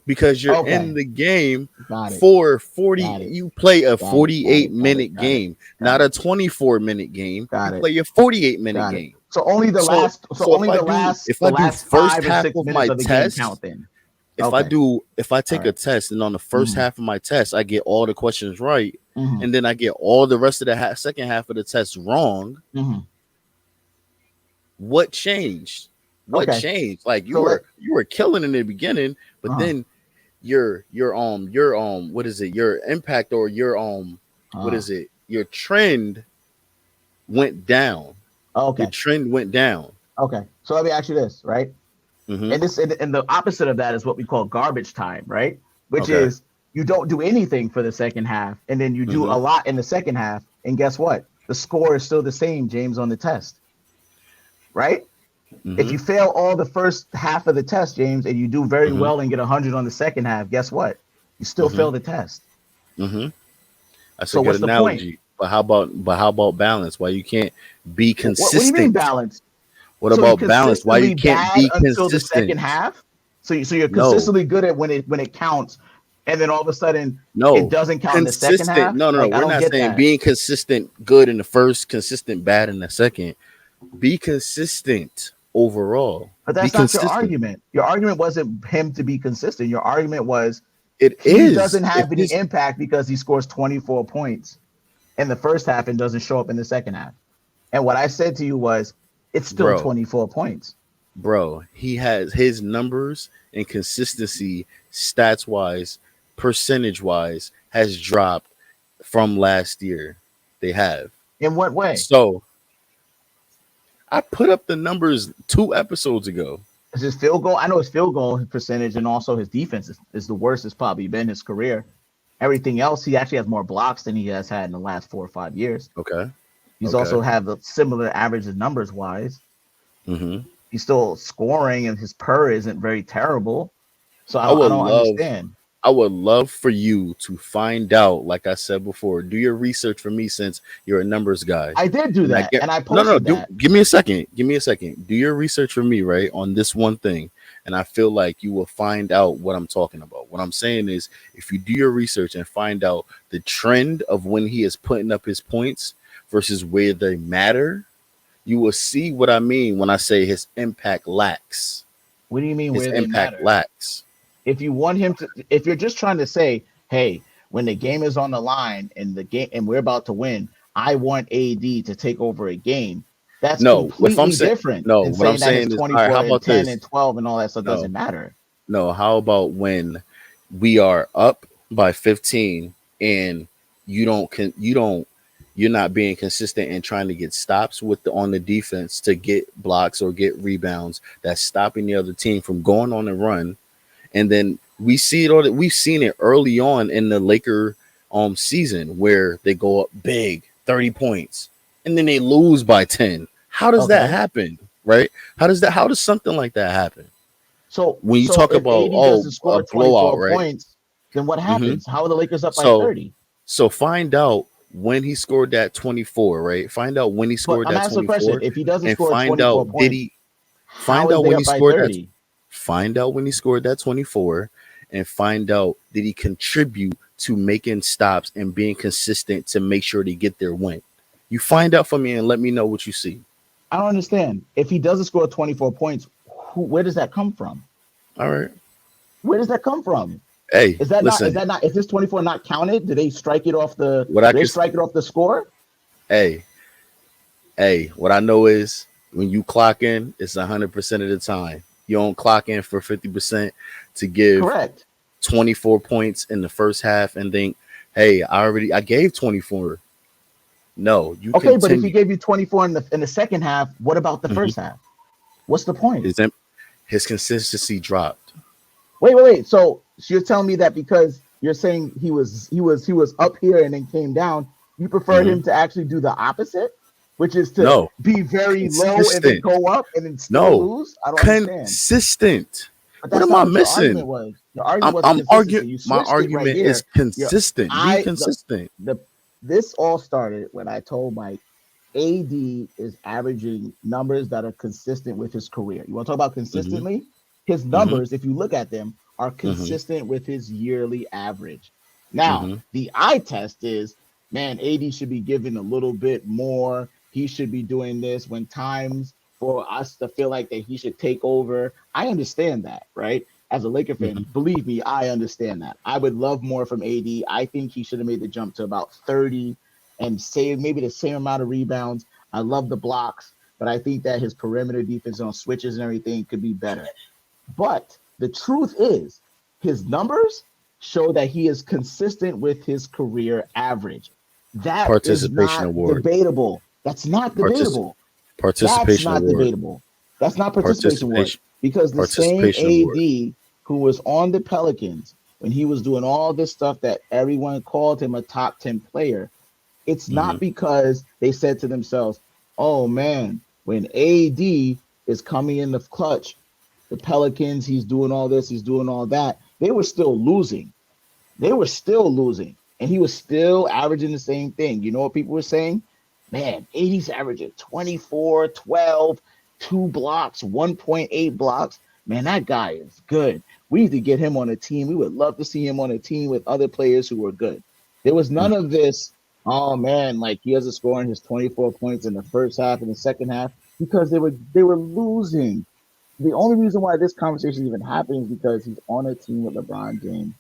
because you're in Okay, the game got it, for 40. got it, You play a got it, got it, got it, 48-minute got it, game, got not it, a 24-minute game. You got it, play a 48-minute got it. game. So only the So last, so so only if the I do last first five or half six of minutes my of the game test, count then. Okay, if I all take a right. test and on the first Mm-hmm. half of my test I get all the questions right, Mm-hmm. and then I get all the rest of the second half of the test wrong, Mm-hmm. what changed? What Okay, changed? Like so let you were killing in the beginning, but uh then your what is it? Your impact or your what uh is it? Your trend went down. Your okay, trend went down. okay. So let me ask you this, right? Mm-hmm. And and the opposite of that is what we call garbage time, right? Which Okay. is you don't do anything for the second half, and then you do Mm-hmm. a lot in the second half, and guess what? The score is still the same, James, on the test, right? If Mm-hmm. you fail all the first half of the test, James, and you do very Mm-hmm. well and get 100 on the second half, guess what? You still Mm-hmm. fail the test. Mm-hmm. That's a So good what's the point? analogy. But how about balance? Why you can't be What do you mean consistent? balance? What So you about balance? Why you consistently can't bad be until the second consistent? half. So you're No, consistently good at when it counts, and then all of a sudden it no. doesn't count in the second Consistent. half. No, no, no. Like I We're don't not get saying that. being consistent good in the first, consistent bad in the second. Be consistent overall. But Be that's not your consistent. argument. Your argument wasn't him to be consistent. Your argument was It he is. doesn't If have any his impact because he scores 24 points in the first half and doesn't show up in the second half. And what I said to you was it's still bro, 24 points. he has his numbers and consistency, stats wise, percentage wise, has dropped from last year. They have. In what way? So I put up the numbers 2 episodes ago. Is his field goal? I know his field goal percentage and also his defense is the worst it's probably been his career. Everything else, he actually has more blocks than he has had in the last 4 or 5 years. Okay. He's Okay. also have a similar averages numbers wise. Mm-hmm. He's still scoring and his per isn't very terrible. So I I would don't love understand. I would love for you to find out, like I said before, do your research for me since you're a numbers guy. I did do And I that get and I no, no, posted that. give me a second. Give me a second. Do your research for me, right, on this one thing. And I feel like you will find out what I'm talking about. What I'm saying is if you do your research and find out the trend of when he is putting up his points versus where they matter, you will see what I mean when I say his impact lacks. What do you mean His where they impact matter? lacks. If you want him to, if you're just trying to say, hey, when the game is on the line and the game and we're about to win, I want AD to take over a game. That's No, if I'm completely saying different no, than what I'm saying that his saying is, all right, 24 how and about 10 this? and 12 and all that stuff No, doesn't matter. no, how about when we are up by 15 and you don't you're not being consistent and trying to get stops with the on the defense to get blocks or get rebounds that's stopping the other team from going on a run, and then we've seen it early on in the Laker season where they go up big 30 points and then they lose by 10. How does that Okay. happen? Right? How does something like that happen? When you So talk if about AD doesn't a score blowout, 24 right? points, then what Mm-hmm. happens? How are the Lakers up by So 30? so find out when he scored that 24, right? Find out when he But scored I'm that asking a question. 24 If he doesn't and score find 24 out did points, he how find is out they when he up by scored that 30? find out when he scored that 24 and find out did he contribute to making stops and being consistent to make sure they get their win. You find out for me and let me know what you see. I don't understand. If he doesn't score 24 points, where does that come from? All right. Where does that come from? Hey, Is listen. that not is this 24 not counted? Did they strike it off the What I did they can strike it off the score? hey, what I know is when you clock in, it's 100% of the time. You don't clock in for 50% to give Correct. 24 points in the first half and think, hey, I gave 24. No, you Okay, but if he continue. gave you 24 in the second half, what about the Mhm. first half? What's the point? His his consistency dropped. Wait. So you're telling me that because you're saying he was up here and then came down, you prefer Hmm. him to actually do the opposite, which is to No, be very low and then consistent. go up and then still No, lose? I don't understand. consistent. But What that's am not I what your argument missing? was. Your argument wasn't I'm arguing. consistency. You My switched it right argument is here. Your consistent. Be I consistent. the this all started when I told Mike AD is averaging numbers that are consistent with his career. You want to talk about Hmm. consistently? His Hmm. numbers, if you look at them, are Mm-hmm. consistent with his yearly average. Now, Mm-hmm. the eye test is, man, AD should be given a little bit more. He should be doing this when times for us to feel like that he should take over. I understand that, right? As a Laker Mm-hmm. fan, believe me, I understand that. I would love more from AD. I think he should have made the jump to about 30 and save maybe the same amount of rebounds. I love the blocks, but I think that his perimeter defense on switches and everything could be better. But the truth is, his numbers show that he is consistent with his career average. That is Participation not award. debatable. That's not Partic- debatable. That's Participation not award. debatable. That's not participation award Participation. because the same Participation award. AD who was on the Pelicans when he was doing all this stuff that everyone called him a top 10 player, it's Mm-hmm. not because they said to themselves, oh man, when AD is coming in the clutch, the Pelicans, he's doing all this, he's doing all that. They were still losing. They were still losing. And he was still averaging the same thing. You know what people were saying? Man, 80's averaging 24, 12, 2 blocks, 1.8 blocks. Man, that guy is good. We need to get him on a team. We would love to see him on a team with other players who are good. There was none of this, oh man, like he has a score in his 24 points in the first half and the second half because they were losing. The only reason why this conversation is even happening is because he's on a team with LeBron James.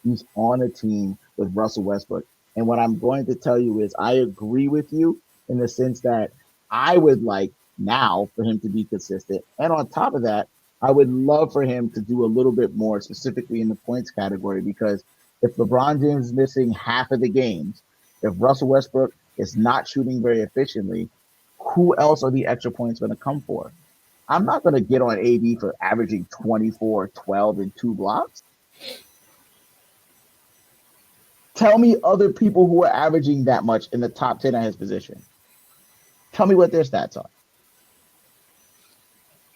He's on a team with Russell Westbrook. And what I'm going to tell you is I agree with you in the sense that I would like now for him to be consistent. And on top of that, I would love for him to do a little bit more specifically in the points category because if LeBron James is missing half of the games, if Russell Westbrook is not shooting very efficiently, who else are the extra points going to come for? I'm not going to get on AD for averaging 24, 12, and 2 blocks. Tell me other people who are averaging that much in the top 10 at his position. Tell me what their stats are.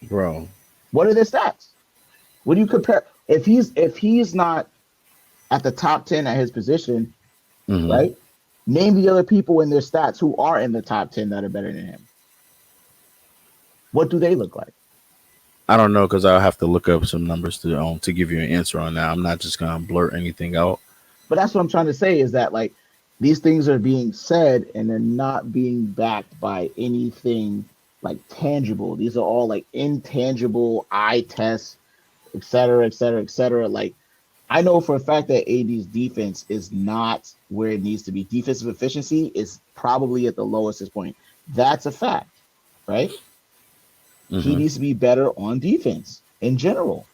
Bro. What are their stats? What do you compare? If he's not at the top 10 at his position, Mm-hmm. right? Name the other people in their stats who are in the top 10 that are better than him. What do they look like? I don't know because I'll have to look up some numbers to give you an answer on that. I'm not just gonna blurt anything out. But that's what I'm trying to say is that like these things are being said and they're not being backed by anything like tangible. These are all like intangible eye tests, et cetera, et cetera, et cetera. Like I know for a fact that AD's defense is not where it needs to be. Defensive efficiency is probably at the lowest point. That's a fact, right? He Mm-hmm. needs to be better on defense in general.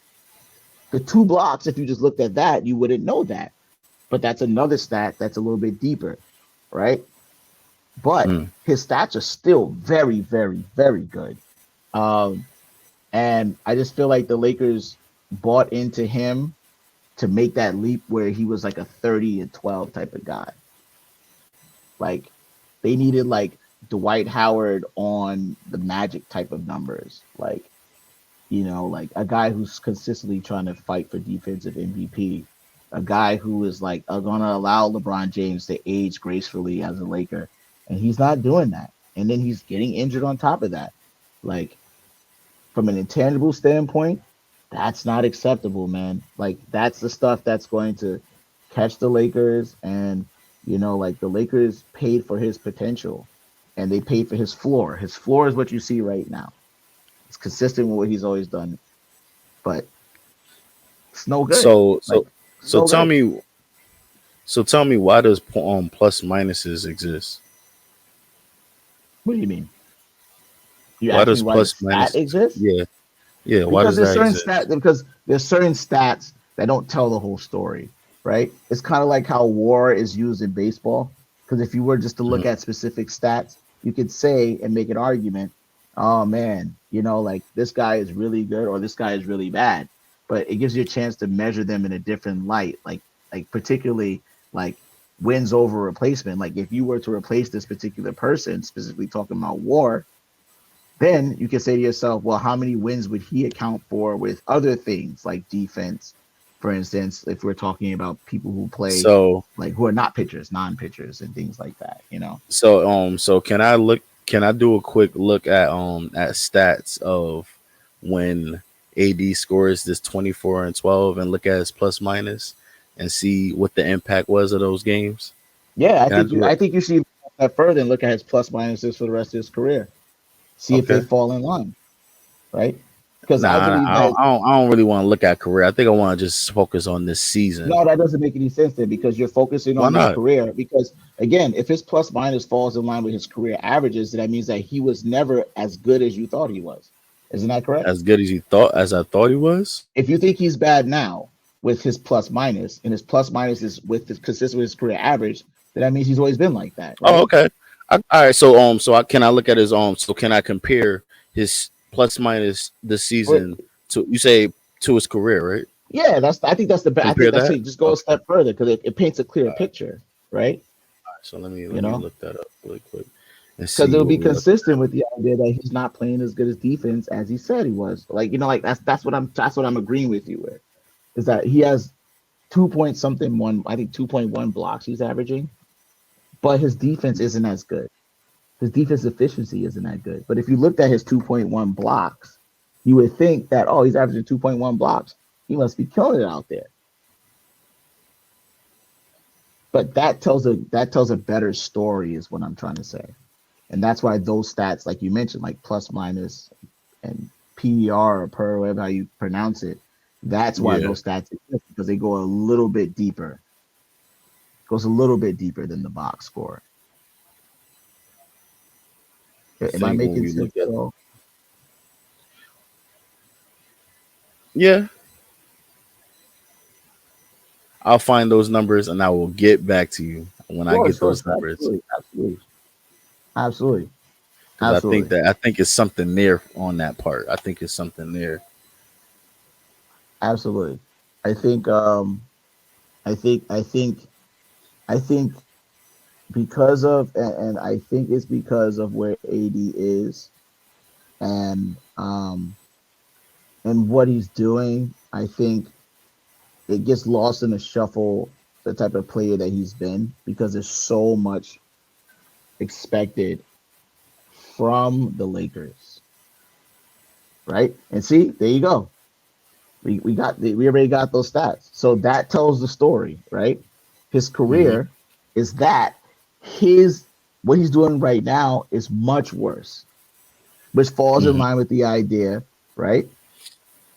The 2 blocks, if you just looked at that, you wouldn't know that. But that's another stat that's a little bit deeper, right? But Mm. his stats are still very, very, very good. Um, and I just feel like the Lakers bought into him to make that leap where he was like a 30 and 12 type of guy. Like they needed like Dwight Howard on the Magic type of numbers. Like, like a guy who's consistently trying to fight for defensive MVP, a guy who is like going to allow LeBron James to age gracefully as a Laker, and he's not doing that. And then he's getting injured on top of that. Like from an intangible standpoint, that's not acceptable, man. Like that's the stuff that's going to catch the Lakers, and like the Lakers paid for his potential, and they paid for his floor. His floor is what you see right now. It's consistent with what he's always done, but it's no good. So Like so it's so no tell good. me tell me why does plus minuses exist? What do you mean? You Why asked me does why the plus stat minuses? exists? Yeah, yeah. Why Because does there's that certain exist? stats that don't tell the whole story, right? It's kind of like how WAR is used in baseball. Because if you were just to look Mhm. at specific stats, you could say and make an argument, oh man, like this guy is really good or this guy is really bad. But it gives you a chance to measure them in a different light, like particularly like wins over replacement. Like if you were to replace this particular person, specifically talking about WAR, then you can say to yourself, well, how many wins would he account for with other things like defense, for instance, if we're talking about people who play So like who are not pitchers, non-pitchers, and things like that. so can I look? Can I do a quick look at stats of when AD scores this 24 and 12 and look at his plus minus and see what the impact was of those games? Yeah, Can I do it? I think you should go that further and look at his plus minuses for the rest of his career. See if they Okay. fall in line, right? Because I Nah, believe that I don't really want to look at career. I think I want to just focus on this season. no, that doesn't make any sense then because you're focusing Why on his not? career. Because again, if his plus minus falls in line with his career averages, then that means that he was never as good as you thought he was. Isn't that correct? As good as you thought, as I thought he was. If you think he's bad now with his plus minus, and his plus minus is with the consistent with his career average, then that means he's always been like that, Oh, right? okay. All right. So can I look at his so can I compare his plus minus this But season to you say to his career, right? yeah, I think that's I think Compare that's that. it. Just go a Okay. step further because it paints a clear picture, right? So You let me know, look that up really quick and because see it'll what be we look. consistent with the idea that he's not playing as good as defense as he said he was. Like like that's what I'm agreeing with you with is that he has 2 point something one, I think 2.1 blocks he's averaging, but his defense isn't as good. His defense efficiency isn't that good. But if you looked at his 2.1 blocks, you would think that oh, he's averaging 2.1 blocks. He must be killing it out there. But that tells a better story is what I'm trying to say. And that's why those stats, like you mentioned, like plus minus and PER or per whatever how you pronounce it, that's why Yeah. those stats exist because they go a little bit deeper. Goes a little bit deeper than the box score. I Am I think when making we look sense at at all? yeah, I'll find those numbers and I will get back to you when I Sure, get sure, those sure. numbers Absolutely, absolutely, absolutely, because absolutely, I think it's something there on that part. I think it's something there. absolutely. I think, I think, I think, I think because of, and I think it's because of where AD is and and what he's doing. I think it gets lost in the shuffle the type of player that he's been because there's so much expected from the Lakers, right? And see, there you go. We already got those stats. So that tells the story, right? His Hmm. career is that his what he's doing right now is much worse, which falls in Hmm. line with the idea, right?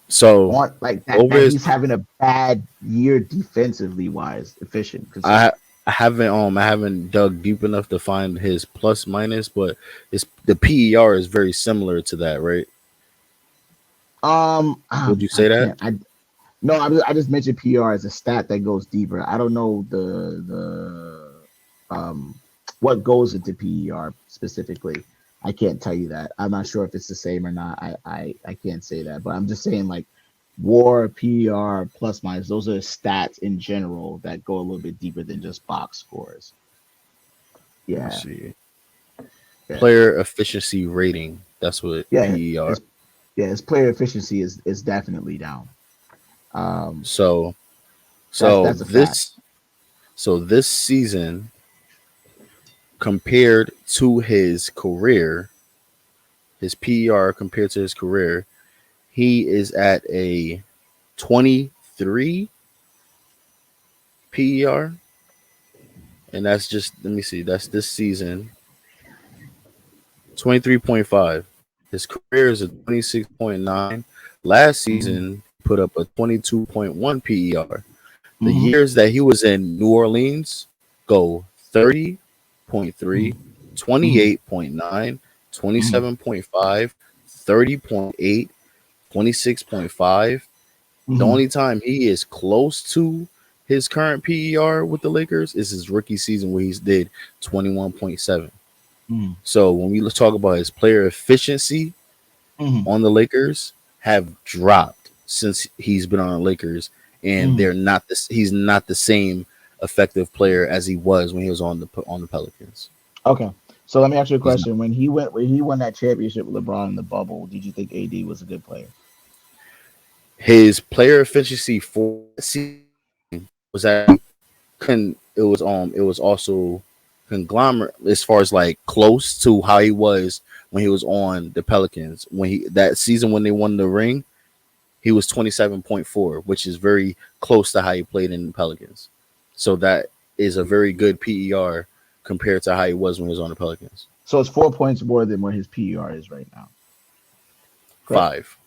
So On like over that his, he's having a bad year defensively wise, efficient, I consistent. I haven't dug deep enough to find his plus minus, but it's the PER is very similar to that, right? Would you I say that? can't. No, I just mentioned PR as a stat that goes deeper. I don't know the what goes into PER specifically. I can't tell you that. I'm not sure if it's the same or not. I can't say that, but I'm just saying like WAR, PER, plus minus. Those are stats in general that go a little bit deeper than just box scores. Let me Yeah, see. yeah, Player efficiency rating. That's what yeah. PER. His his player efficiency is definitely down. Um, So so that's a fact. this this season compared to his career, his PER compared to his career, he is at a 23 PER, and that's just let me see. That's this season 23.5. His career is a 26.9. Last Hmm. season, he put up a 22.1 PER. The Hmm. years that he was in New Orleans go 30.3, Hmm. 28.9, Hmm. 27.5, 30.8, 26.5. The Hmm. only time he is close to his current PER with the Lakers is his rookie season where he's did 21.7. Hmm. So when we talk about his player efficiency Hmm. on the Lakers have dropped since he's been on the Lakers, and Hmm. they're not this. He's not the same effective player as he was when he was on the Pelicans. Okay. So let me ask you a He's not. question. When he won that championship with LeBron in the bubble, did you think AD was a good player? His player efficiency for that season was actually it was also conglomerate as far as like close to how he was when he was on the Pelicans when he that season when they won the ring. he was 27.4, which is very close to how he played in the Pelicans. So that is a very good PER compared to how he was when he was on the Pelicans. So it's 4 points more than where his PER is right now. Correct? 5.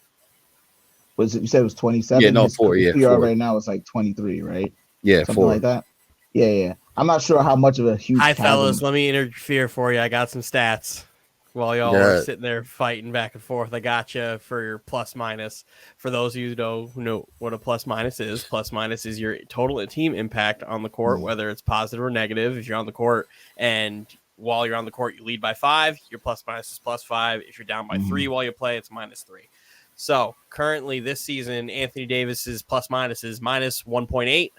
Was it, you said it was 27? Yeah, no, His 4. Yeah, PER 4. right now is like 23, right? Yeah, Something 4. like that. Yeah, yeah. I'm not sure how much of a huge Hi, chasm. fellas. Let me interfere for you. I got some stats while y'all are sitting there fighting back and forth. I got you for your plus minus. For those of you who know what a plus minus is your total team impact on the court, whether it's positive or negative. If you're on the court and while you're on the court, you lead by 5, your plus minus is +5. If you're down by 3 while you play, it's -3. So currently this season, Anthony Davis's plus minus is -1.8.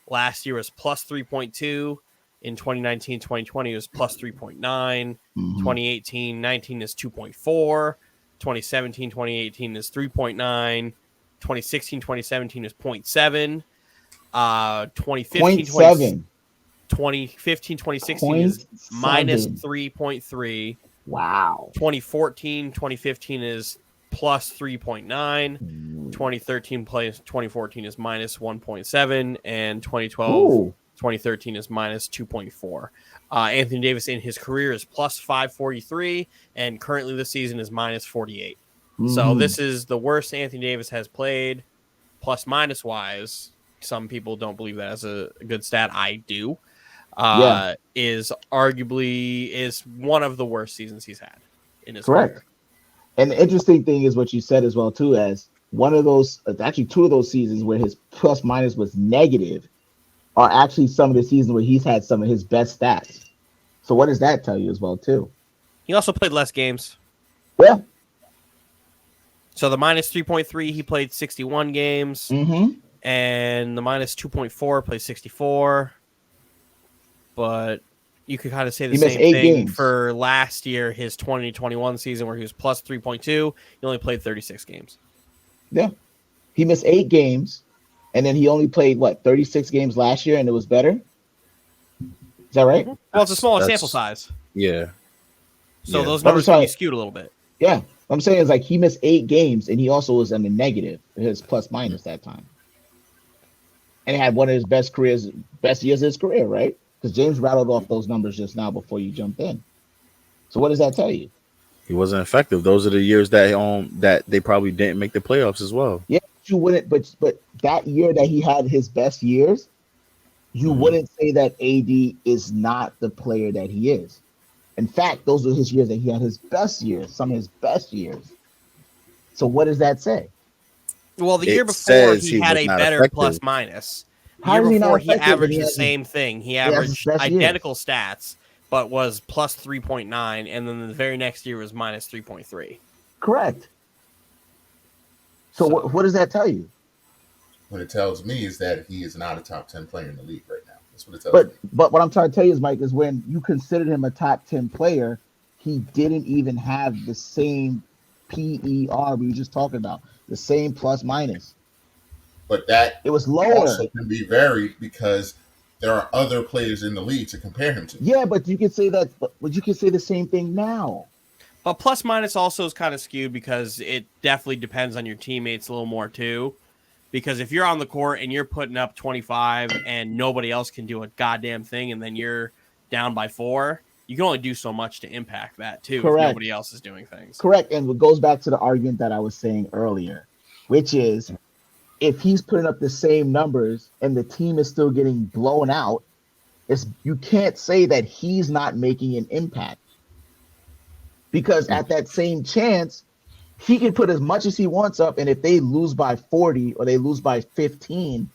Last year was +3.2. In 2019-2020, it was +3.9. 2018-19 is 2.4. 2017-2018 is 3.9. 2016-2017 is 0.7. 2015-2016 is -3.3. Wow. 2014-2015 is +3.9. 2013-2014 is -1.7, and 2012-2013 is -2.4. Anthony Davis in his career is +543, and currently this season is -48. So this is the worst Anthony Davis has played, plus minus wise. Some people don't believe that as a good stat. I do. Is one of the worst seasons he's had in his career. And the interesting thing is what you said as well too, as one of those, actually 2 of those seasons where his plus minus was negative are actually some of the seasons where he's had some of his best stats. So what does that tell you as well too? He also played less games. Yeah. So the -3.3, he played 61 games, and the -2.4 played 64. But you could kind of say the same thing for last year, his 2021 season, where he was +3.2. He only played 36 games. Yeah. He missed 8 games, and then he only played, 36 games last year, and it was better? Is that right? Well, it's a smaller sample size. Yeah. So those numbers can be skewed a little bit. Yeah. What I'm saying is, he missed 8 games, and he also was in the negative, his plus minus that time. And he had one of his best years of his career, right? Because James rattled off those numbers just now before you jumped in. So what does that tell you? He wasn't effective. Those are the years that they probably didn't make the playoffs as well. Yeah, you wouldn't. But that year that he had his best years, you wouldn't say that AD is not the player that he is. In fact, those were his years that he had his best years, some of his best years. So what does that say? Well, the year before he had a better plus minus. The year before he averaged the same thing. He averaged identical stats, but was +3.9, and then the very next year was -3.3. Correct. So what does that tell you? What it tells me is that he is not a top 10 player in the league right now. That's what it tells me. But what I'm trying to tell you is, Mike, is when you considered him a top 10 player, he didn't even have the same PER we were just talking about, the same plus minus. But that it was lower. Also can be varied because there are other players in the league to compare him to. Yeah, but you can say that. But you can say the same thing now. But plus minus also is kind of skewed because it definitely depends on your teammates a little more too. Because if you're on the court and you're putting up 25 and nobody else can do a goddamn thing, and then you're down by 4, you can only do so much to impact that too. Correct. If nobody else is doing things. Correct, and it goes back to the argument that I was saying earlier, which is, if he's putting up the same numbers and the team is still getting blown out, you can't say that he's not making an impact. Because at that same chance, he can put as much as he wants up, and if they lose by 40 or they lose by 15,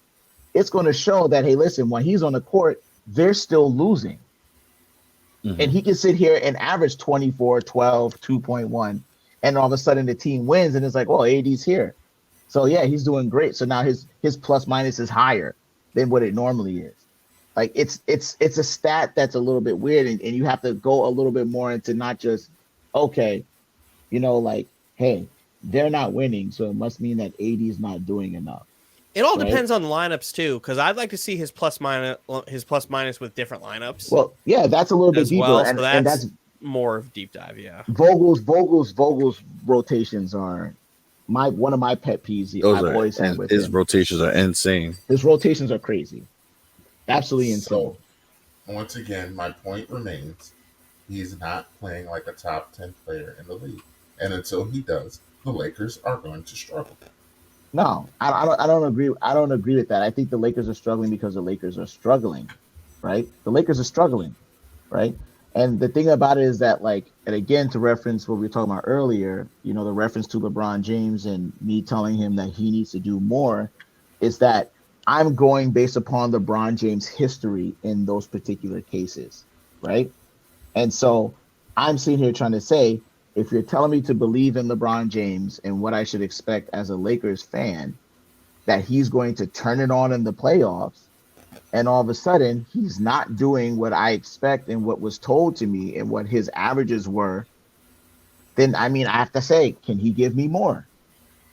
it's going to show that, hey, listen, when he's on the court, they're still losing. And he can sit here and average 24, 12, 2.1, and all of a sudden the team wins, and it's like, oh, AD's here. So yeah, he's doing great. So now his plus minus is higher than what it normally is. Like it's a stat that's a little bit weird, and you have to go a little bit more into not just, okay, like, hey, they're not winning, so it must mean that AD is not doing enough. It all depends on the lineups too, because I'd like to see his plus minus with different lineups. Well, yeah, that's a little bit deeper, well, and that's more of deep dive. Yeah, Vogel's rotations are one of my pet peeves Those I've are, always had and with his him. rotations are insane. His rotations are crazy, absolutely insane. So once again, my point remains: he's not playing like a top 10 player in the league, and until he does, the Lakers are going to struggle. No, I don't agree. I don't agree with that. I think the Lakers are struggling because the Lakers are struggling, right? The Lakers are struggling, right? And the thing about it is that, like, and again, to reference what we were talking about earlier, the reference to LeBron James and me telling him that he needs to do more, is that I'm going based upon LeBron James' history in those particular cases, right? And so I'm sitting here trying to say, if you're telling me to believe in LeBron James and what I should expect as a Lakers fan, that he's going to turn it on in the playoffs, and all of a sudden he's not doing what I expect and what was told to me and what his averages were, then I mean, I have to say, can he give me more?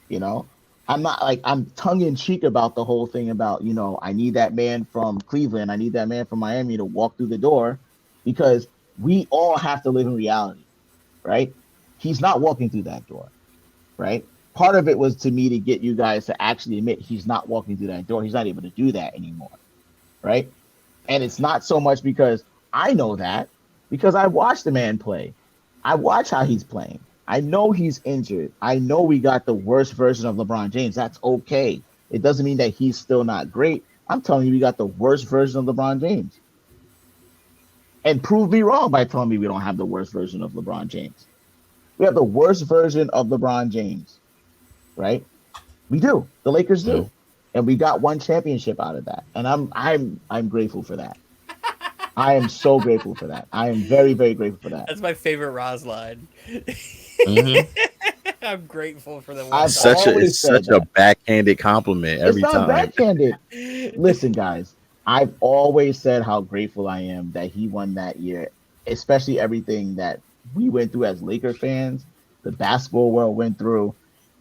You know, I'm not like, I'm tongue in cheek about the whole thing about, I need that man from Cleveland, I need that man from Miami to walk through the door, because we all have to live in reality, right? He's not walking through that door, right? Part of it was to me to get you guys to actually admit he's not walking through that door. He's not able to do that anymore, right? And it's not so much because I know that, because I watched the man play. I watch how he's playing. I know he's injured. I know we got the worst version of LeBron James. That's okay. It doesn't mean that he's still not great. I'm telling you, we got the worst version of LeBron James. And prove me wrong by telling me we don't have the worst version of LeBron James. We have the worst version of LeBron James, right? We do. The Lakers Yeah. do. And we got one championship out of that. And I'm grateful for that. I am so grateful for that. I am very, very grateful for that. That's my favorite Roz line. Mm-hmm. I'm grateful for the one I've time. always It's said such a that. backhanded compliment It's every not time. backhanded. Listen, guys, I've always said how grateful I am that he won that year, especially everything that we went through as Laker fans, the basketball world went through.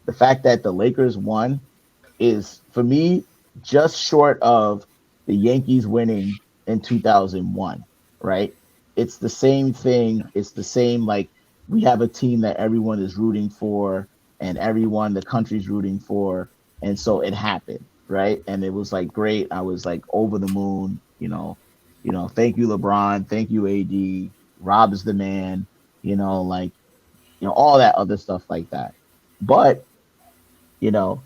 The fact that the Lakers won is, for me, just short of the Yankees winning in 2001, right? It's the same thing. It's the same, like, we have a team that everyone is rooting for and everyone, the country's rooting for. And so it happened, right? And it was like great. I was like over the moon, thank you, LeBron. Thank you, AD. Rob is the man, like, all that other stuff like that. But, you know,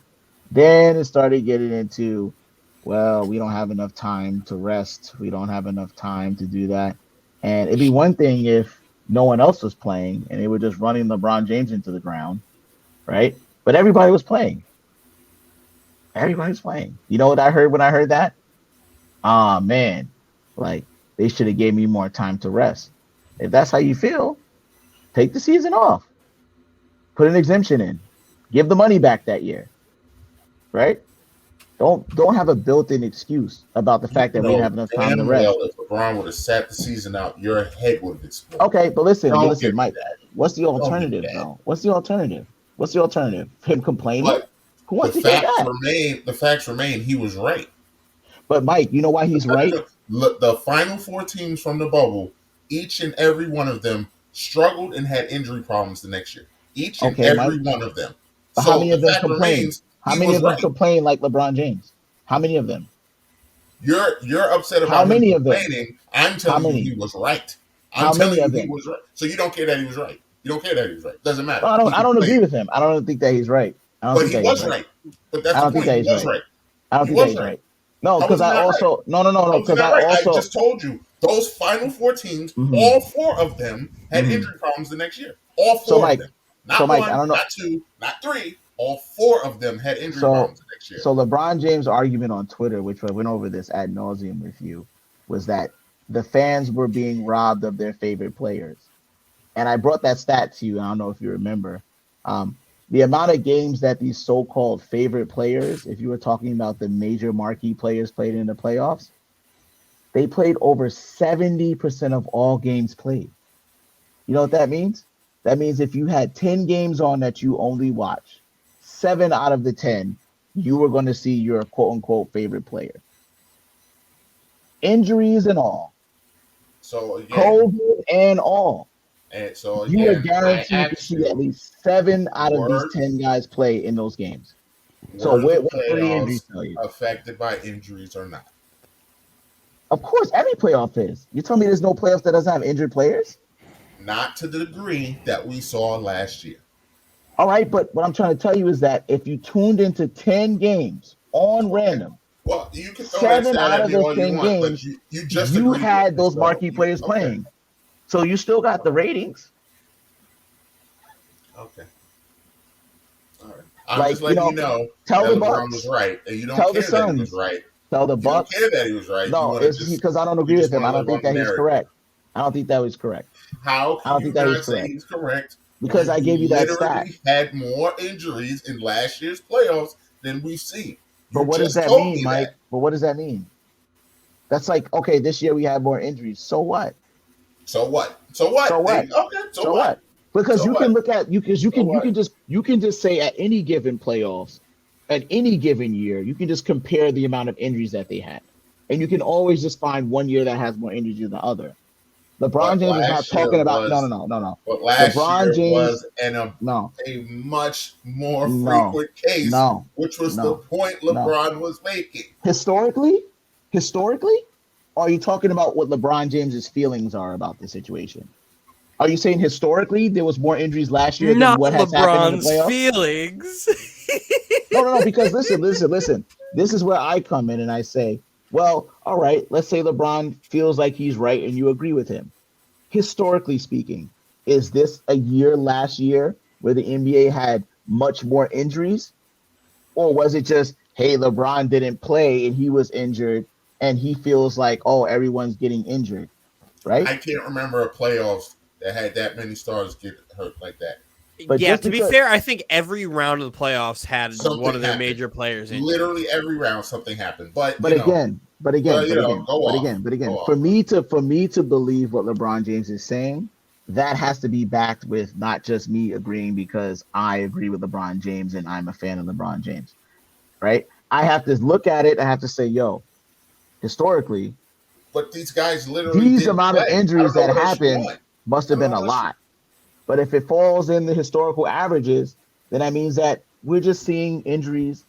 then it started getting into, well, we don't have enough time to rest. We don't have enough time to do that. And it'd be one thing if no one else was playing and they were just running LeBron James into the ground, right? But everybody was playing. Everybody's playing. You know what I heard when I heard that? Ah, man, like, they should have gave me more time to rest. If that's how you feel, take the season off. Put an exemption in. Give the money back that year, right? Don't have a built-in excuse about the You fact that we didn't know have enough time to damn well rest. if LeBron would have sat the season out, your head would have exploded. Okay, but Don't listen, give me Mike. that. What's the Don't give me alternative that. though? What's the alternative? What's the alternative? Him complaining? But Who wants to hear that? the facts remain, he was right. But Mike, you know why he's right? Look, the final four teams from the bubble, each and every one of them struggled and had injury problems the next year. Each and Okay, Mike. every one of them. But how So many the of them fact complain? remains, How he many was of them right. complain like LeBron James? How many of them? You're upset How about him many of them? complaining. I'm How telling you many? he was right. I'm How telling many you of he them? was right. So you don't care that he was right. You don't care that he was right. Doesn't No, matter. I don't. He I don't agree complained. with him. I don't think that he's right. I don't But think he that he's was right. right. But I that's the don't think point. that He he's was right. right. I don't He think that was he's right. right. No, How because was he I not right? also no, How was he because I not right? I also just told you those final four teams, mhm, all four of them had mhm. injury problems the next year. All So four of Mike, them. so Not Mike, I one, don't know. not two, not three. All four of them had injury So problems the next year. so LeBron James' argument on Twitter, which I went over this ad nauseum with you, was that the fans were being robbed of their favorite players. And I brought that stat to you. I don't know if you remember. Um, the amount of games that these so-called favorite players, if you were talking about the major marquee players played in the playoffs, they played over 70% of all games played. You know what that means? That means if you had 10 games on that you only watch, 7 out of the 10, you were going to see your quote unquote favorite player. Injuries and all, So again, COVID and all. And so You are again, I guaranteed to asked see at you, least 7 out of these were 10 guys play in those games. So were the what do the injuries playoffs tell you? affected by injuries or not? Of course, every playoff is. You tell me there's no playoffs that doesn't have injured players? Not to the degree that we saw last year. All right, but what I'm trying to tell you is that if you tuned into 10 games on random, Well, you can throw that 7 stat out at of me those all you 10 want, but games, you just you agreed with had me, those so marquee players okay. playing. So you still got the ratings. Okay. All right. I'm Like, just letting you know tell that the LeBron was Bucks, right, and you don't tell the care that he was Suns, right. tell the You don't Bucks. care that he was right. You No, want to it's just because I don't you agree just with him. want I to don't live think on the that he's narrative. correct. I don't think that was correct. How I can don't you think that he's not say correct. he's correct? Because when I gave you that stat. literally had more injuries in last year's playoffs than we've seen. But You what does just that told mean, me Mike? that. But what does that mean? That's like, okay, this year we had more injuries. So what? So what? So what? So what? Okay. So So what? what? Because So you can what? look at So what? you can just say at any given playoffs, at any given year, you can just compare the amount of injuries that they had. And you can always just find one year that has more injuries than the other. LeBron But James is not last year talking about was no. but last LeBron year James, was no, a much more no, frequent case, no, which was the no, point no. LeBron was making. Historically, or are you talking about what LeBron James's feelings are about the situation? Are you saying historically there was more injuries last year than Not what has happened in the LeBron's playoffs? feelings. No. Because listen. This is where I come in and I say, well, all right, let's say LeBron feels like he's right and you agree with him. Historically speaking, is this a year last year where the NBA had much more injuries? Or was it just, hey, LeBron didn't play and he was injured and he feels like, oh, everyone's getting injured, right? I can't remember a playoffs that had that many stars get hurt like that. But Yeah, just to be because, fair, I think every round of the playoffs had one Something of their happened. major players injured. Literally every round something happened. But but again, go off. for me to believe what LeBron James is saying, that has to be backed with not just me agreeing because I agree with LeBron James and I'm a fan of LeBron James, right? I have to look at it. I have to say, yo, historically, But these guys literally these didn't amount of play. I injuries don't know that what else you happened want. must I have don't been know a what else lot. But if it falls in the historical averages, then that means that we're just seeing injuries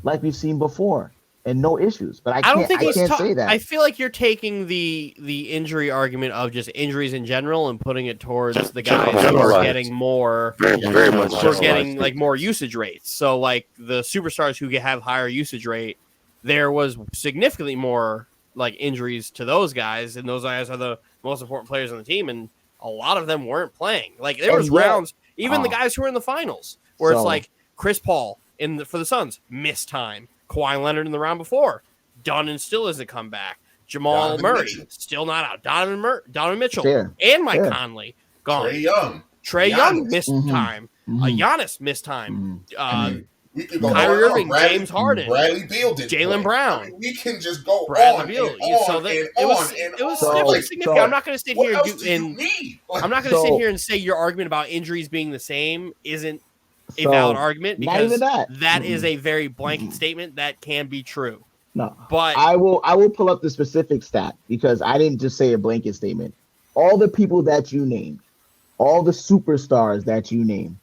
like we've seen before and no issues. But I don't think I can't say I that. feel like you're taking the injury argument of just injuries in general and putting it towards the guys who are Generalized. getting more, Very much who are generalized. getting like more usage rates. So like the superstars who have higher usage rate, there was significantly more like injuries to those guys, and those guys are the most important players on the team, and a lot of them weren't playing. Like there was And yet, rounds, even the guys who were in the finals, where it's so like Chris Paul for the Suns missed time, Kawhi Leonard in the round before, Dunn and still isn't come back, Jamal Donovan Murray Mitchell. still not out, Donovan Mitchell, fair, and Mike fair. Conley gone. Trae Young. Trey Giannis. Young missed Mhm, time. mhm, Giannis missed time. mhm. I mean, we could go Kyrie on. Irving, James Harden, Bradley Beal didn't Jalen play. Brown. I mean, we can just go Bradley on Beal. and on So that and it on was and it was on. definitely Like, significant. I'm not going to sit what here else do you and need? I'm not going to sit So- here and say your argument about injuries being the same isn't a So, valid argument not even because that. is a very blanket statement that can be true. No, But I will pull up the specific stat because I didn't just say a blanket statement. All the people that you named, all the superstars that you named,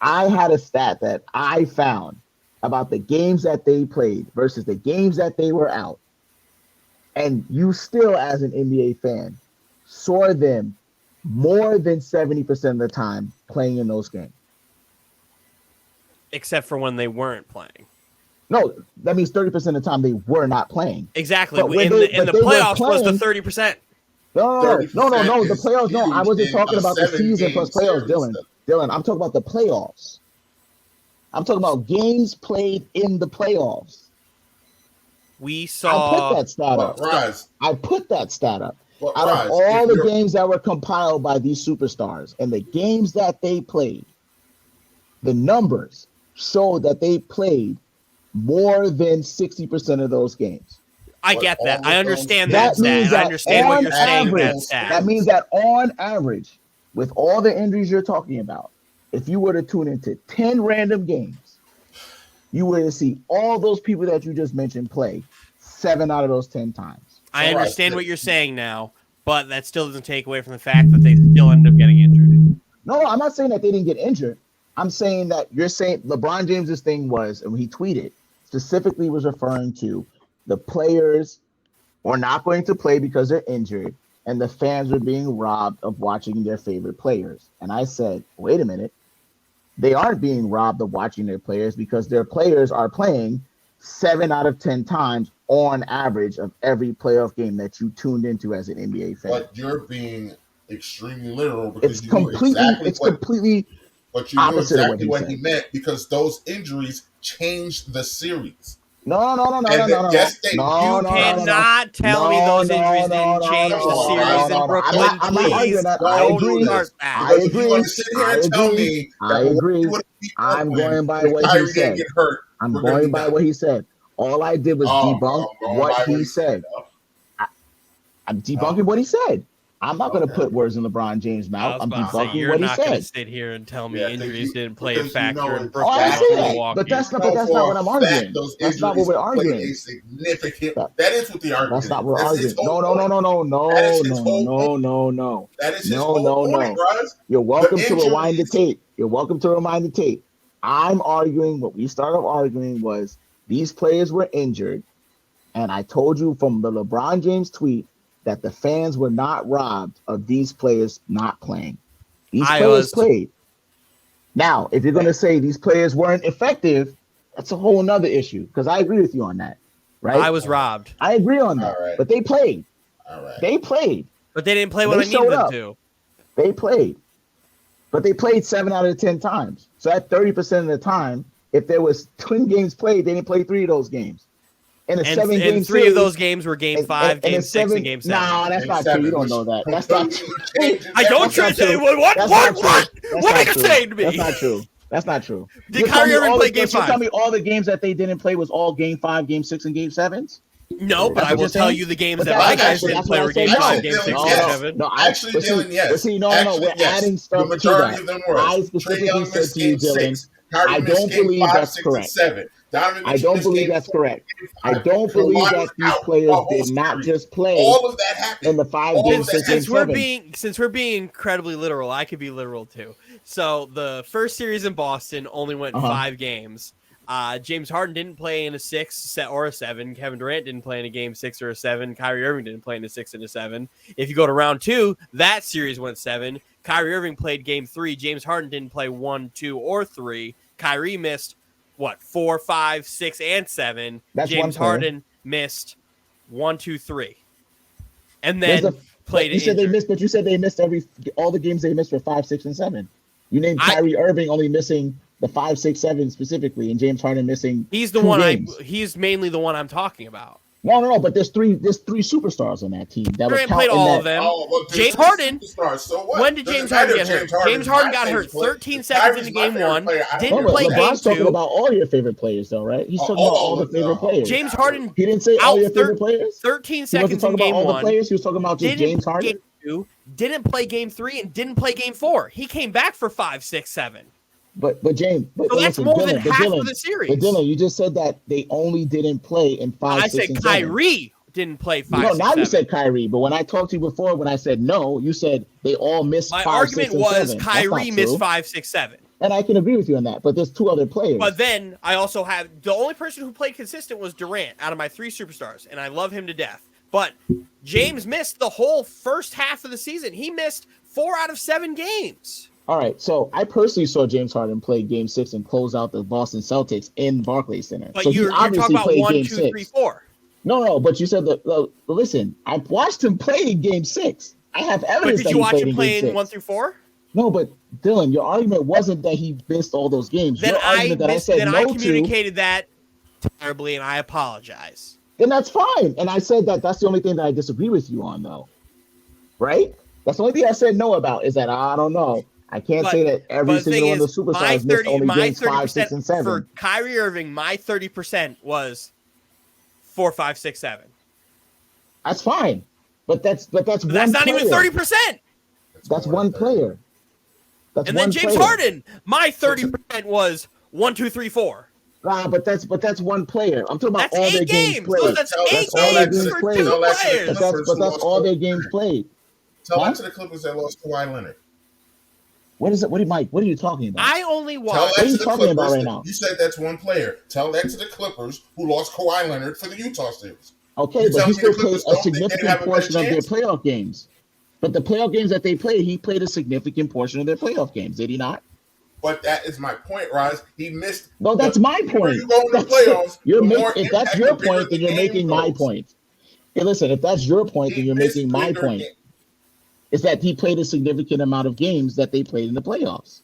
I had a stat that I found about the games that they played versus the games that they were out. And you still, as an NBA fan, saw them more than 70% of the time playing in those games. except for when they weren't playing. No, that means 30% of the time they were not playing. Exactly. But when In they- the but they were playoffs was the playing- 30%. No. The 30% playoffs. No, is I wasn't huge talking in a about the season plus 7-game playoffs, series. Dylan, I'm talking about the playoffs. I'm talking about games played in the playoffs. We I put saw that stat But up. Raz, I put that stat up. but Out of Raz, all if the you're- games that were compiled by these superstars and the games that they played, the numbers show that they played more than 60% of those games. I But get that. all I of understand That that means stat. I that understand what on you're saying with that average, stat. that means that on average, with all the injuries you're talking about, if you were to tune into 10 random games, you would see all those people that you just mentioned play 7 out of those 10 times. I All right, understand but- what you're saying now, but that still doesn't take away from the fact that they still end up getting injured. No, I'm not saying that they didn't get injured. I'm saying that you're saying LeBron James's thing was, and when he tweeted, specifically was referring to the players were not going to play because they're injured, and the fans were being robbed of watching their favorite players. And I said, wait a minute. They aren't being robbed of watching their players because their players are playing 7 out of 10 times on average of every playoff game that you tuned into as an NBA fan. But you're being extremely literal because completely but you knew opposite exactly of what he meant because those injuries changed the series. No. Yes, they You cannot tell me those injuries didn't change the series in Brooklyn. I'm not arguing that. I agree. You sit here and tell me I agree. I'm going by what he said. I'm going by what he said. All I did was debunk what he said. I'm debunking what he said. I'm not going to put words in LeBron James' mouth. I'm debunking what he said. You're not going to sit here and tell me injuries didn't play a factor in Brooklyn. But that's not what I'm arguing. That's not what we're arguing. That is what the argument. That's not what we're arguing. No. That is his whole point, Bryce. You're welcome to rewind the tape. I'm arguing what we started arguing was these players were injured, and I told you from the LeBron James tweet that the fans were not robbed of these players not playing. These players played. Now, if you're going to say these players weren't effective, that's a whole nother issue because I agree with you on that, right? I was robbed. I agree on that, but they played. All right. They played. But they didn't play when I needed them to. They played. But they played 7 out of 10 times. So at 30% of the time, if there was 10 games played, they didn't play 3 of those games. And 3 of those games were game 5, game 6, and game 7. No, that's not true. You don't know that. That's not true. I don't trust you. What are you saying to me? That's not true. Did Kyrie Irving play game 5? You tell me all the games that they didn't play was all game 5, game 6, and game 7s? No, but I will tell you the games that my guys didn't play were game 5, game 6, game 7. No, actually, Dylan, yes. We're adding stuff to that. Majority of them were. I specifically said to you, Dylan, I don't believe that's correct. I don't believe that's correct. I don't believe that these players did not just play all of that happened in the 5 games. Since we're being incredibly literal, I could be literal too. So the first series in Boston only went 5 games. James Harden didn't play in a 6 or a 7. Kevin Durant didn't play in a game 6 or a 7. Kyrie Irving didn't play in a 6 and a 7. If you go to round 2, that series went 7. Kyrie Irving played game 3. James Harden didn't play 1, 2, or 3. Kyrie missed 4, 5, 6, and 7. James Harden missed 1, 2, 3, and then played. You said they missed, but you said they missed all the games they missed were 5, 6, and 7. You named Kyrie Irving only missing the 5, 6, 7 specifically, and James Harden missing. He's the one. He's mainly the one I'm talking about. No. But there's three superstars on that team. That Durant played all of them. James Harden. So what? When did James Harden get hurt? James Harden got hurt 13 seconds into game 1. Didn't play game 2. LeBron's talking about all your favorite players, though, right? He's talking about all the favorite players. James Harden. He didn't say all your favorite players. 13 seconds in game 1. He was talking about just James Harden. Game 2, didn't play game 3 and didn't play game 4. He came back for 5, 6, 7. But James, so that's more than half of the series. But Dylan, you just said that they only didn't play in 5, 6, and 7. I said Kyrie didn't play 5, 6, 7. Now you said Kyrie, but when I talked to you before, when I said no, you said they all missed 5, 6, and 7. My argument was Kyrie missed 5, 6, 7. And I can agree with you on that, but there's 2 other players. But then I also have the only person who played consistent was Durant out of my 3 superstars, and I love him to death. But James missed the whole first half of the season. He missed 4 out of 7 games. All right, so I personally saw James Harden play Game 6 and close out the Boston Celtics in Barclays Center. But so you're talking about 1, 2, 3, 4. No, but you said that. Listen, I watched him play in Game 6. I have evidence. But did you watch him play in 1 through 4? No, but Dylan, your argument wasn't that he missed all those games. Then I communicated to, that terribly, and I apologize. Then that's fine. And I said that's the only thing that I disagree with you on, though. Right? That's the only thing I said no about is that I don't know. I can't say that every single one of the superstars missed only games 5, 6, and 7. For Kyrie Irving, my 30% was 4, 5, 6, 7. That's fine, but that's one not player. Even 30%. That's one player. And then James Harden, my 30% was 1, 2, 3, 4. But that's one player. I'm talking about all their games played. So that's 8 games for 2 players. But that's all their games played. Tell that to the Clippers that lost Kawhi Leonard. What is it? What, Mike? What are you talking about? I only Tell watch. that What are you to the talking about Clippers. right now? You said that's one player. Tell that to the Clippers who lost Kawhi Leonard for the Utah series. Okay, You but telling he me the still played Clippers a don't think they significant have a better portion of their chance? playoff games. But the playoff games that they played, he played a significant portion of their playoff games, did he not? But that is my point, Roz. He missed. No, that's my The more point. you go in the That's playoffs, you're the make more if that's impact, your the bigger point, then the you're game making my goes. point. Hey, listen, if that's your point, then He you're making missed my bigger point. games. Is that he played a significant amount of games that they played in the playoffs,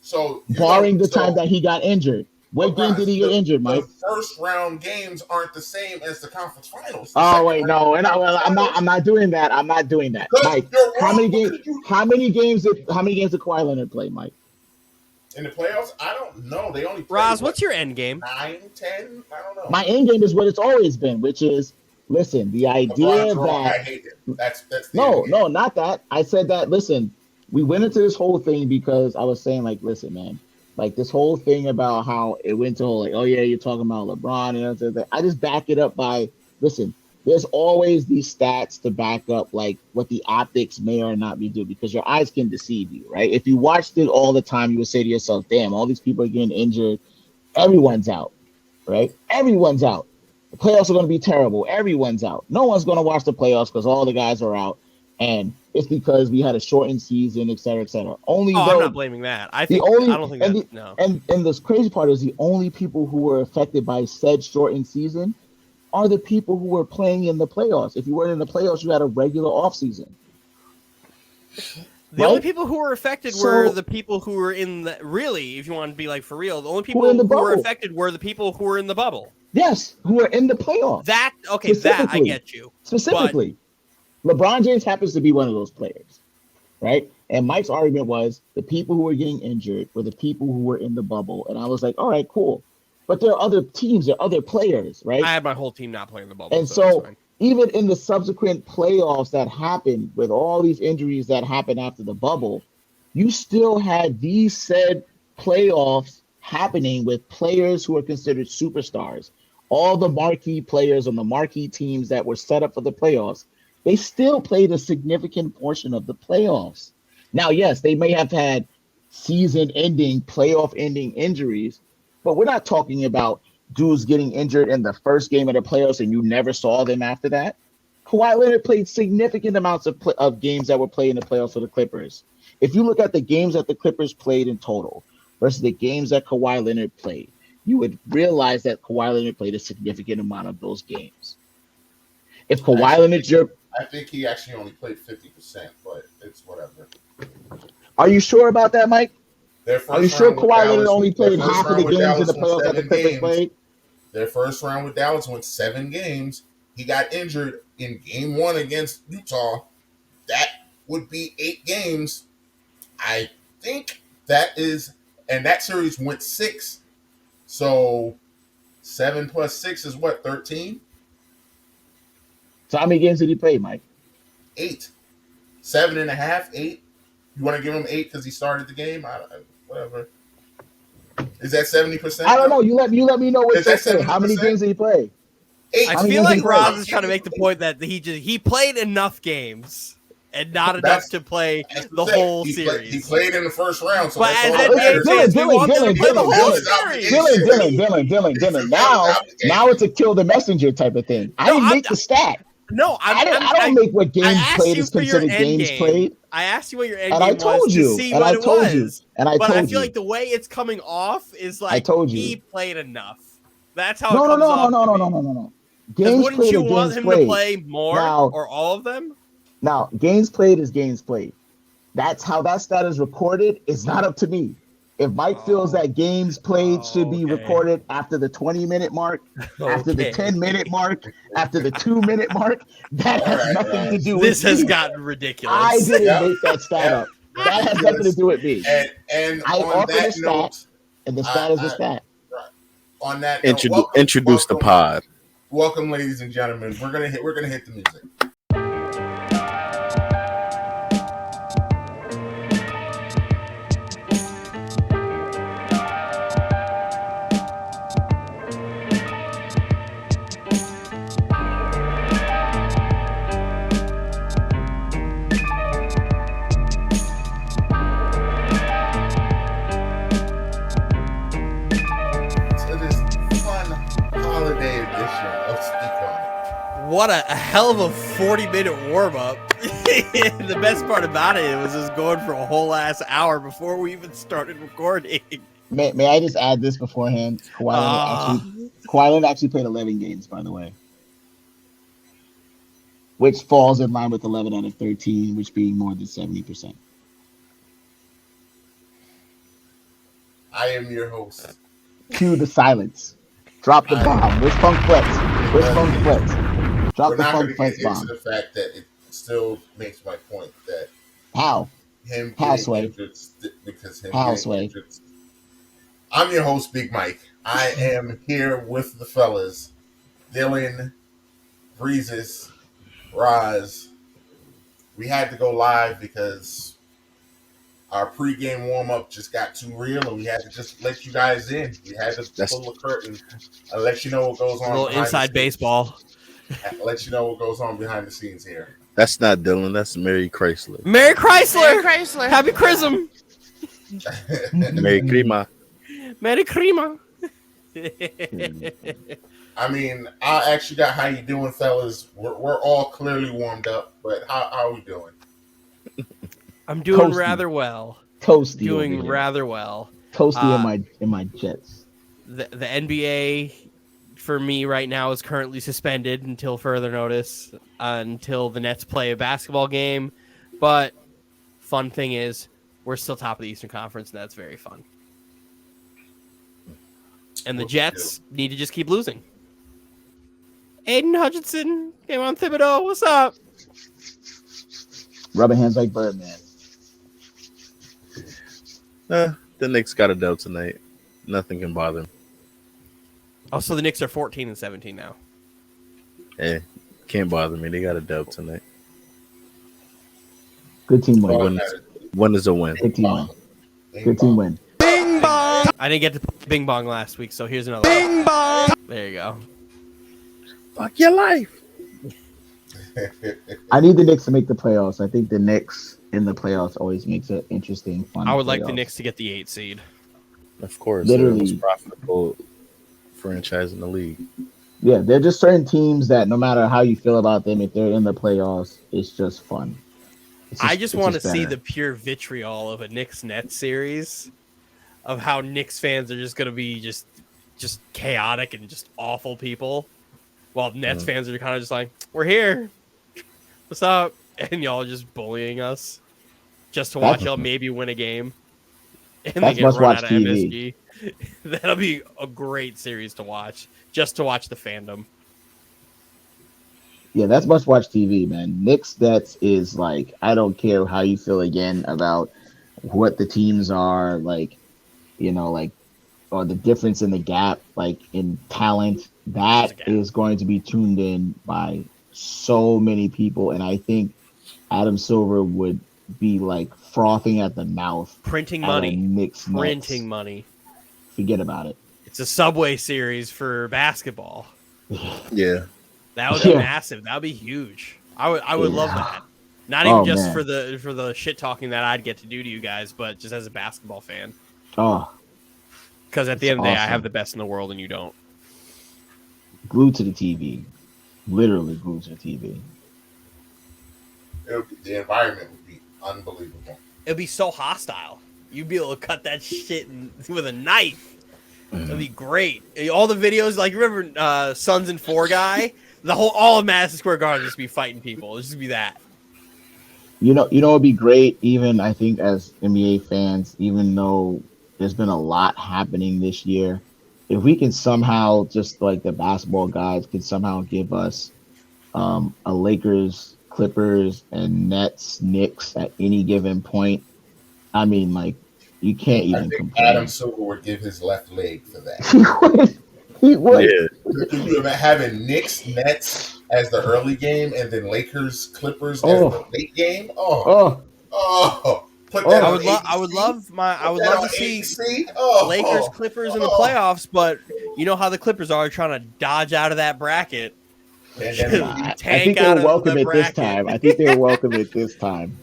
So you barring don't. the time So, that he got injured. What but game did Roz, he get injured, the Mike? first round games aren't the same as the conference finals. The Oh second wait, round no, and conference I'm not. finals. I'm not doing that. I'm not doing that, Because Mike. you're How wrong. many games? Because you How many games did Kawhi Leonard play, Mike? in the playoffs, I don't know. They only played, Roz, what, what's your end game? 9, 10? I don't know. My end game is what it's always been, which is listen. The idea LeBron's wrong. I that hate it. That's the end no, game. no, not that. I said that. Listen, we went into this whole thing because I was saying, like, listen, man, like this whole thing about how it went to whole, like, oh yeah, you're talking about LeBron and everything. I just back it up by, listen, there's always these stats to back up like what the optics may or not be doing because your eyes can deceive you, right? If you watched it all the time, you would say to yourself, damn, all these people are getting injured. Everyone's out, right? Everyone's out. The playoffs are going to be terrible. Everyone's out. No one's going to watch the playoffs because all the guys are out. And it's because we had a shortened season, et cetera, et cetera. Only Oh, though I'm not blaming that. I the think only I don't think and that. the, No. and this crazy part is the only people who were affected by said shortened season are the people who were playing in the playoffs. If you weren't in the playoffs, you had a regular offseason. The right? only people who were affected So- were the people who were in the really, if you want to be like for real, the only people were in the who were bubble. affected were the people who were in the bubble. Yes, who are in the playoffs. That okay, that I Specifically. get you. Specifically, LeBron James happens to be one of those players, right? And Mike's argument was the people who were getting injured were the people who were in the bubble. And I was like, all right, cool. But there are other teams, there are other players, right? I had my whole team not playing the bubble. And that's so fine. even in the subsequent playoffs that happened with all these injuries that happened after the bubble, you still had these said playoffs happening with players who are considered superstars. All the marquee players on the marquee teams that were set up for the playoffs, they still played a significant portion of the playoffs. Now, yes, they may have had season-ending, playoff-ending injuries, but we're not talking about dudes getting injured in the first game of the playoffs and you never saw them after that. Kawhi Leonard played significant amounts of games that were played in the playoffs for the Clippers. If you look at the games that the Clippers played in total versus the games that Kawhi Leonard played, you would realize that Kawhi Leonard played a significant amount of those games. If Kawhi Leonard's I think he actually only played 50%, but it's whatever. Are you sure about that, Mike? Their first Are you sure round with Kawhi Leonard Dallas- only their played first half of round the with games in the Dallas went playoffs that the 7 Clippers games. played? Their first round with Dallas went 7 games. He got injured in game 1 against Utah. That would be 8 games. I think that is, and that series went 6. So 7 plus 6 is what, 13? So how many games did he play, Mike? 8. 7.5, 8. You want to give him 8 because he started the game? Whatever. Is that 70%? I don't know. You let me know what Is that to say. How many 70%? games did he play? 8. I How many feel games like he played? Roz is trying to make the point that he played enough games and not enough That's- to play That's the it. whole He series. played in the first round, so But that's as all that NBA matters. fans, we want them to play the whole series. Dylan. Now it's a kill the messenger type of thing. I didn't make the stat. No, I don't make what games asked played you is for your considered end games game. played. I asked you what your end And game I told was you. to see And what I it told was. you. And I but I told feel you. like the way it's coming off is like I told you. he played enough. That's how No, it no, comes no, off. no, to no, me. no, no, no, no. 'Cause Games wouldn't played you are want games him played. to play more Now- or all of them? Now, games played is games played. That's how that stat is recorded. It's not up to me. If Mike feels that games played should be okay. recorded after the 20-minute mark, after the Okay. 10-minute mark, after the 2-minute mark, that has Alright, nothing to do This with has me. gotten ridiculous. I didn't Yep. make that stat Yep. up. That has nothing to do with me. And I on offered a that stat, note, and the stat is the stat. on that note, Introduce the pod. Welcome, ladies and gentlemen. We're gonna hit the music. what a hell of a 40-minute warm-up. The best part about it was just going for a whole ass hour before we even started recording. May I just add this beforehand? Kawhi Leonard actually played 11 games, by the way, which falls in line with 11 out of 13, which being more than 70%. I am your host. Cue the silence. Drop the bomb. Where's Funk Flex? Drop We're the not going Funk to Flex get into bomb. the fact that it still makes my point that How? him How, getting Sway? injured because him How, getting Sway? injured. I'm your host, Big Mike. I am here with the fellas, Dylan, Breezes, Roz. We had to go live because our pregame warm-up just got too real, and we had to just let you guys in. We had to pull the curtain and let you know what goes on. A little inside baseball. Let you know what goes on behind the scenes here. That's not Dylan. That's Mary Chrysler. Merry Chrysler. Happy Chrism. Mary Crema. Merry Crema. I mean, I actually got how you doing, fellas. We're all clearly warmed up, but how are we doing? I'm doing Toasty. rather well. Toasty. Doing rather well. Toasty in my Jets. The NBA for me right now is currently suspended until further notice, until the Nets play a basketball game. But fun thing is, we're still top of the Eastern Conference, and that's very fun. And the Jets need to just keep losing. Aiden Hutchinson, came on Thibodeau. What's up? Rubbing hands like Birdman. The Knicks got a dub tonight. Nothing can bother them. Oh, so the Knicks are 14 and 17 now. Hey, can't bother me. They got a dub tonight. Good team win. One is a win. Good team win. Good team win. Bing bong! I didn't get to play Bing Bong last week, so here's another Bing Bong! There you go. Fuck your life. I need the Knicks to make the playoffs. I think the Knicks in the playoffs always makes it interesting, fun. I would like the Knicks to get the 8 seed. Of course. Literally. They're the most profitable franchise in the league. Yeah, they're just certain teams that no matter how you feel about them, if they're in the playoffs, it's just fun. I just want to see the pure vitriol of a Knicks-Nets series, of how Knicks fans are just going to be just chaotic and just awful people, while Nets fans are kind of just like, we're here. What's up? And y'all are just bullying us just to watch y'all maybe win a game. And they get run out of MSG. That'll be a great series to watch, just to watch the fandom. Yeah, that's must-watch TV, man. Knicks Nets is like, I don't care how you feel again about what the teams are, like, you know, like, or the difference in the gap, like, in talent. That is going to be tuned in by so many people, and I think Adam Silver would be, like, frothing at the mouth. Printing money. Printing money. Forget about it. It's a Subway series for basketball. Yeah. That would be massive. That would be huge. I would love that. Not even just for the shit talking that I'd get to do to you guys, but just as a basketball fan. Oh. Because at the end of the day, I have the best in the world and you don't. Glued to the TV. Literally glued to the TV. The environment would be unbelievable. It'd be so hostile. You'd be able to cut that shit with a knife. It'd be great. All the videos, like, remember Sons and Four Guy? All of Madison Square Garden would just be fighting people. It'd just be that. You know, it'd be great, even, I think, as NBA fans, even though there's been a lot happening this year, if we can somehow, just like the basketball guys, could somehow give us a Lakers, Clippers, and Nets, Knicks at any given point, I mean, like, you can't even complain. Adam Silver would give his left leg for that. He would. Yeah. Could you imagine having Knicks, Nets as the early game, and then Lakers, Clippers as the late game? Put that I would love to see Lakers, Clippers in the playoffs, but you know how the Clippers are trying to dodge out of that bracket. I think they'll welcome it this time. I think they'll welcome it this time.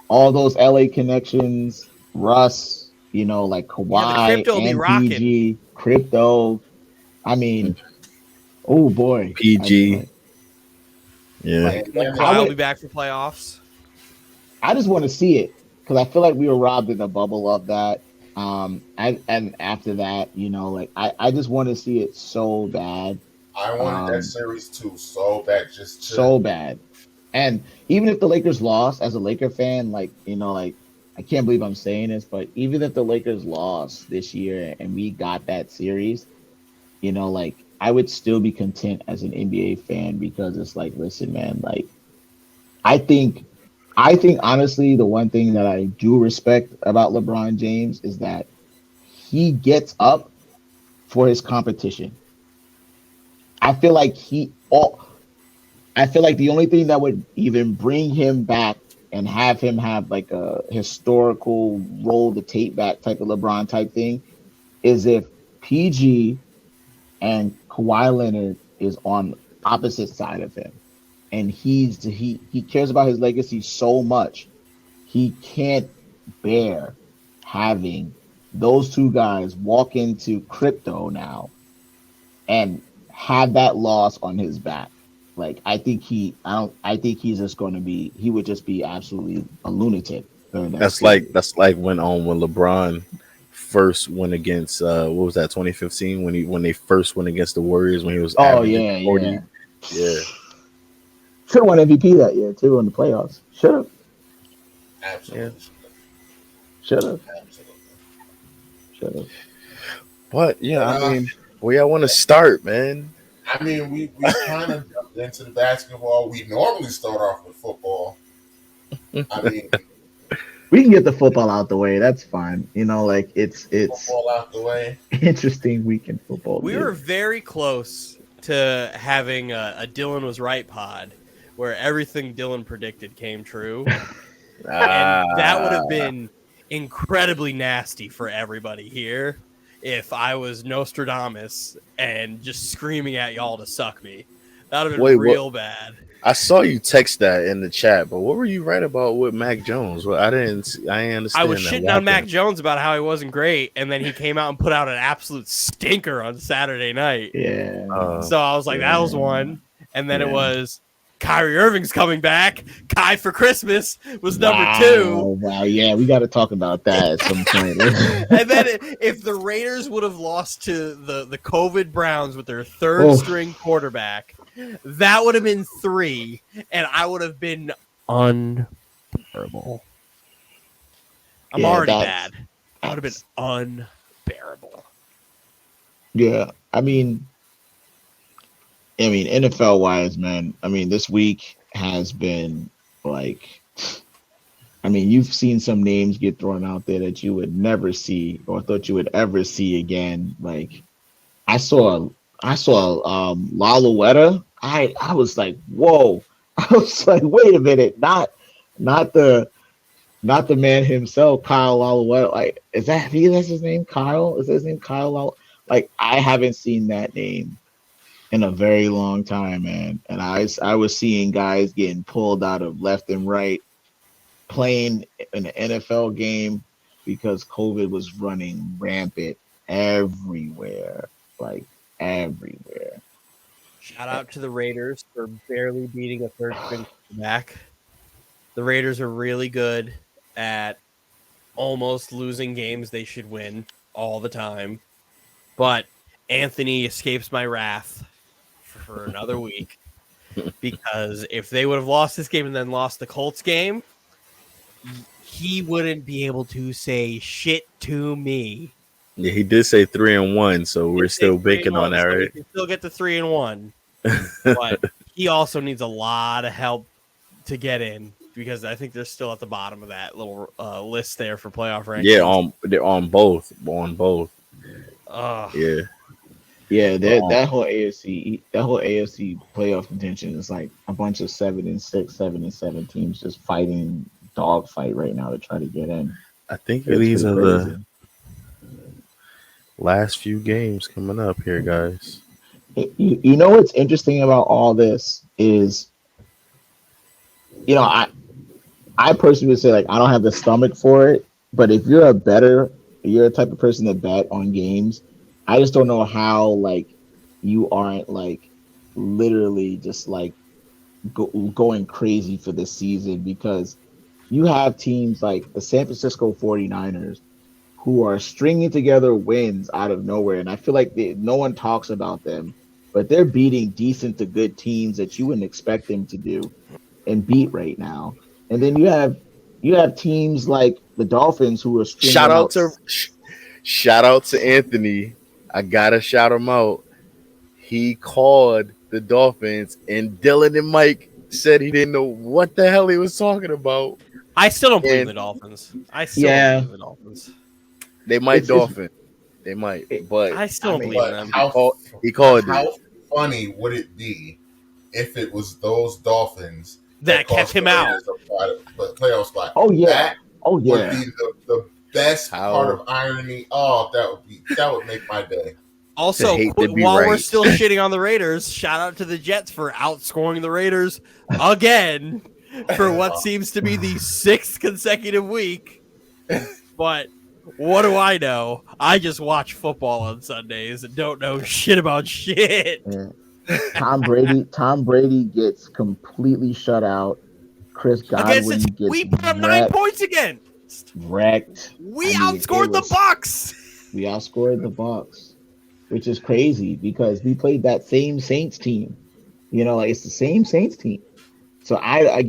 All those LA connections, Russ, you know, like Kawhi, MPG, Crypto. I mean, oh boy, PG. Yeah. Like, And Kawhi will be back for playoffs. I just want to see it because I feel like we were robbed in the bubble of that. And after that, like I just want to see it so bad. I wanted that series too so bad, So bad. And even if the Lakers lost, as a Laker fan, like I can't believe I'm saying this, but even if the Lakers lost this year and we got that series, like I would still be content as an NBA fan because it's like, listen, man, like I think I think honestly the one thing that I do respect about LeBron James is that he gets up for his competition. I feel like I feel like the only thing that would even bring him back and have him have like a historical roll the tape back type of LeBron type thing is if PG and Kawhi Leonard is on opposite side of him and he cares about his legacy so much he can't bear having those two guys walk into crypto now and have that loss on his back. Like I think he's just going to be he would just be absolutely a lunatic during that series. That's like when LeBron first went against what was that 2015 when they first went against the Warriors when he was Oh averaging yeah, 40. yeah. Yeah. Should have won MVP that year too in the playoffs. Should have. absolutely, Yeah. Should have. absolutely. Should have. But yeah, But, I mean, where y'all want to start, man? I mean, we kind of jumped into the basketball. We normally start off with football. I mean, We can get the football out the way. That's fine. Like it's football out the way. interesting weekend football. We dude. were very close to having a Dylan was right pod where everything Dylan predicted came true. And that would have been incredibly nasty for everybody here if I was Nostradamus and just screaming at y'all to suck me. That would have been Wait, real bad. I saw you text that in the chat, but what were you right about with Mac Jones? Well, I didn't understand. I was that. shitting on Mac Jones about how he wasn't great, and then he came out and put out an absolute stinker on Saturday night. Yeah. So I was like, that was one. And then it was Kyrie Irving's coming back. Kai for Christmas was number two. Wow, yeah, we got to talk about that at some point. And then if the Raiders would have lost to the COVID Browns with their third string quarterback, that would have been 3, and I would have been unbearable. I'm already bad. I would have been unbearable. Yeah, I mean, NFL wise, man. I mean, this week has been like, you've seen some names get thrown out there that you would never see or thought you would ever see again. Like, I saw Laluetta. I was like, whoa. I was like, wait a minute, not the man himself, Kyle Laluetta. Like, that's his name, Kyle? Is his name Kyle? Like, I haven't seen that name in a very long time, man. And I was seeing guys getting pulled out of left and right, playing in an NFL game because COVID was running rampant everywhere, like everywhere. Shout out to the Raiders for barely beating a third string quarterback. The Raiders are really good at almost losing games they should win all the time. But Anthony escapes my wrath for another week because if they would have lost this game and then lost the Colts game, he wouldn't be able to say shit to me. Yeah, he did say 3-1, so we're still banking on that, so right? we can still get to 3-1, but he also needs a lot of help to get in because I think they're still at the bottom of that little list there for playoff rankings. Yeah, they're on both. Yeah, that whole AFC playoff contention is like a bunch of 7-6, 7-7 teams just fighting dogfight right now to try to get in. I think these are the last few games coming up here, guys. You know what's interesting about all this is, I personally would say like I don't have the stomach for it, but if you're a type of person that bet on games, I just don't know how like you aren't like literally just like going crazy for this season because you have teams like the San Francisco 49ers who are stringing together wins out of nowhere. And I feel like no one talks about them, but they're beating decent to good teams that you wouldn't expect them to do and beat right now. And then you have teams like the Dolphins who are Shout stringing out out. to shout out to Anthony. I gotta shout him out. He called the Dolphins, and Dylan and Mike said he didn't know what the hell he was talking about, I still don't believe the and Dolphins. I still don't Yeah, believe the Dolphins. they might it's dolphin. They might, it, but I still I don't believe mean, in But them. he called it. how funny would it be if it was those Dolphins that That kept cost the him out. Raiders a playoff spot? oh yeah, That oh would yeah. be the best part How of irony. Oh, that would make my day. to Also, hate to be while we're right. still shitting on the Raiders, shout out to the Jets for outscoring the Raiders again for what seems to be the 6th consecutive week. But what do I know? I just watch football on Sundays and don't know shit about shit. Yeah. Tom Brady gets completely shut out. Chris Against the Godwin team gets we put up 9 wrecked. points against. Wrecked. We I mean, it outscored the was Bucks. we outscored the Bucks, which is crazy because we played that same Saints team. Like it's the same Saints team. So I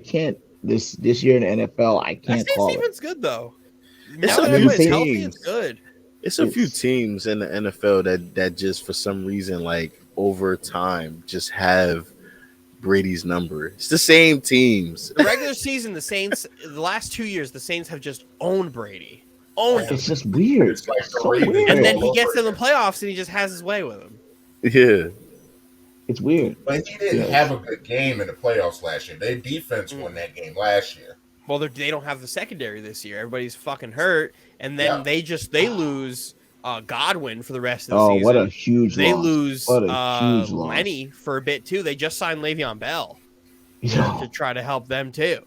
can't this year in the NFL, I That can't Saints call it. defense good though. It's Now a that Yeah, the few everybody's Saints. healthy, it's teams. good. It's a few It's teams in the NFL that just for some reason like over time just have Brady's number. It's the same teams. The regular season, the Saints, the last 2 years, the Saints have just owned Brady. Owned him. it's just weird. It's like It's the so Ravens And weird. then all he gets over to the again. playoffs and he just has his way with him. Yeah. It's weird. But he didn't Yes. have a good game in the playoffs last year. Their defense won that game last year. Well, they don't have the secondary this year. Everybody's fucking hurt. And then Yeah. they lose Godwin for the rest of the Oh, what a season. huge They loss. lose What a huge loss. Lenny for a bit too. They just signed Le'Veon Bell Yo, to try to help them too.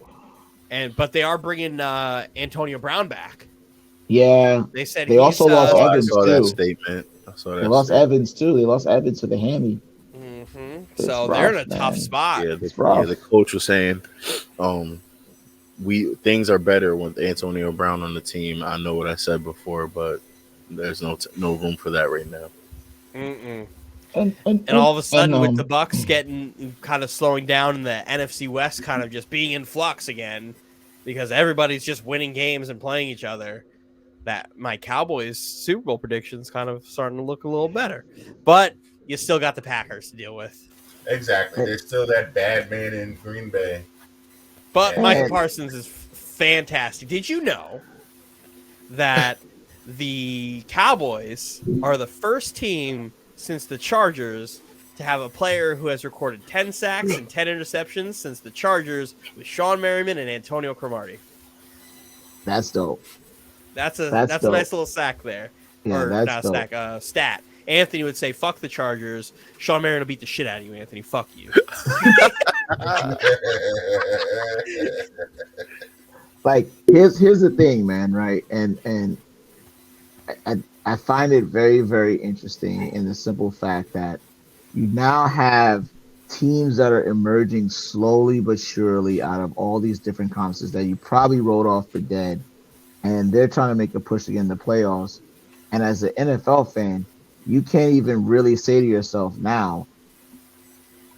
But they are bringing Antonio Brown back. yeah. They said They also lost Oh, I Evans saw that too. statement. I saw They that lost statement. Evans too. They lost Evans to the hammy. It's So rough, they're in a man. tough spot. Yeah, It's rough. the coach was saying, we things are better with Antonio Brown on the team. I know what I said before, but there's no room for that right now. Mm-mm. And And all of a sudden, with the and, Bucks getting kind of slowing down and the NFC West kind of just being in flux again, because everybody's just winning games and playing each other, that my Cowboys Super Bowl predictions kind of starting to look a little better. But you still got the Packers to deal with. Exactly. There's still that bad man in Green Bay. But And- Michael Parsons is fantastic. Did you know that the Cowboys are the first team since the Chargers to have a player who has recorded 10 sacks and 10 interceptions since the Chargers with Sean Merriman and Antonio Cromartie? that's dope. That's a That's a nice dope. little sack there. Yeah, or that's not dope. sack, stat. Anthony would say, "Fuck the Chargers." Sean Merriman will beat the shit out of you, Anthony. Fuck you. Like here's the thing, man, right? And I find it very, very interesting in the simple fact that you now have teams that are emerging slowly but surely out of all these different conferences that you probably wrote off for dead, and they're trying to make a push to get in the playoffs. And as an NFL fan, you can't even really say to yourself now,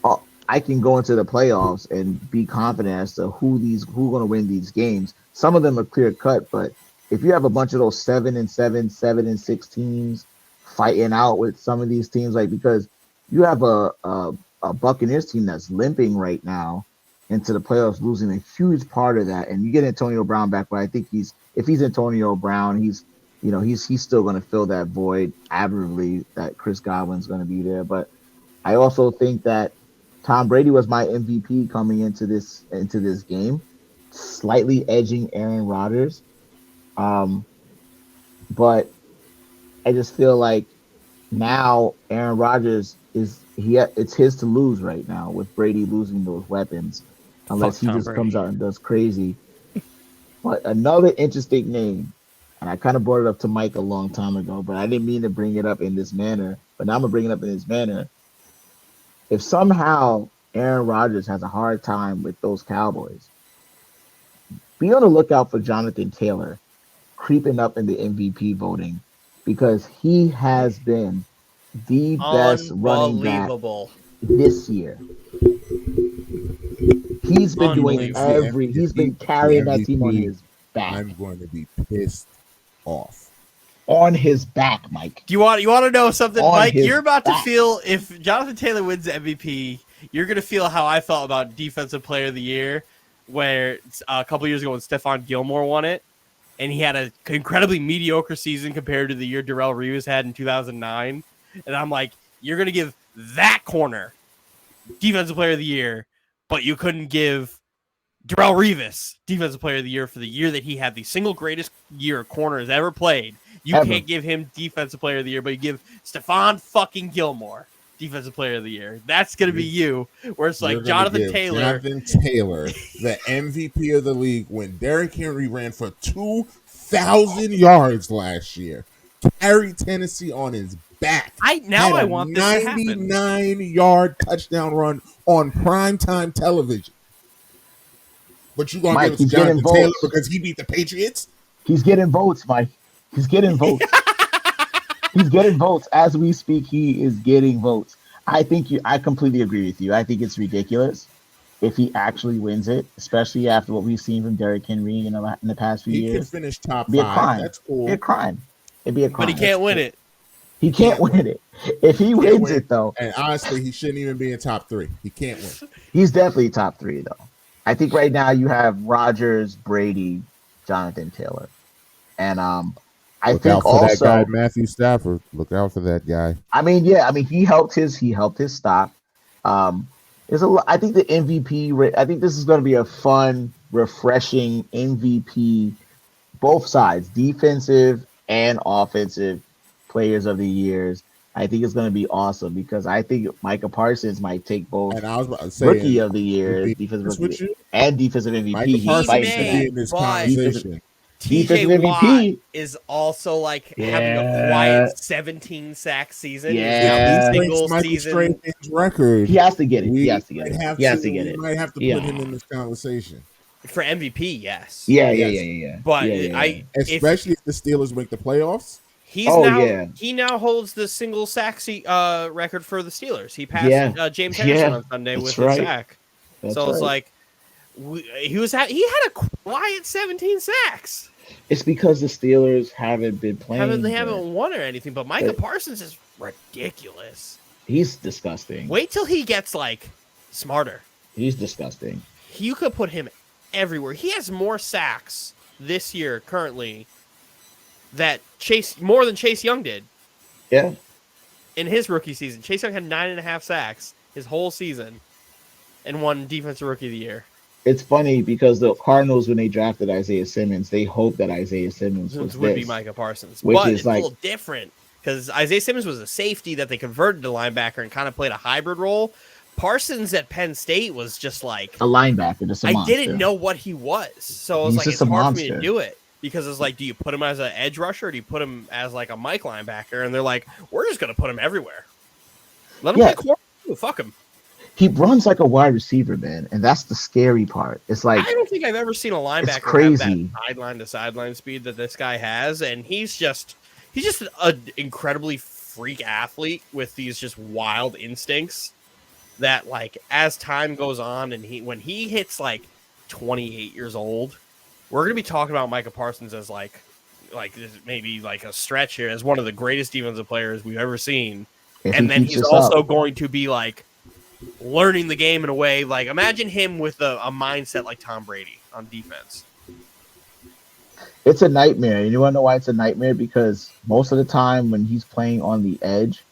"Oh, I can go into the playoffs and be confident as to who's going to win these games." Some of them are clear cut, but if you have a bunch of those 7-7, 7-6 teams fighting out with some of these teams, like because you have a Buccaneers team that's limping right now into the playoffs, losing a huge part of that, and you get Antonio Brown back, but I think if he's Antonio Brown, he's still going to fill that void admirably. That Chris Godwin's going to be there, but I also think that Tom Brady was my MVP coming into this game, slightly edging Aaron Rodgers. But I just feel like now Aaron Rodgers it's his to lose right now with Brady losing those weapons, unless Fuck he Tom just Brady. comes out and does crazy. But another interesting name, and I kind of brought it up to Mike a long time ago, but I didn't mean to bring it up in this manner. But now I'm gonna bring it up in this manner. If somehow Aaron Rodgers has a hard time with those Cowboys. Be on the lookout for Jonathan Taylor creeping up in the MVP voting because he has been the best running back Unbelievable. this year. He's been doing Unbelievable. he's been carrying that team on MVP, his back. I'm going to be pissed off. On his back, Mike. Do you want to know something, On Mike? his You're about back. to feel, if Jonathan Taylor wins the MVP, you're gonna feel how I felt about Defensive Player of the Year, where a couple years ago when Stephon Gilmore won it, and he had an incredibly mediocre season compared to the year Darrelle Reeves had in 2009. And I'm like, you're gonna give that corner Defensive Player of the Year, but you couldn't give Darrelle Reeves Defensive Player of the Year for the year that he had the single greatest year a corner has ever played. You Ever. can't give him Defensive Player of the Year, but you give Stephon fucking Gilmore Defensive Player of the Year. That's going to be you, where it's You're like gonna Jonathan give Taylor. Jonathan Taylor, the MVP of the league, when Derrick Henry ran for 2,000 yards last year, carried Tennessee on his back. I want this to happen. 99-yard touchdown run on primetime television. But you gonna Mike, give it to he's getting Jonathan Taylor votes. because he beat the Patriots? He's getting votes, Mike. He's getting votes. He's getting votes as we speak. He is getting votes. I completely agree with you. I think it's ridiculous if he actually wins it, especially after what we've seen from Derrick Henry in the past few He years. can finish top It'd be a 5. crime. That's cool. It'd be a crime. It'd be a crime. But he can't win it. He can't win it. If he wins it, though, And honestly, he shouldn't even be in top 3. He can't win. he's definitely top 3, though. I think right now you have Rodgers, Brady, Jonathan Taylor, and I Look think out for also that guy, Matthew Stafford. Look out for that guy. I mean, he helped his stock. There's I think the MVP. I think this is going to be a fun, refreshing MVP. Both sides, defensive and offensive players of the years. I think it's going to be awesome because I think Micah Parsons might take both And I was about to say, Rookie of the Year, be defensive honest Rookie, with you, and defensive MVP. Micah He's Parsons fighting should for be that. in this but- conversation. Defensive TJ Watt MVP. is also like having Yeah. a quiet 17 sack season. Yeah. If he Single breaks Michael season. Strahan's record, He has to get it. we He has to get might it. have He has to get we it. might have to Yeah. put him in this conversation, For MVP, yes. Yeah. But Yeah. especially if the Steelers make the playoffs. He now holds the single sack record for the Steelers. He passed James Harrison on Sunday with right. a sack. That's So it's right. like he had a quiet 17 sacks. It's because the Steelers haven't been playing. They haven't won or anything. But Micah But- Parsons is ridiculous. He's disgusting. Wait till he gets like smarter. He's disgusting. You could put him everywhere. He has more sacks this year currently more than Chase Young did Yeah. in his rookie season. Chase Young had 9.5 sacks his whole season and won Defensive Rookie of the Year. It's funny because the Cardinals, when they drafted Isaiah Simmons, they hoped that Isaiah Simmons was Would be this. Micah Parsons. Which But is it's like- a little different because Isaiah Simmons was a safety that they converted to linebacker and kind of played a hybrid role. Parsons at Penn State was just like A linebacker, just a I monster. didn't know what he was. So it was He's like just it's a hard for me to monster. do it. Because it's like, do you put him as an edge rusher or do you put him as like a Mike linebacker? And they're like, we're just going to put him everywhere. Let him Yeah. play quarterback. Ooh, fuck him. He runs like a wide receiver, man, and that's the scary part. It's like I don't think I've ever seen a linebacker have crazy. that sideline to sideline speed that this guy has. And he's just an incredibly freak athlete with these just wild instincts that like as time goes on and when he hits like 28 years old, we're going to be talking about Micah Parsons as like maybe like a stretch here as one of the greatest defensive players we've ever seen. if And he then keeps he's this also up. going to be like learning the game in a way like imagine him with a mindset like Tom Brady on defense. It's a nightmare. And you want to know why it's a nightmare? Because most of the time when he's playing on the edge,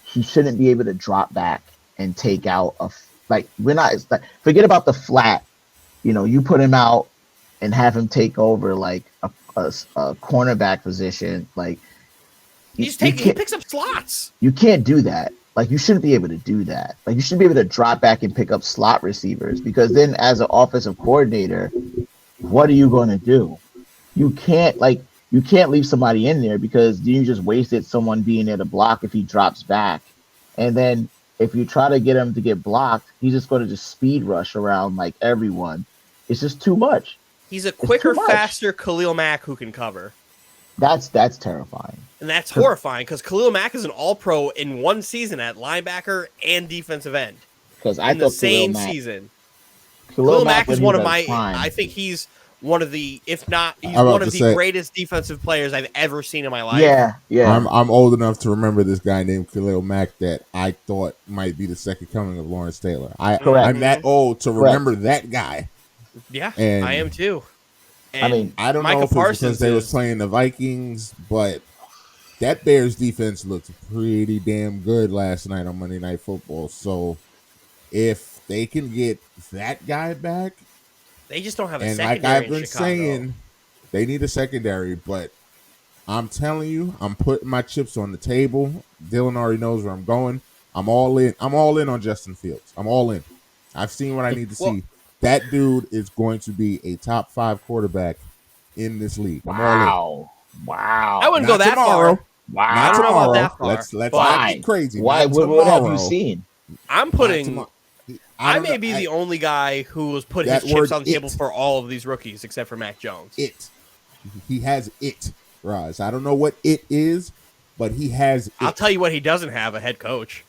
he shouldn't be able to drop back and take out forget about the flat. You know, you put him out and have him take over like a cornerback position. Like He picks up slots. you can't do that. Like you shouldn't be able to do that. Like you should be able to drop back and pick up slot receivers because then as an offensive coordinator, what are you going to do? You can't leave somebody in there because you just wasted someone being there to block if he drops back. And then if you try to get him to get blocked, he's just going to just speed rush around like everyone. It's just too much. He's a quicker, faster Khalil Mack who can cover. That's terrifying. And that's horrifying because Khalil Mack is an all-pro in one season at linebacker and defensive end. Because I in thought the same season. Khalil Mack is one of my. I think he's one of the, if not, he's one of the greatest defensive players I've ever seen in my life. Yeah. I'm old enough to remember this guy named Khalil Mack that I thought might be the second coming of Lawrence Taylor. I'm that old to remember that guy. Yeah, and I am too. And I don't know if it's because they was playing the Vikings, but that Bears defense looked pretty damn good last night on Monday Night Football. So if they can get that guy back, they just don't have a and secondary. Like I've been saying, they need a secondary. But I'm telling you, I'm putting my chips on the table. Dylan already knows where I'm going. I'm all in. I'm all in on Justin Fields. I'm all in. I've seen what I need to see. That dude is going to be a top 5 quarterback in this league. I'm all in. Wow. I wouldn't go that far. Wow. Not tomorrow. That far. Let's not get crazy. Why? What have you seen? I'm putting. I may be the only guy who was putting his chips on the table for all of these rookies except for Mac Jones. He has it, Roz. I don't know what it is, but he has it. I'll tell you what he doesn't have, a head coach.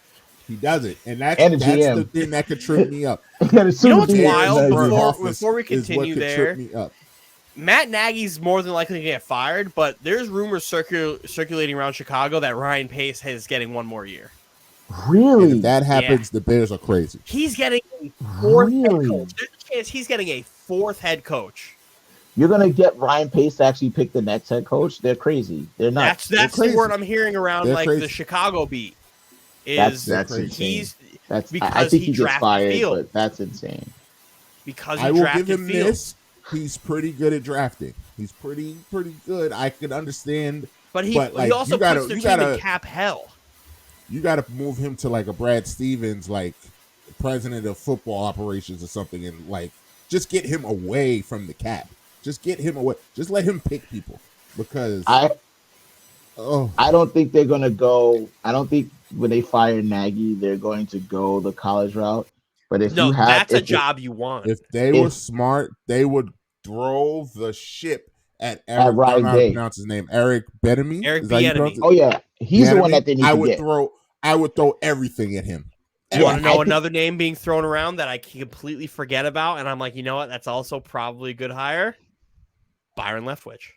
He doesn't. And that's the thing that could trip me up. You know what's wild? Before we continue there, Matt Nagy's more than likely to get fired, but there's rumors circulating around Chicago that Ryan Pace is getting one more year. Really? And if that happens, the Bears are crazy. He's getting a fourth head coach. There's a chance he's getting a fourth head coach. You're going to get Ryan Pace to actually pick the next head coach? They're crazy. They're not. That's the word I'm hearing around the Chicago beat. That's insane. I think he gets fired, but that's insane. Because I will give him this. He's pretty good at drafting. He's pretty good. I can understand. But he also puts their team in cap hell. You got to move him to like a Brad Stevens, like president of football operations or something, and like just get him away from the cap. Just get him away. Just let him pick people because I don't think they're gonna go. I don't think when they fire Nagy, they're going to go the college route. But that's a job you want. If they were smart, they would throw the ship at Eric. I don't know how to pronounce his name. Eric Bieniemy. Eric Bieniemy. Oh yeah, he's the one that they need to get. I would throw everything at him. You want to know another name being thrown around that I completely forget about, and I'm like, you know what? That's also probably a good hire. Byron Leftwich.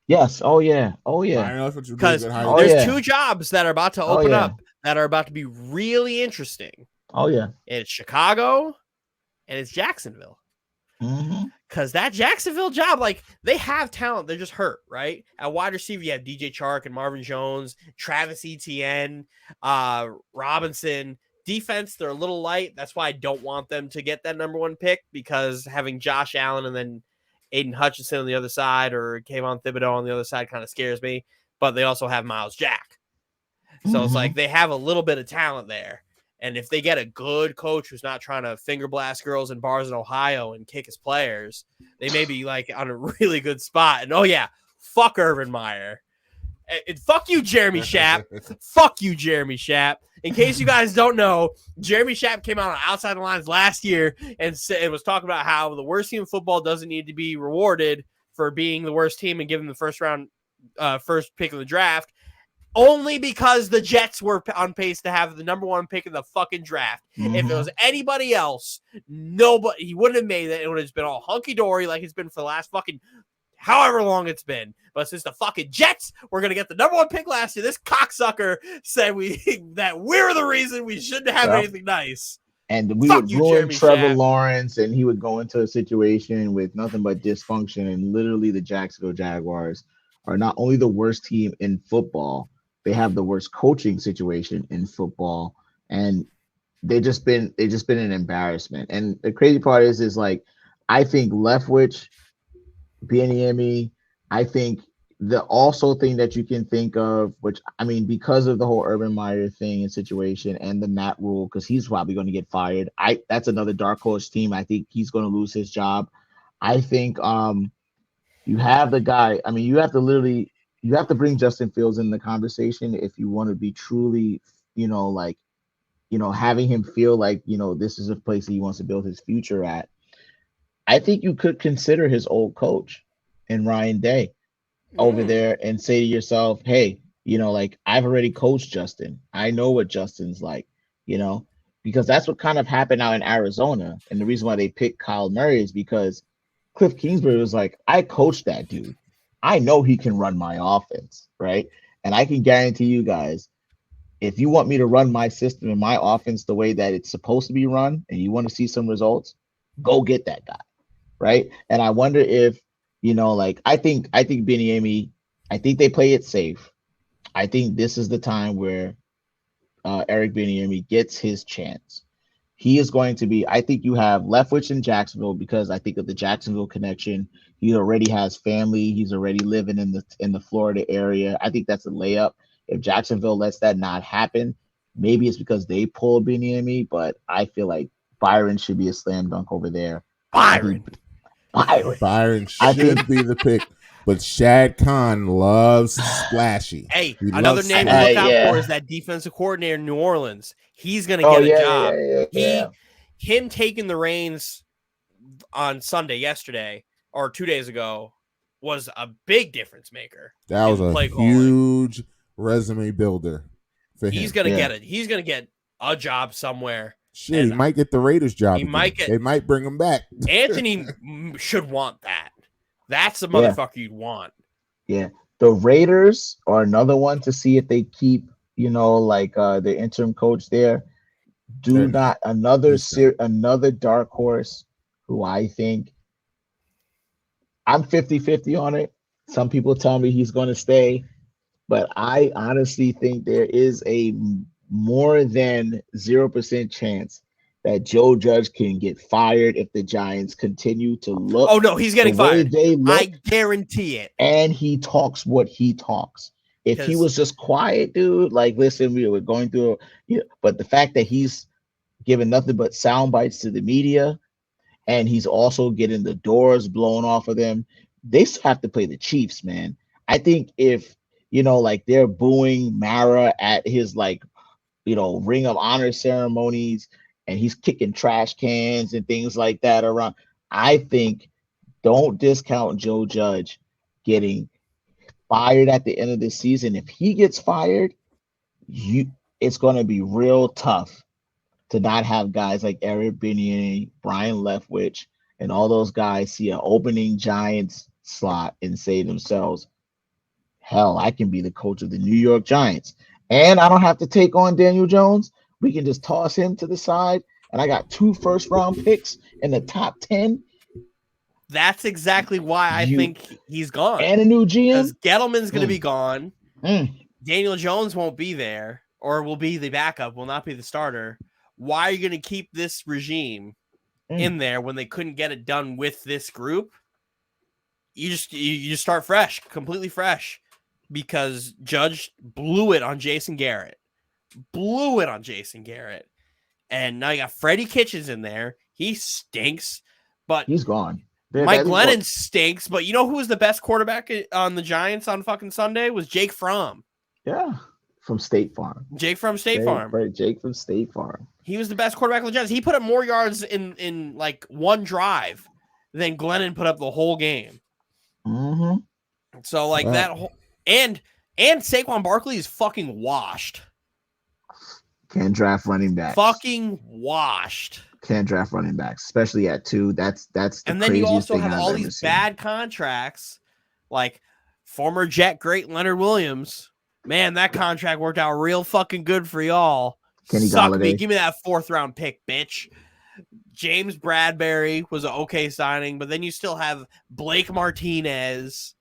Yes. Oh yeah. Because there's 2 jobs that are about to open up that are about to be really interesting. Oh yeah. It's Chicago and it's Jacksonville. Because that Jacksonville job, like, they have talent. They're just hurt, right? At wide receiver, you have DJ Chark and Marvin Jones, Travis Etienne, Robinson. Defense, they're a little light. That's why I don't want them to get that number 1 pick, because having Josh Allen and then Aiden Hutchinson on the other side or Kayvon Thibodeau on the other side kind of scares me. But they also have Miles Jack. So it's like they have a little bit of talent there. And if they get a good coach who's not trying to finger blast girls in bars in Ohio and kick his players, they may be like on a really good spot. And fuck Urban Meyer. And fuck you, Jeremy Schaap. Fuck you, Jeremy Schaap. In case you guys don't know, Jeremy Schaap came out on Outside the Lines last year and was talking about how the worst team in football doesn't need to be rewarded for being the worst team and given the first pick of the draft, only because the Jets were on pace to have the number 1 pick in the fucking draft. If it was anybody else, he wouldn't have made it. It would have been all hunky-dory like it's been for the last fucking however long it's been. But since the fucking Jets were going to get the number 1 pick last year, this cocksucker said that we're the reason we shouldn't have anything nice. And we would ruin Trevor Lawrence, and he would go into a situation with nothing but dysfunction. And literally the Jacksonville Jaguars are not only the worst team in football, they have the worst coaching situation in football. And they've just been an embarrassment. And the crazy part is like, I think Leftwich, Bieniemy, I think the also thing that you can think of, which I mean, because of the whole Urban Meyer thing and situation and the Matt Rule, because he's probably going to get fired. That's another dark horse team. I think he's going to lose his job. I think you have the guy. I mean, you have to bring Justin Fields in the conversation if you want to be truly, like having him feel like, this is a place he wants to build his future at. I think you could consider his old coach and Ryan Day over there and say to yourself, hey, like I've already coached Justin. I know what Justin's like, you know, because that's what kind of happened out in Arizona. And the reason why they picked Kyle Murray is because Cliff Kingsbury was like, I coached that dude. I know he can run my offense, right? And I can guarantee you guys, if you want me to run my system and my offense the way that it's supposed to be run and you want to see some results, go get that guy, right? And I wonder if, like I think Bieniemy, I think they play it safe. I think this is the time where Eric Bieniemy gets his chance. He is going to be. I think you have Leftwich in Jacksonville because I think of the Jacksonville connection. He already has family. He's already living in the Florida area. I think that's a layup. If Jacksonville lets that not happen, maybe it's because they pulled Bieniemy. But I feel like Byron should be a slam dunk over there. Byron should be the pick. But Shad Khan loves splashy. Hey, He another loves name to splashy. look out for is that defensive coordinator in New Orleans. He's going to get a job. Him taking the reins on Sunday yesterday or 2 days ago was a big difference maker. That was a huge resume builder for him. He's going to get it. He's going to get a job somewhere. Shit, he might get the Raiders job. They might bring him back. Anthony should want that. That's the motherfucker you'd want. Yeah. The Raiders are another one to see if they keep, the interim coach there. Another dark horse who I think I'm 50-50 on it. Some people tell me he's going to stay, but I honestly think there is a more than 0% chance that Joe Judge can get fired if the Giants continue to look. Oh no, he's getting fired. I guarantee it. And he talks what he talks. If he was just quiet, dude, like, listen, we were going through, but the fact that he's giving nothing but sound bites to the media, and he's also getting the doors blown off of them, they still have to play the Chiefs, man. I think if, they're booing Mara at his, Ring of Honor ceremonies, and he's kicking trash cans and things like that around, I think don't discount Joe Judge getting fired at the end of the season. If he gets fired, it's going to be real tough to not have guys like Eric Bieniemy, Brian Leftwich, and all those guys see an opening Giants slot and say to themselves, hell, I can be the coach of the New York Giants. And I don't have to take on Daniel Jones. We can just toss him to the side. And I got 2 first-round picks in the top 10. That's exactly why I think he's gone. And a new GM. Because Gettleman's going to be gone. Daniel Jones won't be there, or will be the backup, will not be the starter. Why are you going to keep this regime in there when they couldn't get it done with this group? You just start fresh, completely fresh, because Judge blew it on Jason Garrett. And now you got Freddie Kitchens in there. He stinks, but he's gone. Mike Glennon stinks, but you know who was the best quarterback on the Giants on fucking Sunday? Was Jake Fromm. Yeah, from State Farm. Jake from State Farm. Right, Jake from State Farm. He was the best quarterback on the Giants. He put up more yards in like one drive than Glennon put up the whole game. Mm-hmm. So like that whole, and Saquon Barkley is fucking washed. Can't draft running backs. Fucking washed. Can't draft running backs, especially at 2. That's the and then you also have I've all these bad contracts, like former Jet great Leonard Williams. Man, that contract worked out real fucking good for y'all. Kenny Suck Golladay. me. Give me that 4th round pick, bitch. James Bradbury was an okay signing, but then you still have Blake Martinez,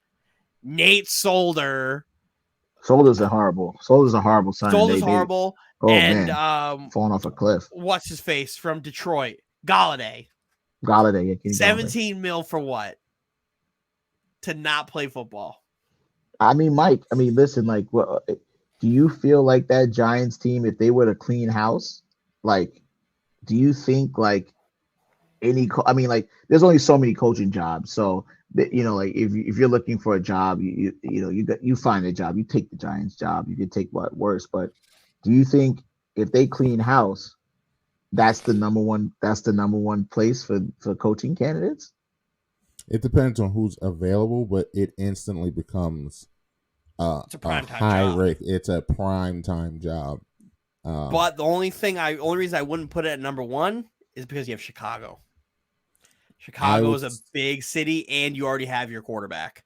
Nate Solder. Solder's a horrible signing. Solder's horrible. Oh, and man. Falling off a cliff. What's his face from Detroit? Galladay. Yeah, 17 mil for what? To not play football. I mean, Mike, listen, like, do you feel like that Giants team, if they were to clean house, like, do you think, like, there's only so many coaching jobs. So, like, if you're looking for a job, you find a job, you take the Giants job. You could take what worse, but do you think if they clean house, that's the number one. That's the number one place for coaching candidates. It depends on who's available, but it instantly becomes It's a prime time high job. rate. It's a prime time job. But the only reason I wouldn't put it at number one is because you have Chicago. Chicago is a big city, and you already have your quarterback.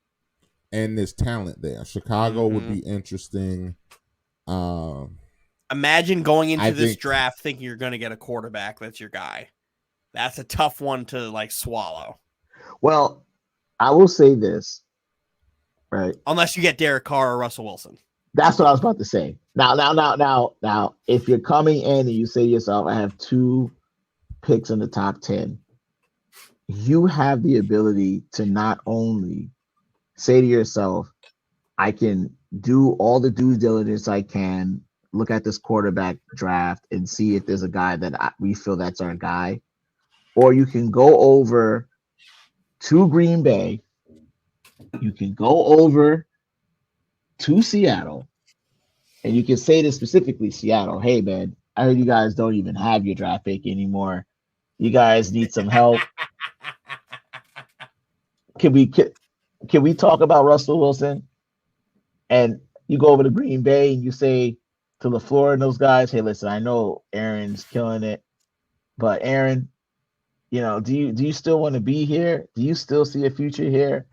And there's talent there. Chicago would be interesting. Imagine going into this draft thinking you're going to get a quarterback that's your guy. That's a tough one to like swallow. Well, I will say this, right? Unless you get Derek Carr or Russell Wilson. That's what I was about to say. Now, if you're coming in and you say to yourself, I have 2 picks in the top 10, you have the ability to not only say to yourself, I can do all the due diligence I can, look at this quarterback draft and see if there's a guy that we feel that's our guy, or you can go over to Green Bay, you can go over to Seattle, and you can say to specifically Seattle, hey, man, I heard you guys don't even have your draft pick anymore. You guys need some help. Can we talk about Russell Wilson? And you go over to Green Bay and you say to LaFleur and those guys, hey, listen, I know Aaron's killing it, but Aaron, do you still want to be here? Do you still see a future here?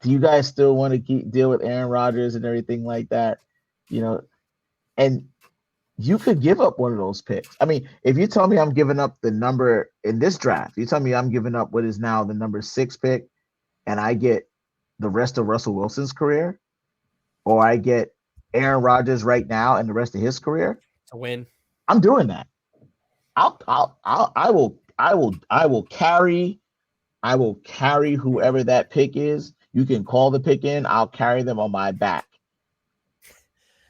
Do you guys still want to deal with Aaron Rodgers and everything like that? And you could give up one of those picks. I mean, if you tell me I'm giving up the number in this draft, you tell me I'm giving up what is now the number 6 pick, and I get the rest of Russell Wilson's career, or I get Aaron Rodgers right now and the rest of his career, to win, I'm doing that. I will carry whoever that pick is. You can call the pick in. I'll carry them on my back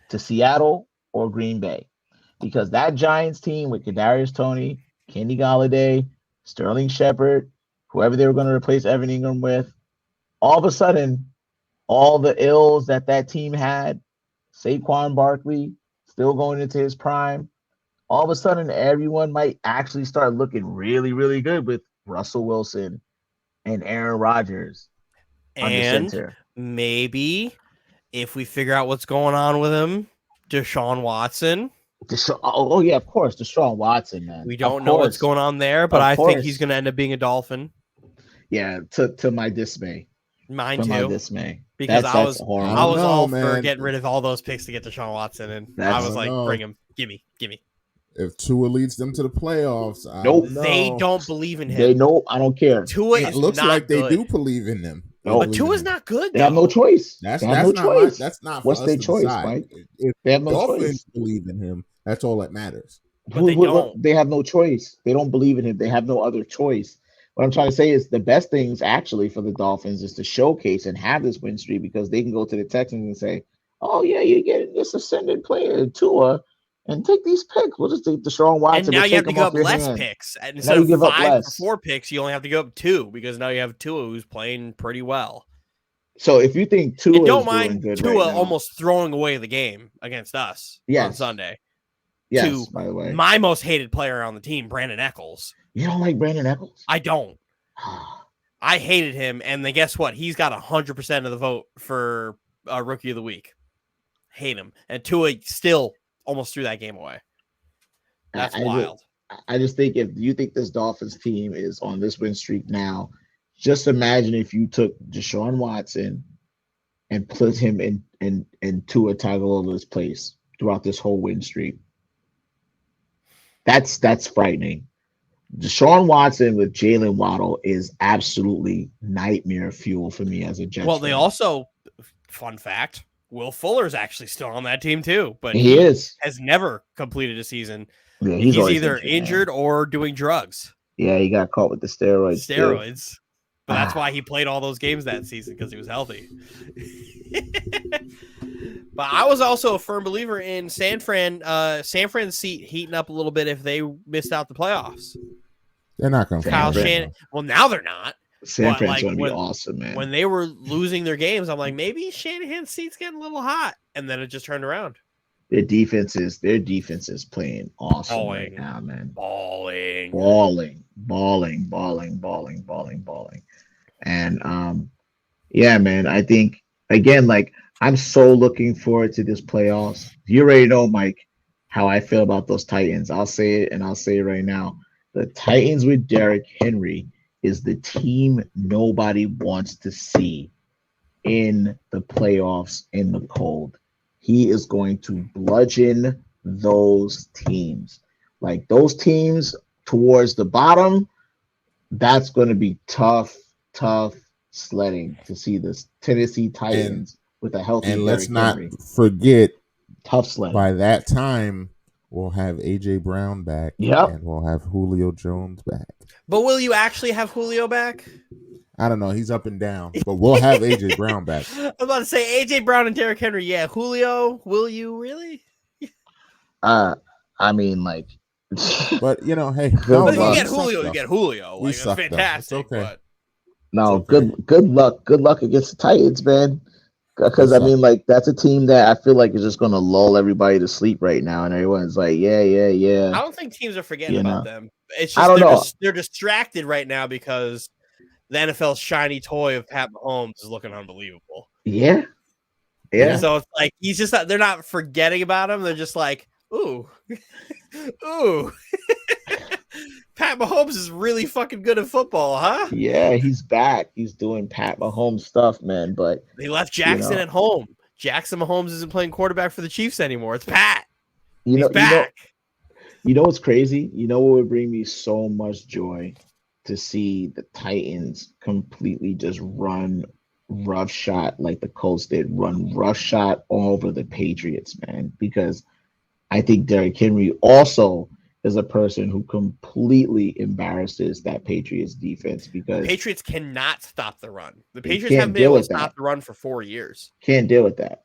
to Seattle or Green Bay, because that Giants team with Kadarius Toney, Kenny Golladay, Sterling Shepard, whoever they were going to replace Evan Ingram with, all of a sudden, all the ills that team had, Saquon Barkley still going into his prime, all of a sudden everyone might actually start looking really, really good with Russell Wilson and Aaron Rodgers under center. Maybe if we figure out what's going on with him, Deshaun Watson. Oh yeah, of course, Deshaun Watson, man. We don't know what's going on there, but I think he's going to end up being a Dolphin. Yeah, to my dismay. Mine too. My dismay. Because I was all man. for getting rid of all those picks to get Deshaun Watson, and I was like, bring him, gimme. If Tua leads them to the playoffs, they don't believe in him. They know. I don't care. Tua it looks not like good. they do believe in them. But Tua's not good. They have no choice. That's not What's their choice, Mike? If they have no Dolphins choice. Believe in him, that's all that matters. But they don't. They have no choice. They don't believe in him. They have no other choice. What I'm trying to say is the best things actually for the Dolphins is to showcase and have this win streak, because they can go to the Texans and say, oh yeah, you're getting this ascended player, Tua, and take these picks. We'll just take Deshaun Watson. And now you have to give up less picks. And instead of 5 or 4 picks, you only have to give up 2, because now you have Tua who's playing pretty well. So if you think Tua and don't is mind doing good Tua right now, almost throwing away the game against us on Sunday. Yes, by the way. My most hated player on the team, Brandon Eccles. You don't like Brandon Eccles? I don't. I hated him, and then guess what? He's got 100% of the vote for Rookie of the Week. Hate him. And Tua still almost threw that game away. That's wild. I just think if you think this Dolphins team is on this win streak now, just imagine if you took Deshaun Watson and put him in Tua Tagovailoa's place throughout this whole win streak. That's frightening. Deshaun Watson with Jalen Waddle is absolutely nightmare fuel for me as a Jets Well, fan. they also, fun fact, Will Fuller's actually still on that team too, but he has never completed a season. Yeah, he's either injured or doing drugs. Yeah, he got caught with the steroids. Too. But that's why he played all those games that season, because he was healthy. But I was also a firm believer in San Fran's seat heating up a little bit if they missed out the playoffs. They're not going to. Kyle Shanahan. Well, now they're not. San Fran's going to be awesome, man. When they were losing their games, I'm like, maybe Shanahan's seat's getting a little hot, and then it just turned around. Their defense is playing awesome right now, man. Balling. And yeah, man, I think again, like I'm so looking forward to this playoffs. You already know, Mike, how I feel about those Titans. I'll say it and I'll say it right now. The Titans with Derrick Henry is the team nobody wants to see in the playoffs in the cold. He is going to bludgeon those teams. Like those teams towards the bottom, that's going to be tough sledding to see this Tennessee Titans with a healthy and let's Derrick not Henry. forget, Tough sledding. by that time we'll have AJ Brown back, Yep. and we'll have Julio Jones back. But will you actually have Julio back? I don't know. He's up and down, but we'll have AJ Brown back. I was about to say AJ Brown and Derrick Henry. Yeah, Julio, will you really? I mean, like, But you know, hey, But But if you we get Julio, you get Julio. We Like, suck, that's though. fantastic. It's okay. But no, It's okay. good luck. Good luck against the Titans, man. Because We I mean, suck. like, that's a team that I feel like is just gonna lull everybody to sleep right now, and everyone's like, I yeah. don't think teams are forgetting You about know. them. It's I just don't know. they're distracted right now because the NFL's shiny toy of Pat Mahomes is looking unbelievable. Yeah. So it's like he's just not, they're not forgetting about him. They're just like, ooh, ooh. Pat Mahomes is really fucking good at football, huh? Yeah, he's back. He's doing Pat Mahomes stuff, man. But They left Jackson at home. Jackson Mahomes isn't playing quarterback for the Chiefs anymore. It's Pat. He's back. You know what's crazy? You know what would bring me so much joy to see the Titans completely just run roughshod like the Colts did, run roughshod all over the Patriots, man. Because I think Derrick Henry also is a person who completely embarrasses that Patriots defense because Patriots cannot stop the run. The They Patriots can't haven't been deal able to with that. stop the run for 4 years. can't deal with that.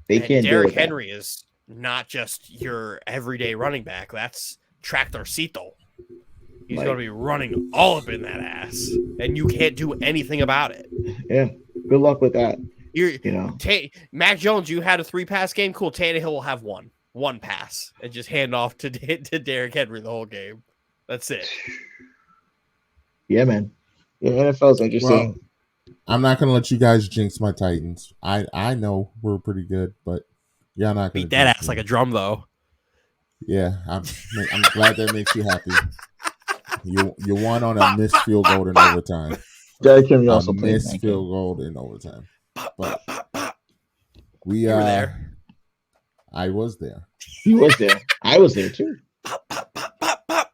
They And can't deal Derrick with that. Henry is not just your everyday running back. That's Tractorcito. He's going to be running all up in that ass, and you can't do anything about it. Yeah, good luck with that. Mac Jones, you had a 3-pass game. Cool. Tannehill will have one pass and just hand off to Derrick Henry the whole game. That's it. Yeah, man. Yeah, NFL's interesting. Well, I'm not gonna let you guys jinx my Titans. I know we're pretty good, but y'all not gonna beat that jinx ass me. like a drum, though. Yeah, I'm glad that makes you happy. You won on a missed field goal in overtime. Derrick Henry also played missed that field goal in overtime. But we You were there. I was there. He was there. I was there too. Pop, pop, pop, pop, pop.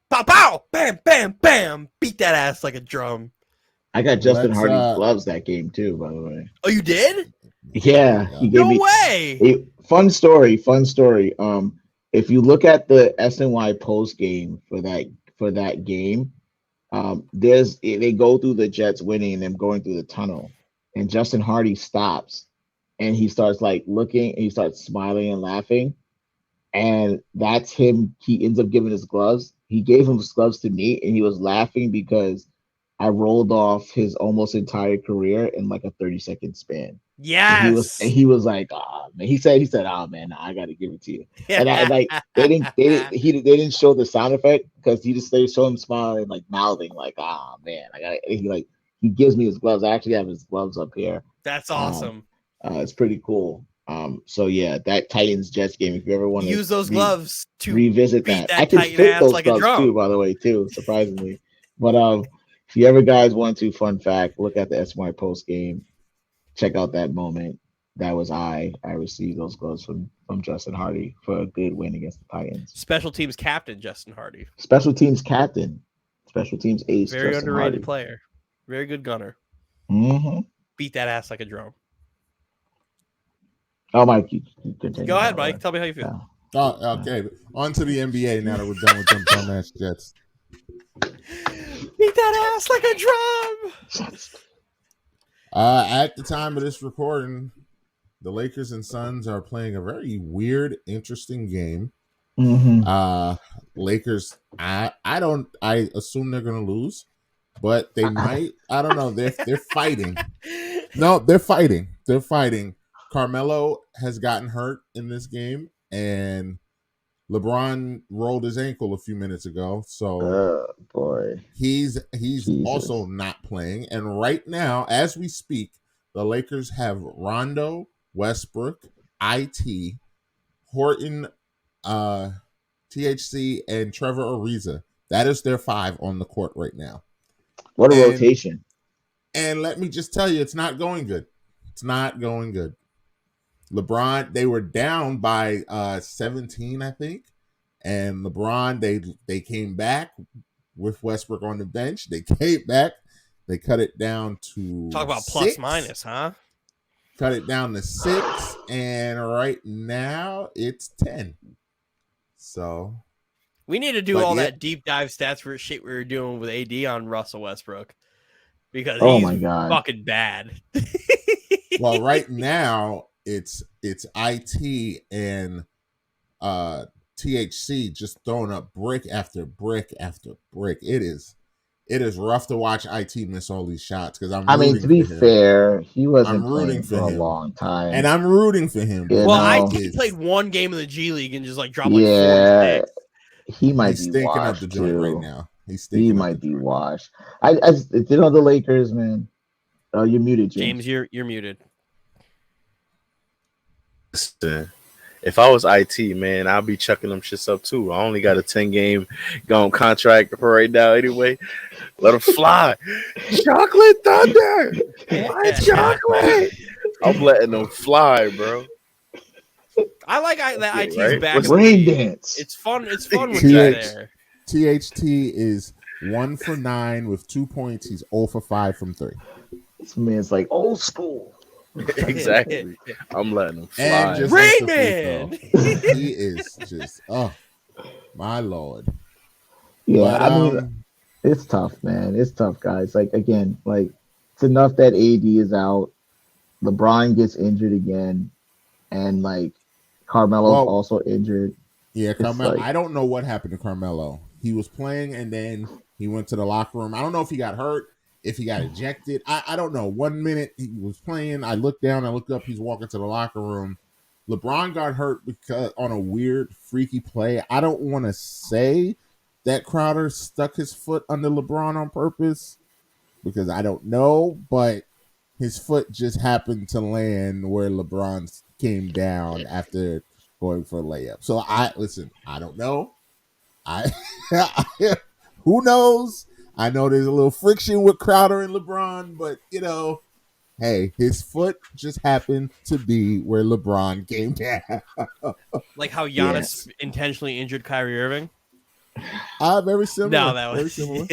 Pow, pow. Bam, bam, bam. Beat that ass like a drum. I got Justin Let's, Hardy's gloves that game too, by the way. Oh, you did? Yeah, he gave No me way. fun story. If you look at the SNY post game for that game, they go through the Jets winning and them going through the tunnel, and Justin Hardy stops and he starts like looking and he starts smiling and laughing, and that's him. He ends up giving his gloves. He gave his gloves to me, and he was laughing because I rolled off his almost entire career in like a 30-second span. Yes. He was like, oh man. He said, oh man, I gotta give it to you. And I like they didn't show the sound effect because they show him smiling, like mouthing, like, oh man, I got he gives me his gloves. I actually have his gloves up here. That's awesome. It's pretty cool. So yeah, that Titans Jets game. If you ever want to use those gloves to revisit beat that, I can Titan fit ass those like a gloves drum. too. By the way, too surprisingly, but if you ever guys want to, fun fact, look at the SY post game. Check out that moment. That was I received those gloves from Justin Hardy for a good win against the Titans. Special teams captain Justin Hardy. Special teams captain. Special teams ace. Very Justin underrated Hardy. player. Very good gunner. Mm-hmm. Beat that ass like a drum. Oh, Mike, you continue. Go ahead, Mike. Tell me how you feel. Oh, okay. On to the NBA now that we're done with them dumbass Jets. Beat that ass like a drum. At the time of this recording, the Lakers and Suns are playing a very weird, interesting game. Mm-hmm. Lakers, I assume they're gonna lose, but they might. I don't know. They're fighting. No, they're fighting. They're fighting. Carmelo has gotten hurt in this game, and LeBron rolled his ankle a few minutes ago, so boy, he's Jesus. also not playing. And right now, as we speak, the Lakers have Rondo, Westbrook, IT, Horton, THC, and Trevor Ariza. That is their 5 on the court right now. What a rotation. And let me just tell you, it's not going good. It's not going good. LeBron, they were down by 17, I think. And LeBron, they came back with Westbrook on the bench. They came back. They cut it down to Talk about 6. plus minus, huh? Cut it down to 6. And right now, it's 10. So we need to do all that deep dive stats for shit we were doing with AD on Russell Westbrook because he's fucking bad. Well, right now it's IT and THC just throwing up brick after brick after brick. It is rough to watch IT miss all these shots because I mean, to be fair, he wasn't playing for a long time, and I'm rooting for him. Well, IT played one game in the G League and just like dropped like 46. He might be stinking up the joint right now. He might be washed. I the Lakers, man. Oh, you're muted, James. You're muted. If I was IT, man, I'd be chucking them shits up too. I only got a 10-game gone contract for right now anyway. Let them fly. Chocolate Thunder. White chocolate. I'm letting them fly, bro. I like that IT's back. Rain dance. It's fun. It's fun when you're there. THT is 1 for 9 with 2 points. He's 0 for 5 from 3. This man's like old school. Exactly. I'm letting him fly. And just Rain Man. He is just my lord. Yeah, but, I mean, it's tough, man. It's tough, guys. Like again, like it's enough that AD is out. LeBron gets injured again, and like Carmelo's also injured. Yeah, Carmelo. I don't know what happened to Carmelo. He was playing and then he went to the locker room. I don't know if he got hurt, if he got ejected. I don't know. 1 minute he was playing. I looked down, I looked up, he's walking to the locker room. LeBron got hurt because on a weird, freaky play. I don't want to say that Crowder stuck his foot under LeBron on purpose because I don't know, but his foot just happened to land where LeBron came down after going for a layup. So I don't know. Who knows? I know there's a little friction with Crowder and LeBron, but hey, his foot just happened to be where LeBron came down. Like how Giannis intentionally injured Kyrie Irving. Very similar. No, that was very similar.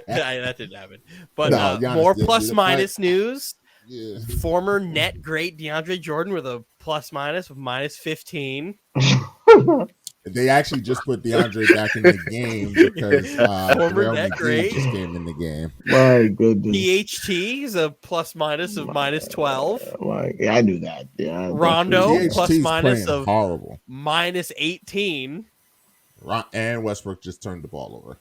That didn't happen. But more plus minus news. Yeah. Former net great DeAndre Jordan with a plus minus of minus 15. They actually just put DeAndre back in the game because former net great just came in the game. My goodness. THT is a plus minus of minus 12. I knew that. Yeah. Rondo plus minus of horrible. minus 18. And Westbrook just turned the ball over.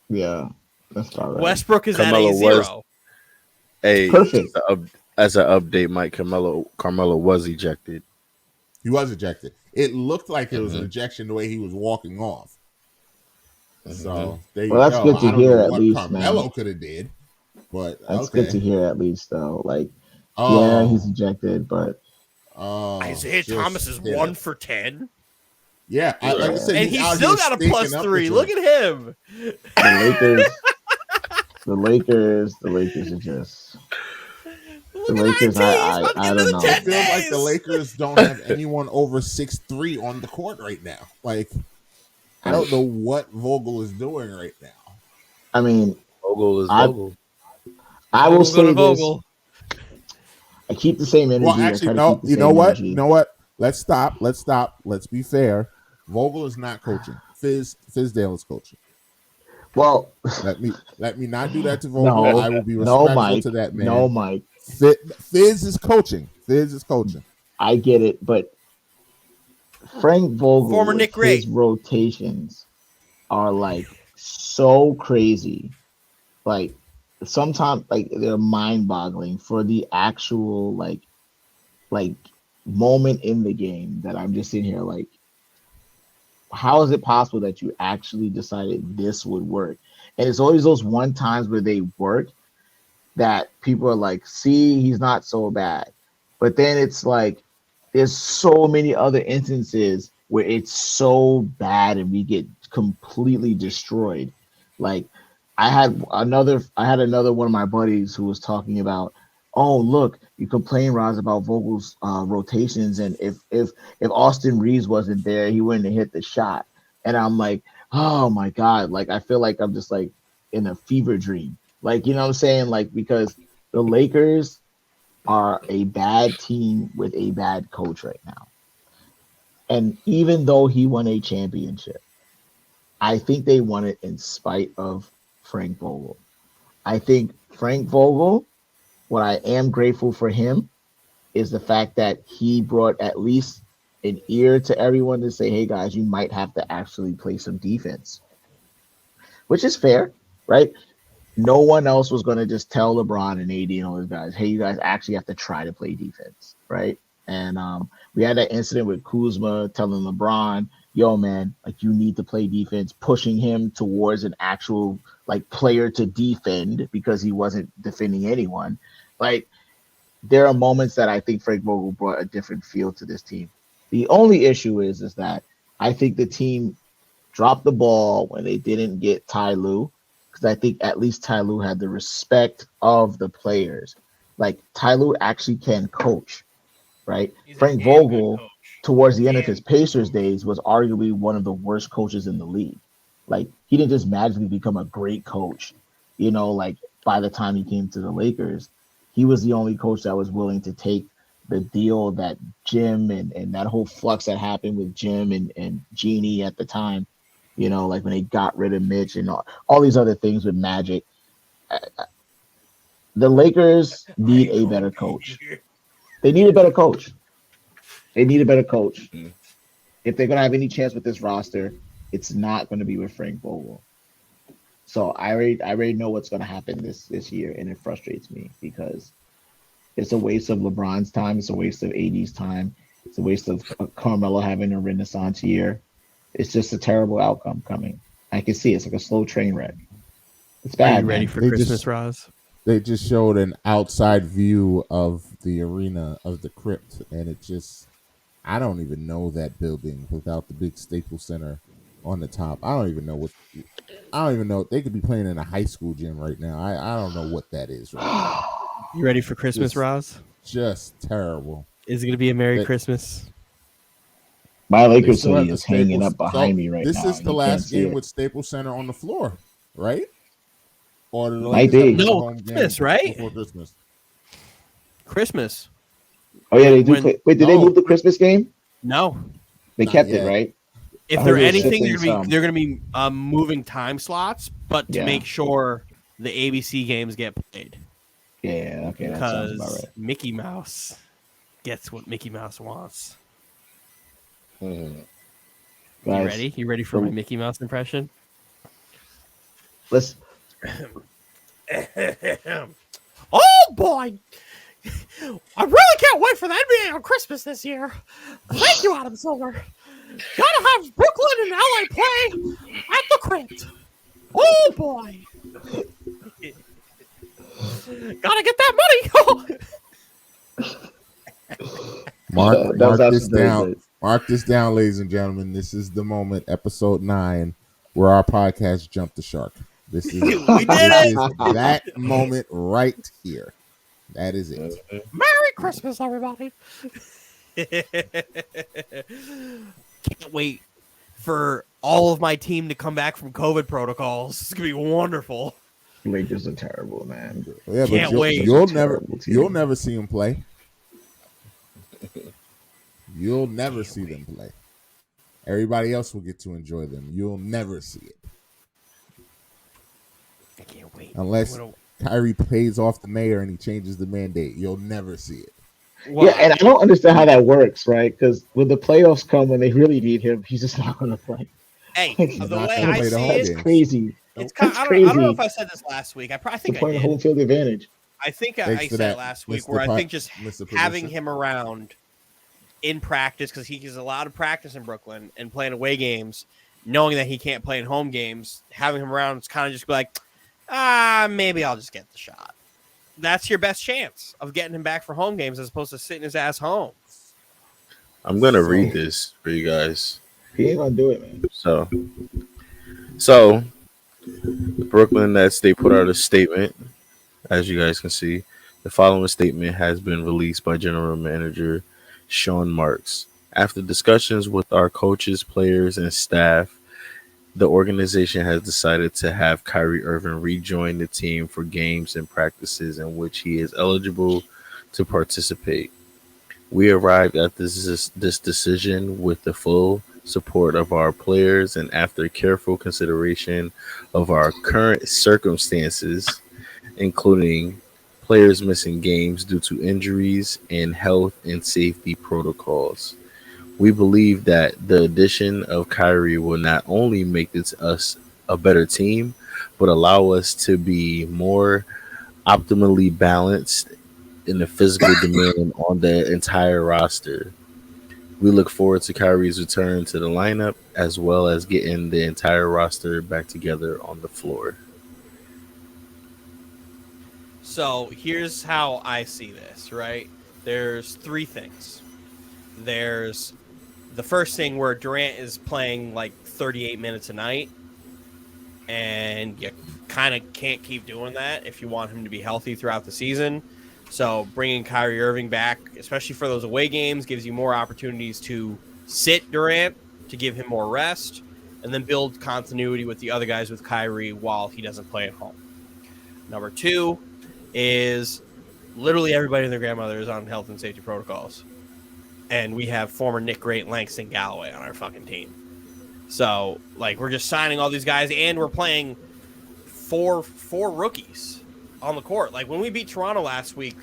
Yeah, that's all right. Westbrook is at a 0. Perfect. As an update, Mike, Carmelo was ejected. He was ejected. It looked like it was an ejection the way he was walking off. So there you go. That's good to hear at least. Carmelo could have did, but that's good to hear at least though. Like, yeah, he's ejected, but Isaiah Thomas is 1 for 10. Yeah, like I said, and he's still got a plus 3. Look at him. The Lakers are just. The Lakers, I don't know. I feel like the Lakers don't have anyone over 6'3" on the court right now. Like, I don't know what Vogel is doing right now. I mean, Vogel is Vogel. I will say this. I keep the same energy. Well, actually, no. You know what? You know what? Let's stop. Let's be fair. Vogel is not coaching. Fizdale is coaching. Well, let me not do that to Vogel. No, I will be respectful to that man. No, Mike. Fizz is coaching. I get it, but Frank Vogel, former Nick Gray, his rotations are like so crazy. Like sometimes, like they're mind-boggling for the actual like like moment in the game that I'm just sitting here like, how is it possible that you actually decided this would work? And it's always those one times where they work that people are like, see, he's not so bad. But then it's like, there's so many other instances where it's so bad and we get completely destroyed. Like I had another one of my buddies who was talking about, oh look, you complain, Roz, about Vogel's rotations, and if Austin Reeves wasn't there, he wouldn't have hit the shot. And I'm like, oh my god, like I feel like I'm just like in a fever dream. Like, you know what I'm saying? Like, because the Lakers are a bad team with a bad coach right now. And even though he won a championship, I think they won it in spite of Frank Vogel. I think Frank Vogel, what I am grateful for him is the fact that he brought at least an ear to everyone to say, hey guys, you might have to actually play some defense, which is fair, right? No one else was going to just tell LeBron and AD and all those guys, hey, you guys actually have to try to play defense, right? And we had that incident with Kuzma telling LeBron, yo, man, like you need to play defense, pushing him towards an actual like player to defend because he wasn't defending anyone. Like there are moments that I think Frank Vogel brought a different feel to this team. The only issue is that I think the team dropped the ball when they didn't get Ty Lue, because I think at least Ty Lue had the respect of the players. Like Ty Lue actually can coach, right? He's a Frank damn good Vogel, coach. towards the end of Damn his Pacers days, was arguably one of the worst coaches in the league. Like he didn't just magically become a great coach, you know, like by the time he came to the Lakers, he was the only coach that was willing to take the deal that Jim and that whole flux that happened with Jim and Jeannie at the time, you know, like when they got rid of Mitch and all these other things with Magic. The Lakers need a better coach. They need a better coach. They need a better coach. Mhm. If they're going to have any chance with this roster, it's not going to be with Frank Vogel. So I already know what's going to happen this year, and it frustrates me because it's a waste of LeBron's time. It's a waste of AD's time. It's a waste of Carmelo having a renaissance year. It's just a terrible outcome coming. I can see it's like a slow train wreck. It's Are bad, you ready man. for They Christmas, just- Roz? They just showed an outside view of the arena of the crypt, and it just, I don't even know that building without the big Staples Center on the top. I don't even know. They could be playing in a high school gym right now. I don't know what that is right now. You ready for Christmas, Just- Roz? Just terrible. Is it going to be a Merry They- Christmas? My They Lakers still have hoodie the is hanging Staples- up behind so me right this now. is and the you can't last see game it. with Staples Center on the floor, right? Or do the Might Lakers have be. another No, home game Christmas, right? before Christmas? Christmas. Oh yeah, they do. When- Wait, did they No. move the Christmas game? No. They Not kept yet. it, right? If I they're heard they were anything, shifting they're gonna be moving time slots, but to Yeah. make sure the ABC games get played Yeah, okay, that sounds about because right. Mickey Mouse gets what Mickey Mouse wants. Mhm. You Guys, ready? You ready for my Mickey Mouse impression? Let's. Oh boy! I really can't wait for the NBA on Christmas this year. Thank you, Adam Silver. Gotta have Brooklyn and LA play at the crypt. Oh boy! Gotta get that money. Mark, That was mark actually this very down. good. Mark this down, ladies and gentlemen. This is the moment, episode 9, where our podcast jumped the shark. This is We did this it. is that moment right here. That is it. Merry Christmas, everybody. Can't wait for all of my team to come back from COVID protocols. It's gonna be wonderful. Lakers are terrible, man. Yeah, Can't but wait. you'll It's a never terrible team. you'll never see them play. You'll never see them play. Everybody else will get to enjoy them. You'll never see it I can't wait. unless Kyrie pays off the mayor and he changes the mandate. You'll never see it. Well, Yeah, and I don't understand how that works, right? Because when the playoffs come, when they really need him, he's just not going to play. hey, He's the not way gonna I play the see home it, That's games. crazy. it's That's kind. I don't know crazy. if I said this last week. I The think I point of did. home field advantage. I think Thanks I for said it that, last week, Mr. where I think just Mr. having Producer. him around in practice, because he's allowed to practice in Brooklyn and playing away games, knowing that he can't play in home games, having him around is kind of just like, maybe I'll just get the shot. That's your best chance of getting him back for home games as opposed to sitting his ass home. I'm gonna read So this for you guys. He ain't gonna do it, man. So the Brooklyn Nets, they put out a statement. As you guys can see, the following statement has been released by General Manager Sean Marks. After discussions with our coaches, players, and staff, the organization has decided to have Kyrie Irving rejoin the team for games and practices in which he is eligible to participate. We arrived at this decision with the full support of our players and after careful consideration of our current circumstances, including players missing games due to injuries and health and safety protocols. We believe that the addition of Kyrie will not only make us a better team, but allow us to be more optimally balanced in the physical demand on the entire roster. We look forward to Kyrie's return to the lineup as well as getting the entire roster back together on the floor. So here's how I see this, right? There's three things. There's the first thing where Durant is playing like 38 minutes a night, and you kind of can't keep doing that if you want him to be healthy throughout the season. So bringing Kyrie Irving back, especially for those away games, gives you more opportunities to sit Durant, to give him more rest, and then build continuity with the other guys with Kyrie while he doesn't play at home. Number two is literally everybody and their grandmother is on health and safety protocols. And we have former Nick Great, Langston Galloway on our fucking team. So, like, we're just signing all these guys, and we're playing four rookies on the court. Like, when we beat Toronto last week,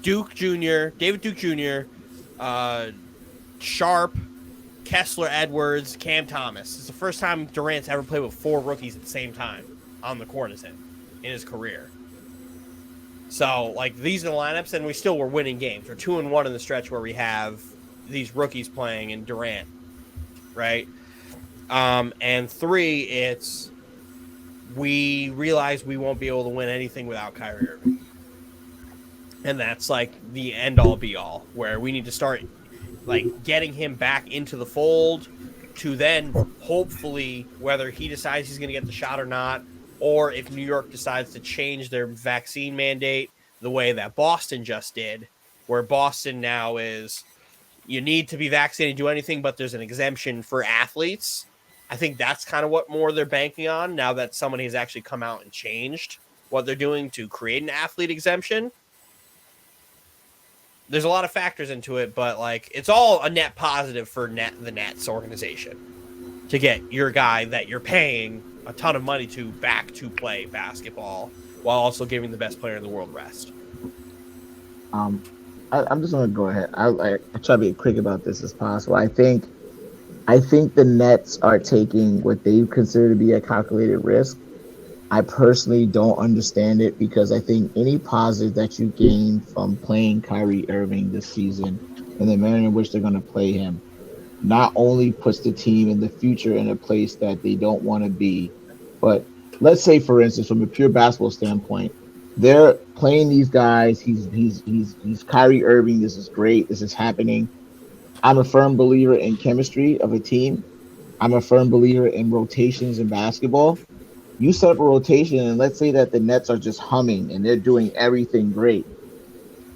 Duke Jr., David Duke Jr., Sharp, Kessler Edwards, Cam Thomas. It's the first time Durant's ever played with four rookies at the same time on the court as him in his career. So, like, these are the lineups, and we still were winning games. We're 2-1 in the stretch where we have these rookies playing and Durant, right? And three, it's we realize we won't be able to win anything without Kyrie Irving. And that's, like, the end-all, be-all, where we need to start, like, getting him back into the fold to then, hopefully, whether he decides he's going to get the shot or not, or if New York decides to change their vaccine mandate the way that Boston just did, where Boston now is you need to be vaccinated to do anything, but there's an exemption for athletes. I think that's kind of what more they're banking on now that somebody has actually come out and changed what they're doing to create an athlete exemption. There's a lot of factors into it, but like it's all a net positive for the Nets organization to get your guy that you're paying a ton of money to back to play basketball while also giving the best player in the world rest. I'm just gonna go ahead. I try to be quick about this as possible. I think the Nets are taking what they consider to be a calculated risk. I personally don't understand it because I think any positive that you gain from playing Kyrie Irving this season and the manner in which they're going to play him not only puts the team in the future in a place that they don't want to be, but let's say, for instance, from a pure basketball standpoint, they're playing these guys. He's Kyrie Irving. This is great. This is happening. I'm a firm believer in chemistry of a team. I'm a firm believer in rotations in basketball. You set up a rotation, and let's say that the Nets are just humming and they're doing everything great.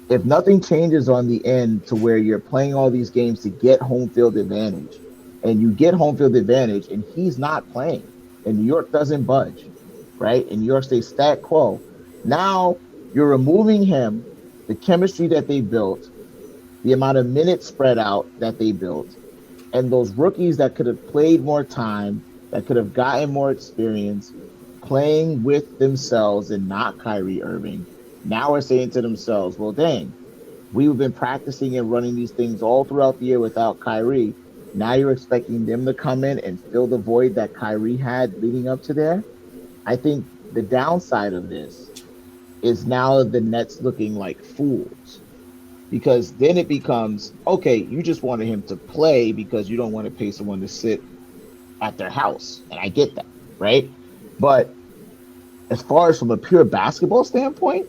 If nothing changes on the end to where you're playing all these games to get home field advantage, and you get home field advantage, and he's not playing, and New York doesn't budge, right? And New York stays stat quo. Now you're removing him, the chemistry that they built, the amount of minutes spread out that they built, and those rookies that could have played more time, that could have gotten more experience playing with themselves and not Kyrie Irving. Now are saying to themselves, well, dang, we've been practicing and running these things all throughout the year without Kyrie. Now you're expecting them to come in and fill the void that Kyrie had leading up to there. I think the downside of this is now the Nets looking like fools. Because then it becomes, okay, you just wanted him to play because you don't want to pay someone to sit at their house. And I get that, right? But as far as from a pure basketball standpoint,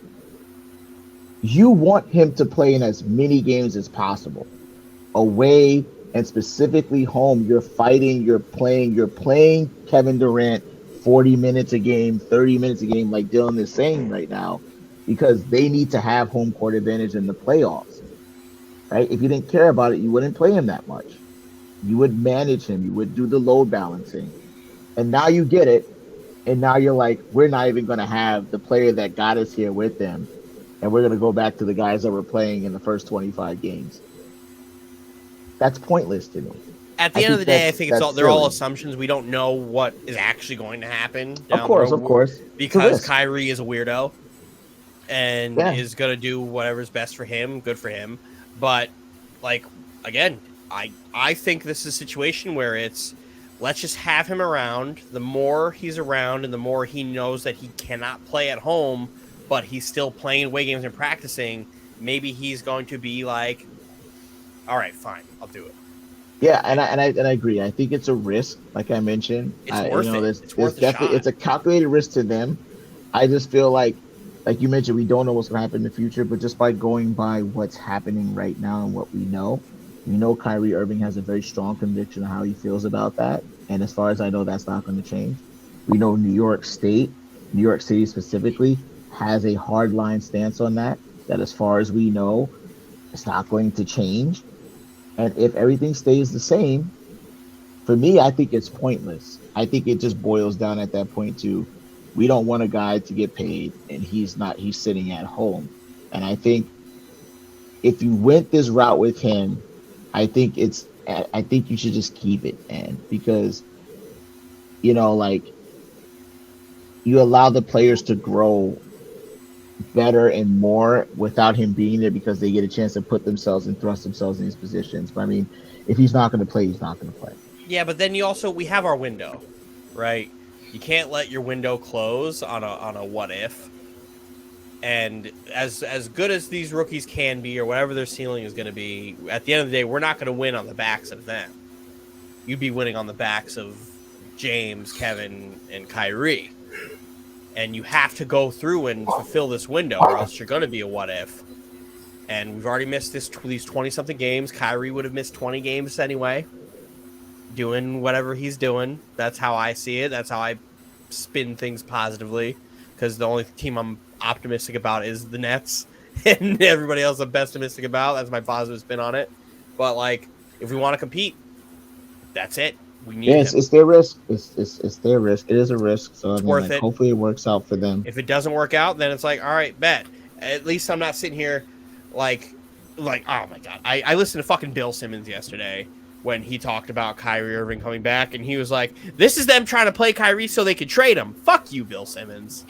you want him to play in as many games as possible. Away and specifically home, you're playing Kevin Durant 40 minutes a game, 30 minutes a game, like Dylan is saying right now, because they need to have home court advantage in the playoffs, right? If you didn't care about it, you wouldn't play him that much. You would manage him, you would do the load balancing. And now you get it. And now you're like, we're not even going to have the player that got us here with them. And we're going to go back to the guys that were playing in the first 25 games. That's pointless to me. At the end of the day, I think they're all silly. assumptions. We don't know what is actually going to happen down Of course, the road. of course. Because Kyrie is a weirdo and Yeah. is going to do whatever's best for him, good for him. But, like, again, I think this is a situation where it's, let's just have him around. The more he's around and the more he knows that he cannot play at home, but he's still playing away games and practicing, maybe he's going to be like, all right, fine, I'll do it. Yeah, and I agree. I think it's a risk, like I mentioned. It's worth it. It's worth definitely it's a calculated risk to them. I just feel like you mentioned, we don't know what's going to happen in the future, but just by going by what's happening right now and what we know Kyrie Irving has a very strong conviction of how he feels about that. And as far as I know, that's not going to change. We know New York City specifically, has a hardline stance on that as far as we know, it's not going to change. And if everything stays the same, for me, I think it's pointless. I think it just boils down at that point to, we don't want a guy to get paid and he's sitting at home. And I think if you went this route with him, I think you should just keep it, man, because you allow the players to grow better and more without him being there, because they get a chance to put themselves and thrust themselves in these positions. But I mean, if he's not going to play, he's not going to play. Yeah, but then we have our window, right? You can't let your window close on a what if. And as good as these rookies can be, or whatever their ceiling is going to be, at the end of the day, we're not going to win on the backs of them. You'd be winning on the backs of James, Kevin, and Kyrie. And you have to go through and fulfill this window, or else you're going to be a what if. And we've already missed these 20-something games. Kyrie would have missed 20 games anyway, doing whatever he's doing. That's how I see it. That's how I spin things positively, because the only team I'm optimistic about is the Nets, and everybody else I'm pessimistic about. That's my positive spin on it. But like, if we want to compete, that's it. We need him. It's their risk. It's their risk. It is a risk. So worth it. Hopefully it works out for them. If it doesn't work out, then it's like, all right, bet. At least I'm not sitting here like oh my god. I listened to fucking Bill Simmons yesterday when he talked about Kyrie Irving coming back, and he was like, this is them trying to play Kyrie so they could trade him. Fuck you, Bill Simmons.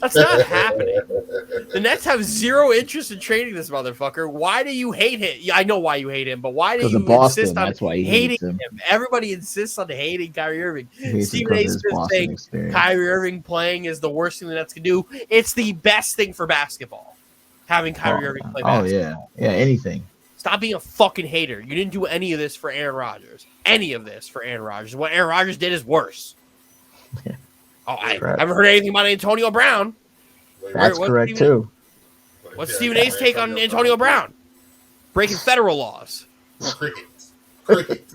That's not happening. The Nets have zero interest in trading this motherfucker. Why do you hate him? Yeah, I know why you hate him, but why do you insist on hating him? Everybody insists on hating Kyrie Irving. Stephen A. Smith saying Kyrie Irving playing is the worst thing the Nets can do. It's the best thing for basketball, having Kyrie Irving play basketball. Yeah, anything. Stop being a fucking hater. You didn't do any of this for Aaron Rodgers. Any of this for Aaron Rodgers. What Aaron Rodgers did is worse. I haven't heard anything about Antonio Brown. That's correct, too. What's Stephen A's take on Antonio Brown? Breaking federal laws. Crickets.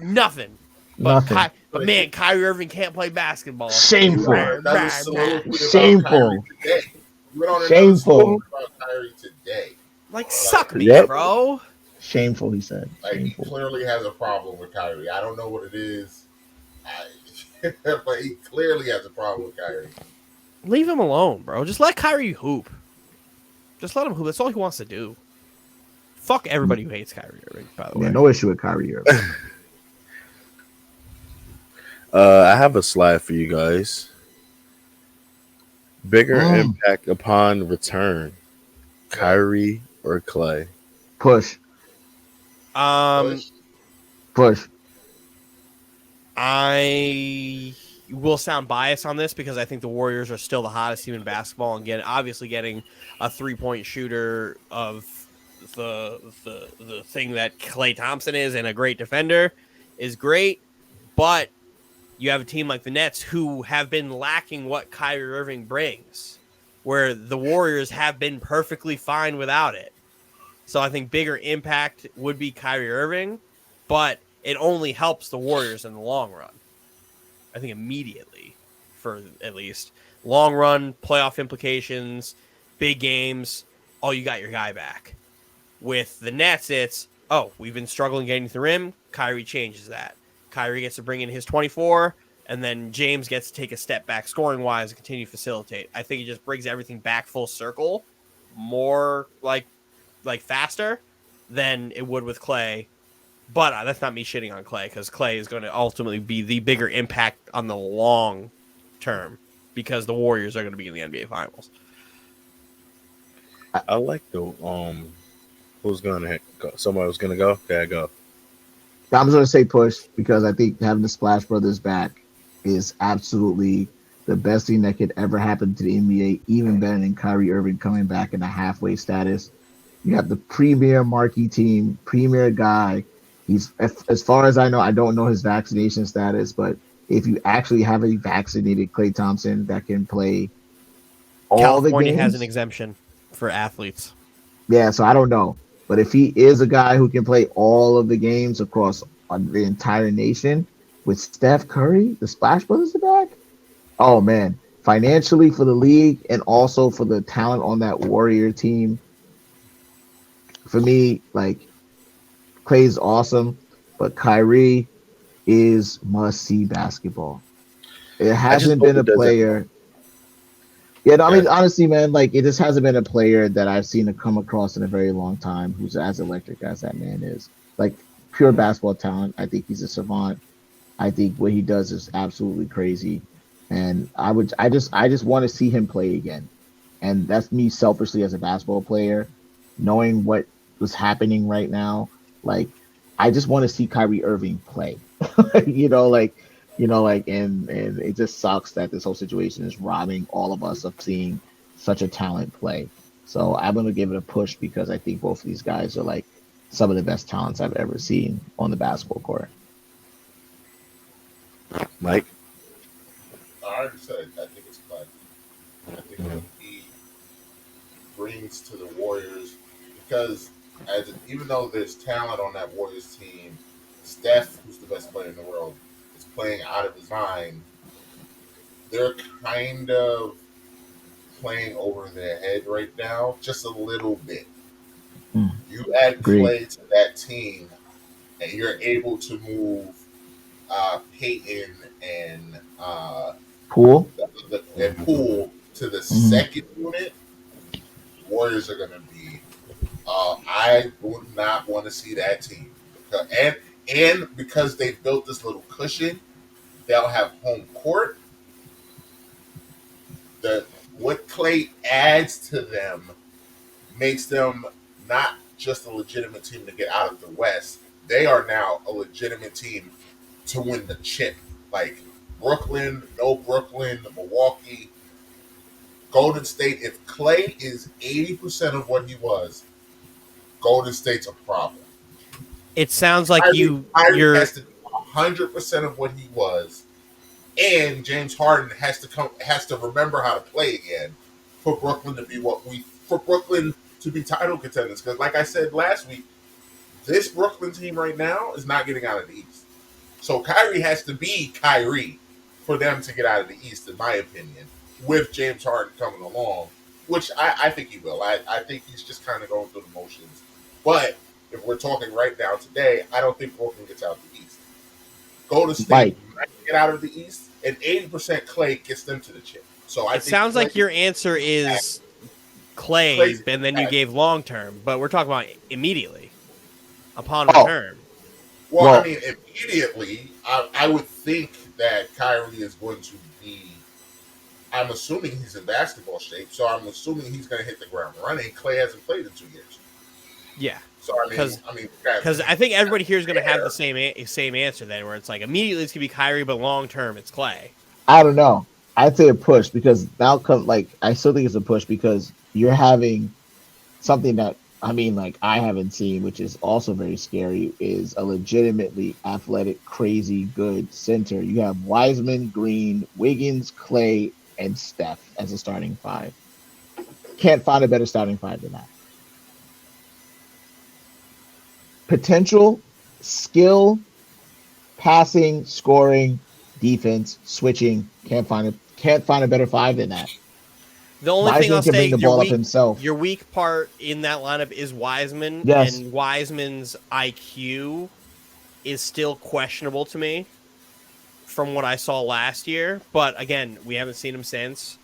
Nothing. But man, Kyrie Irving can't play basketball. Shameful. Shameful. Shameful. About Kyrie today. Like, suck me, bro. Shameful, he said. He clearly has a problem with Kyrie. I don't know what it is. But he clearly has a problem with Kyrie. Leave him alone, bro. Just let Kyrie hoop. Just let him hoop. That's all he wants to do. Fuck everybody who hates Kyrie Irving, by the way. No issue with Kyrie Irving. I have a slide for you guys. Bigger impact upon return, Kyrie or Clay? Push. Push. will sound biased on this because I think the Warriors are still the hottest team in basketball, and obviously getting a 3-point shooter of the thing that Klay Thompson is and a great defender is great, but you have a team like the Nets who have been lacking what Kyrie Irving brings, where the Warriors have been perfectly fine without it. So I think bigger impact would be Kyrie Irving, but it only helps the Warriors in the long run. I think immediately, for at least long run playoff implications, big games. Oh, you got your guy back. With the Nets, it's we've been struggling getting to the rim. Kyrie changes that. Kyrie gets to bring in his 24, and then James gets to take a step back scoring wise and continue to facilitate. I think it just brings everything back full circle, more like faster than it would with Klay. But that's not me shitting on Klay, because Klay is going to ultimately be the bigger impact on the long term because the Warriors are going to be in the NBA Finals. I like the who's gonna go? Somebody was gonna go. Okay, go. I'm just gonna say push because I think having the Splash Brothers back is absolutely the best thing that could ever happen to the NBA, even better than Kyrie Irving coming back in a halfway status. You have the premier marquee team, premier guy. He's, as far as I know, I don't know his vaccination status, but if you actually have a vaccinated Klay Thompson that can play all California the games, has an exemption for athletes. Yeah, so I don't know. But if he is a guy who can play all of the games across the entire nation with Steph Curry, the Splash Brothers are back, oh man, financially for the league and also for the talent on that Warrior team, for me, like Clay's awesome, but Kyrie is must-see basketball. It I just hasn't hope been a it doesn't. player. Yeah, no, I Yeah. mean, honestly, man, like it just hasn't been a player that I've seen to come across in a very long time who's as electric as that man is. Like pure basketball talent. I think he's a savant. I think what he does is absolutely crazy. And I just want to see him play again. And that's me selfishly as a basketball player, knowing what was happening right now. Like, I just want to see Kyrie Irving play. you know, like, and it just sucks that this whole situation is robbing all of us of seeing such a talent play. So I'm gonna give it a push because I think both of these guys are like some of the best talents I've ever seen on the basketball court. Mike. I already said I think it's Clay. I think what he brings to the Warriors, because even though there's talent on that Warriors team, Steph, who's the best player in the world, is playing out of his mind. They're kind of playing over their head right now, just a little bit. Mm, You add agreed. Clay to that team, and you're able to move Peyton and Poole. and Poole to the Mhm. second unit. Warriors are going to be. I would not want to see that team, and because they built this little cushion, they'll have home court. The What Clay adds to them makes them not just a legitimate team to get out of the West. They are now a legitimate team to win the chip. Like Brooklyn, no Brooklyn, Milwaukee, Golden State. If Clay is 80% of what he was, Golden State's a problem. It sounds like Kyrie you're has to be 100% of what he was, and James Harden has to remember how to play again for Brooklyn to be title contenders. Because, like I said last week, this Brooklyn team right now is not getting out of the East. So Kyrie has to be Kyrie for them to get out of the East, in my opinion, with James Harden coming along, which I think he will. I think he's just kind of going through the motions. But if we're talking right now today, I don't think Brooklyn gets out of the East. Golden State Mike, might get out of the East, and 80% Clay gets them to the chip. So I it think sounds Clay, like your answer is Clay, Clay's and then you gave long term, but we're talking about immediately upon oh, return. well, I well, mean, immediately, I would think that Kyrie is going to be. I'm assuming he's in basketball shape, so I'm assuming he's going to hit the ground running. Clay hasn't played in 2 years, Yeah, so because I think everybody here is going to have the same answer then, where it's like immediately it's going to be Kyrie, but long term it's Clay. I don't know. I'd say a push because now come like I still think it's a push because you're having something that I mean like I haven't seen, which is also very scary, is a legitimately athletic, crazy good center. You have Wiseman, Green, Wiggins, Clay, and Steph as a starting five. Can't find a better starting five than that. Potential, skill, passing, scoring, defense, switching. Can't find a better five than that. The only thing I'll Wiseman can say, bring the ball up himself. your weak part in that lineup is Wiseman, Yes. and Wiseman's IQ is still questionable to me from what I saw last year. But again, we haven't seen him since,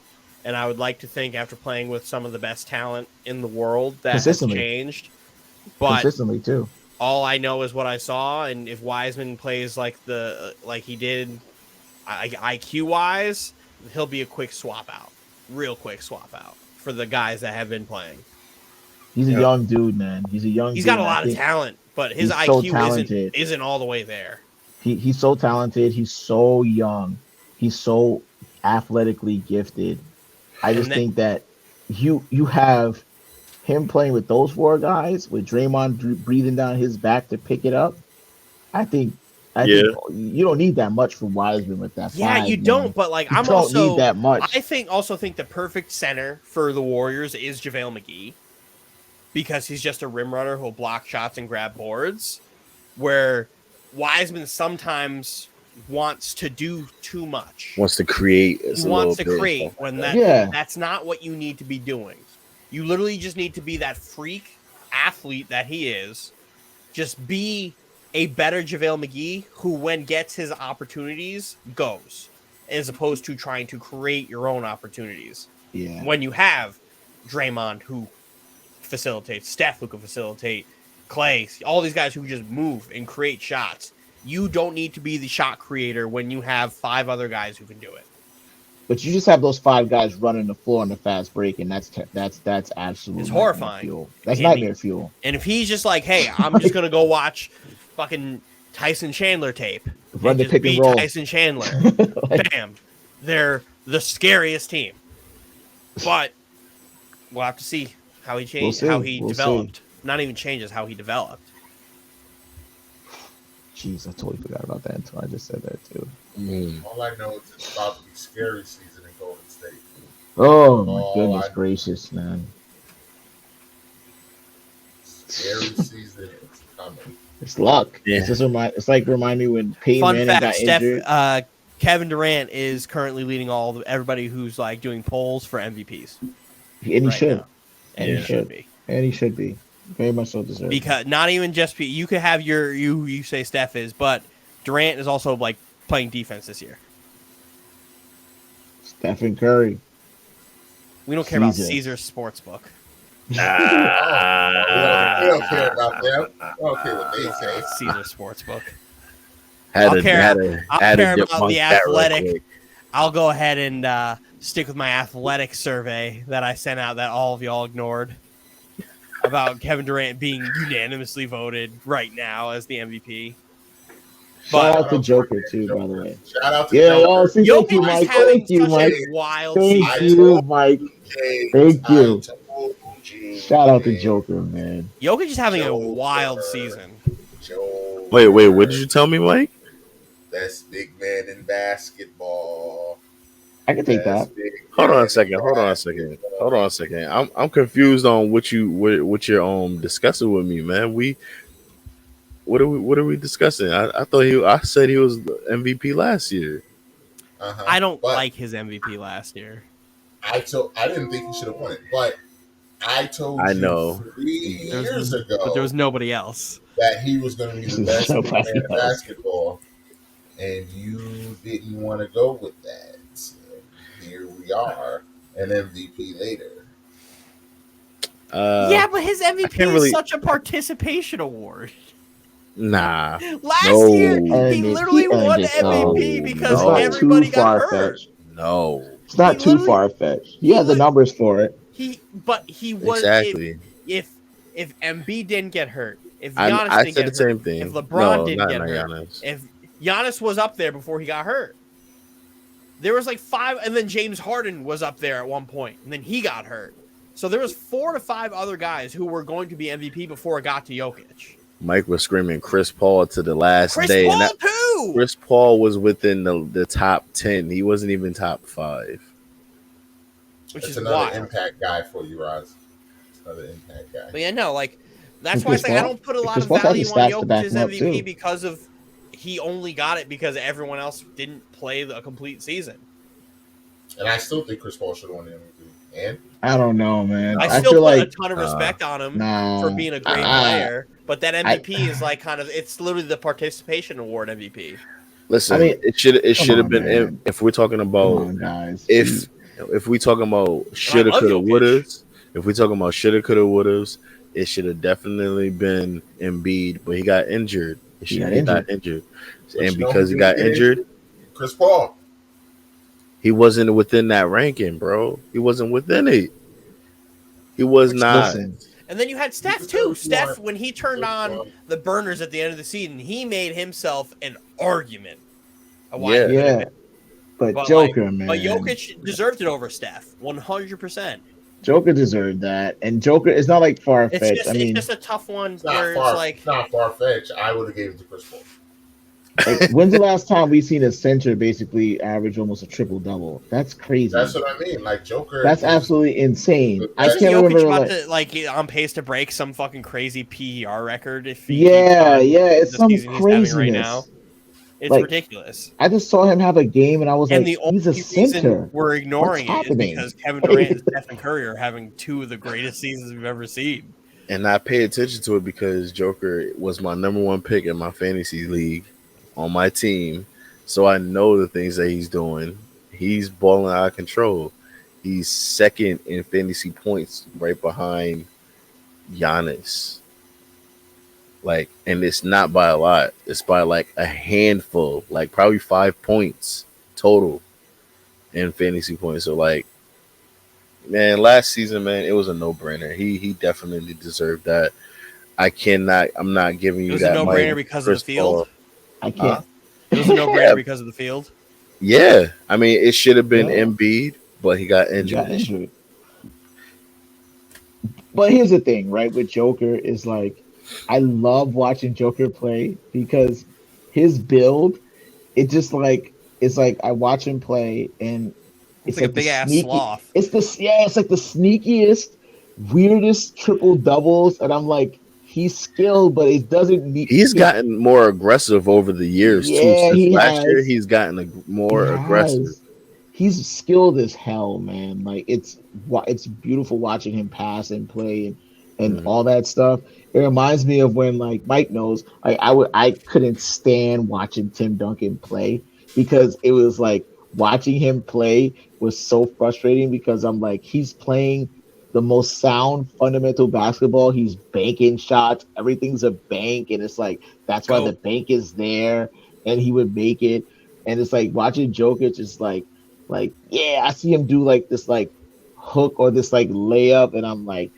and I would like to think after playing with some of the best talent in the world that has Consistently. changed. But Consistently too. all I know is what I saw, and if Wiseman plays like he did IQ wise, he'll be a quick swap out, real quick swap out for the guys that have been playing. He's a Yep. young dude, man. He's a young. He's dude. got a lot of talent, but his he's so IQ talented. isn't all the way there. He's so talented. He's so young. He's so athletically gifted. I just think that you have him playing with those four guys with Draymond breathing down his back to pick it up. I think Yeah. you don't need that much from Wiseman with that. Yeah, five, you man. don't. But like, You I'm don't also need that much. I think the perfect center for the Warriors is JaVale McGee because he's just a rim runner who'll block shots and grab boards. Where Wiseman sometimes wants to do too much. Wants to create. He wants to create when that's not what you need to be doing. You literally just need to be that freak athlete that he is. Just be a better JaVale McGee who, when gets his opportunities, goes, as opposed to trying to create your own opportunities. Yeah. When you have Draymond who facilitates, Steph who can facilitate, Clay, all these guys who just move and create shots. You don't need to be the shot creator when you have five other guys who can do it. But you just have those five guys running the floor in the fast break, and that's absolutely It's horrifying. Fuel. That's nightmare fuel. And if he's just like, hey, I'm just gonna go watch fucking Tyson Chandler tape, Run and the just pick and beat roll. Tyson Chandler, bam, they're the scariest team. But we'll have to see how he changed, how he developed. Not even changes how he developed. Jeez, I totally forgot about that until I just said that too. All I know is it's about to be scary season in Golden State. Oh my goodness gracious, man! Scary season is coming. It's luck. Yeah. It's like remind me when Peyton Fun Manning fact: got injured. Kevin Durant is currently leading everybody who's like doing polls for MVPs. And he right should. now. And he should be. And he should be. Very much so deserved. Because not even just you could have you say Steph is, but Durant is also like playing defense this year. Stephen Curry. We don't care about Caesar's Sportsbook. We don't care about them. We don't care what they say. Caesar's Sportsbook. I'll care about the athletic. I'll go ahead and stick with my athletic survey that I sent out that all of y'all ignored about Kevin Durant being unanimously voted right now as the MVP. Shout out to Joker too, by the way. Shout out to Joker. Thank you, Mike. Thank you, Mike. Thank you, Mike. Thank you. Shout out to Joker, man. Jokic is having a wild season. Wait, what did you tell me, Mike? Best big man in basketball. I can take that. Hold on a second. I'm confused on what you're discussing with me, man. What are we discussing? I thought I said he was the MVP last year. I don't like his MVP last year. I didn't think he should have won it, but I told you 3 years ago, but there was nobody else that he was going to be the best man in basketball, and you didn't want to go with that. So here we are, an MVP later. Yeah, but his MVP is such a participation award. Nah. Last year, he literally won the MVP because everybody got hurt. No. It's not too far-fetched. He has the numbers for it. He was exactly. If Embiid didn't get hurt, if Giannis I didn't said get the same hurt, thing. if LeBron didn't not get hurt, Giannis. if Giannis was up there before he got hurt, There was like 5, and then James Harden was up there at one point, and then he got hurt. So there was 4 to 5 other guys who were going to be MVP before it got to Jokic. Mike was screaming Chris Paul to the last Chris day. Paul And too. Chris Paul was within the top 10. He wasn't even top 5. Which That's is another wild. impact guy for you, Roz. Another impact guy. But yeah, no, like that's And why I Chris say I Paul- don't put a lot Chris of Paul's had the value on stats to back Jokic's him up, MVP too. because of he only got it because everyone else didn't play a complete season. And I still think Chris Paul should have won the MVP. And I don't know, man. I I still feel put like a ton of respect on him nah, for being a great player, but that MVP is like kind of it's literally the participation award MVP. Listen, I mean, it should have been man. if we're talking come about on, guys. if we talking about shoulda, love coulda, Jokic. wouldas, if we talking about shoulda, coulda, wouldas, it should have definitely been Embiid, but he got injured. He got injured. but And you know because who he got didn't get injured, Chris Paul. he wasn't within that ranking, bro. He wasn't within it. He was not. Listen, And then you had Steph too. Steph, when he turned on the burners at the end of the season, he made himself an argument. of why he could have yeah, been. but Joker, man. But Jokic deserved it over Steph, 100%. Joker deserved that, and Joker is not like far It's fetched. just, I mean, it's just a tough one It's where not far. it's like It's not far fetched. I would have gave it to Chris Paul. like, when's the last time we seen a center basically average almost a triple double? That's crazy. That's what I mean. Like Joker. That's absolutely insane. I isn't can't Jokic remember. about Like, to on pace to break some fucking crazy PER record if he yeah, keeps on it's the some season he's having craziness. right now. It's Like, ridiculous. I just saw him have a game, and I was And like, the only he's a center. reason we're ignoring What's it is happening? because Kevin Durant and Stephen Curry are having 2 of the greatest seasons we've ever seen. And I pay attention to it because Joker was my number 1 pick in my fantasy league on my team. So I know the things that he's doing. He's balling out of control. He's second in fantasy points right behind Giannis. Like, and it's not by a lot. It's by like a handful, like probably 5 points total in fantasy points. So like, man, last season, man, it was a no-brainer. He definitely deserved that. I'm not giving you It was that. a no-brainer Mike, because Chris of the field. Paul. I can't. It was a no-brainer because of the field. Yeah, I mean, it should have been Yeah. Embiid, but he got He injured. got injured. But here's the thing, right? With Joker is like, I love watching Joker play because his build, it just like it's like I watch him play and It's like a the big ass sneaky- sloth. It's like the sneakiest, weirdest triple doubles, and I'm like, he's skilled, but it doesn't need. He's gotten more aggressive over the years Yeah, too. Since he last year, has. he's gotten more He aggressive. has. He's skilled as hell, man. Like it's beautiful watching him pass and play and all that stuff. It reminds me of when like Mike knows, like I couldn't stand watching Tim Duncan play because it was like watching him play was so frustrating because I'm like he's playing the most sound fundamental basketball. He's banking shots. Everything's a bank, and it's like that's why the bank is there, and he would make it. And it's like watching Jokic is like yeah, I see him do like this like hook or this like layup, and I'm like,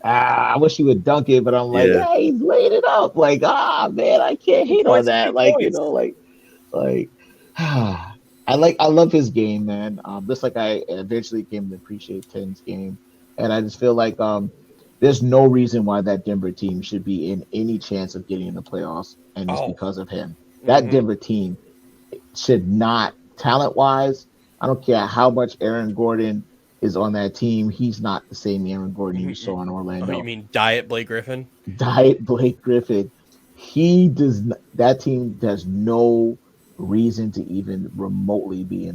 I wish he would dunk it, but I'm like, yeah, he's laid it up. Like, man, I can't hate on that. Like, you know, like I love his game, man. Just like I eventually came to appreciate Ten's game, and I just feel like there's no reason why that Denver team should be in any chance of getting in the playoffs, and it's because of him. That Denver team should not, talent-wise, I don't care how much Aaron Gordon is on that team. He's not the same Aaron Gordon you saw in Orlando. Oh, you mean Diet Blake Griffin? Diet Blake Griffin. That team has no reason to even remotely be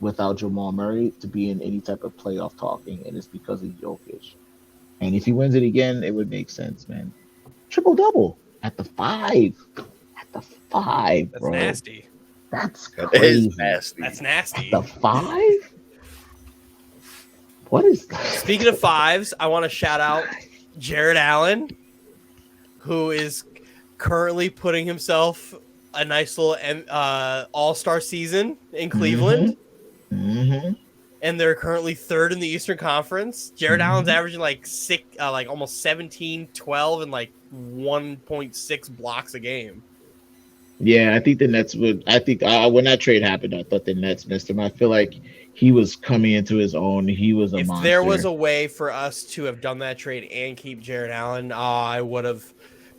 without Jamal Murray to be in any type of playoff talking, and it's because of Jokic. And if he wins it again, it would make sense, man. Triple double at the 5. At the 5, That's bro. nasty. That's That crazy. is nasty. That's nasty. At the 5? What is that? Speaking of 5s, I want to shout out Jared Allen, who is currently putting himself a nice little all-star season in Cleveland. Mm-hmm. And they're currently 3rd in the Eastern Conference. Jared Allen's averaging like almost 17, 12, and like 1.6 blocks a game. Yeah, I think the Nets would. I think when that trade happened, I thought the Nets missed him. I feel like he was coming into his own. He was a If there was monster. a way for us to have done that trade and keep Jared Allen, I would have,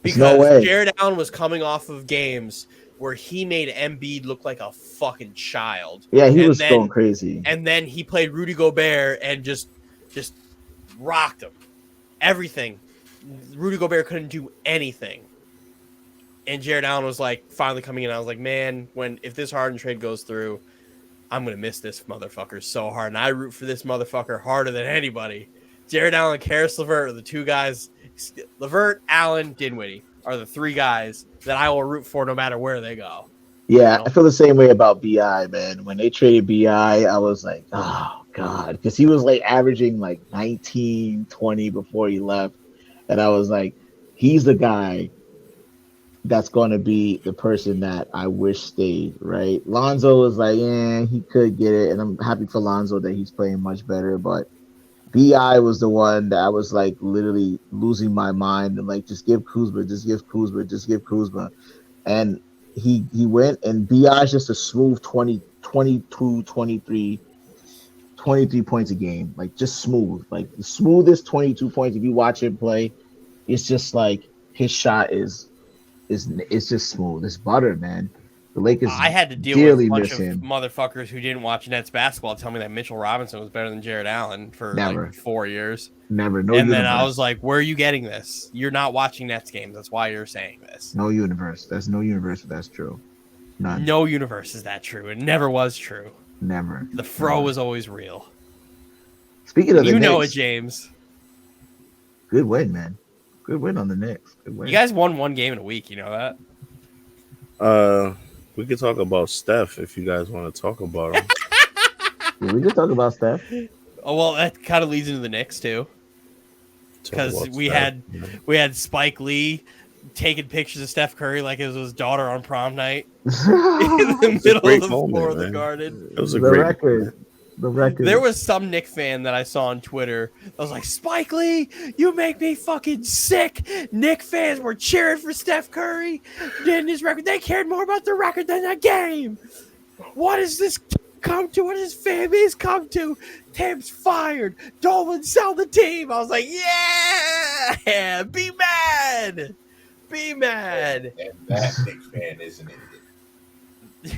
There's no because way. Jared Allen was coming off of games where he made Embiid look like a fucking child. Yeah, he and was going then crazy. and then he played Rudy Gobert and just rocked him. Everything. Rudy Gobert couldn't do anything. And Jared Allen was like finally coming in. I was like, man, if this Harden trade goes through, I'm gonna miss this motherfucker so hard. And I root for this motherfucker harder than anybody. Jared Allen, Karis LeVert are the two guys. LeVert, Allen, Dinwiddie are the three guys that I will root for no matter where they go. Yeah, You know? I feel the same way about Bi, man. When they traded Bi, I was like, oh god, because he was like averaging like 19, 20 before he left, and I was like, he's the guy that's going to be the person that I wish stayed, right? Lonzo was like, yeah, he could get it, and I'm happy for Lonzo that he's playing much better. But Bi was the one that I was like literally losing my mind and like, just give Kuzma, just give Kuzma, just give Kuzma, and he went, and Bi is just a smooth 20, 22, 23, 23 points a game, like just smooth, like the smoothest 22 points. If you watch him play, it's just like his shot is it's just smooth. It's butter, man. The Lakers I had to deal with a dearly bunch miss of him. motherfuckers who didn't watch Nets basketball tell me that Mitchell Robinson was better than Jared Allen for Never. like 4 years. Never. No And universe. then I was like, where are you getting this? You're not watching Nets games. That's why you're saying this. No universe. There's no universe that's true. None. No universe is that true. It never was true. Never. The fro Never. was always real. Speaking of the You know it, Knicks, James. good win, man. Good win on the Knicks. Good win. You guys won one game in a week. You know that? We could talk about Steph if you guys want to talk about him. Yeah, we just talk about Steph. Oh well, that kind of leads into the Knicks too, because we had Spike Lee taking pictures of Steph Curry like it was his daughter on prom night in the middle of the floor of the Garden. It was a the great record. The record. There was some Knick fan that I saw on Twitter that was like, Spike Lee, you make me fucking sick. Knick fans were cheering for Steph Curry in his record. They cared more about the record than the game. What does this come to? What does fan base come to? Tim's fired. Dolan sell the team. I was like, yeah, be mad. Be mad. And that Knicks fan is an idiot.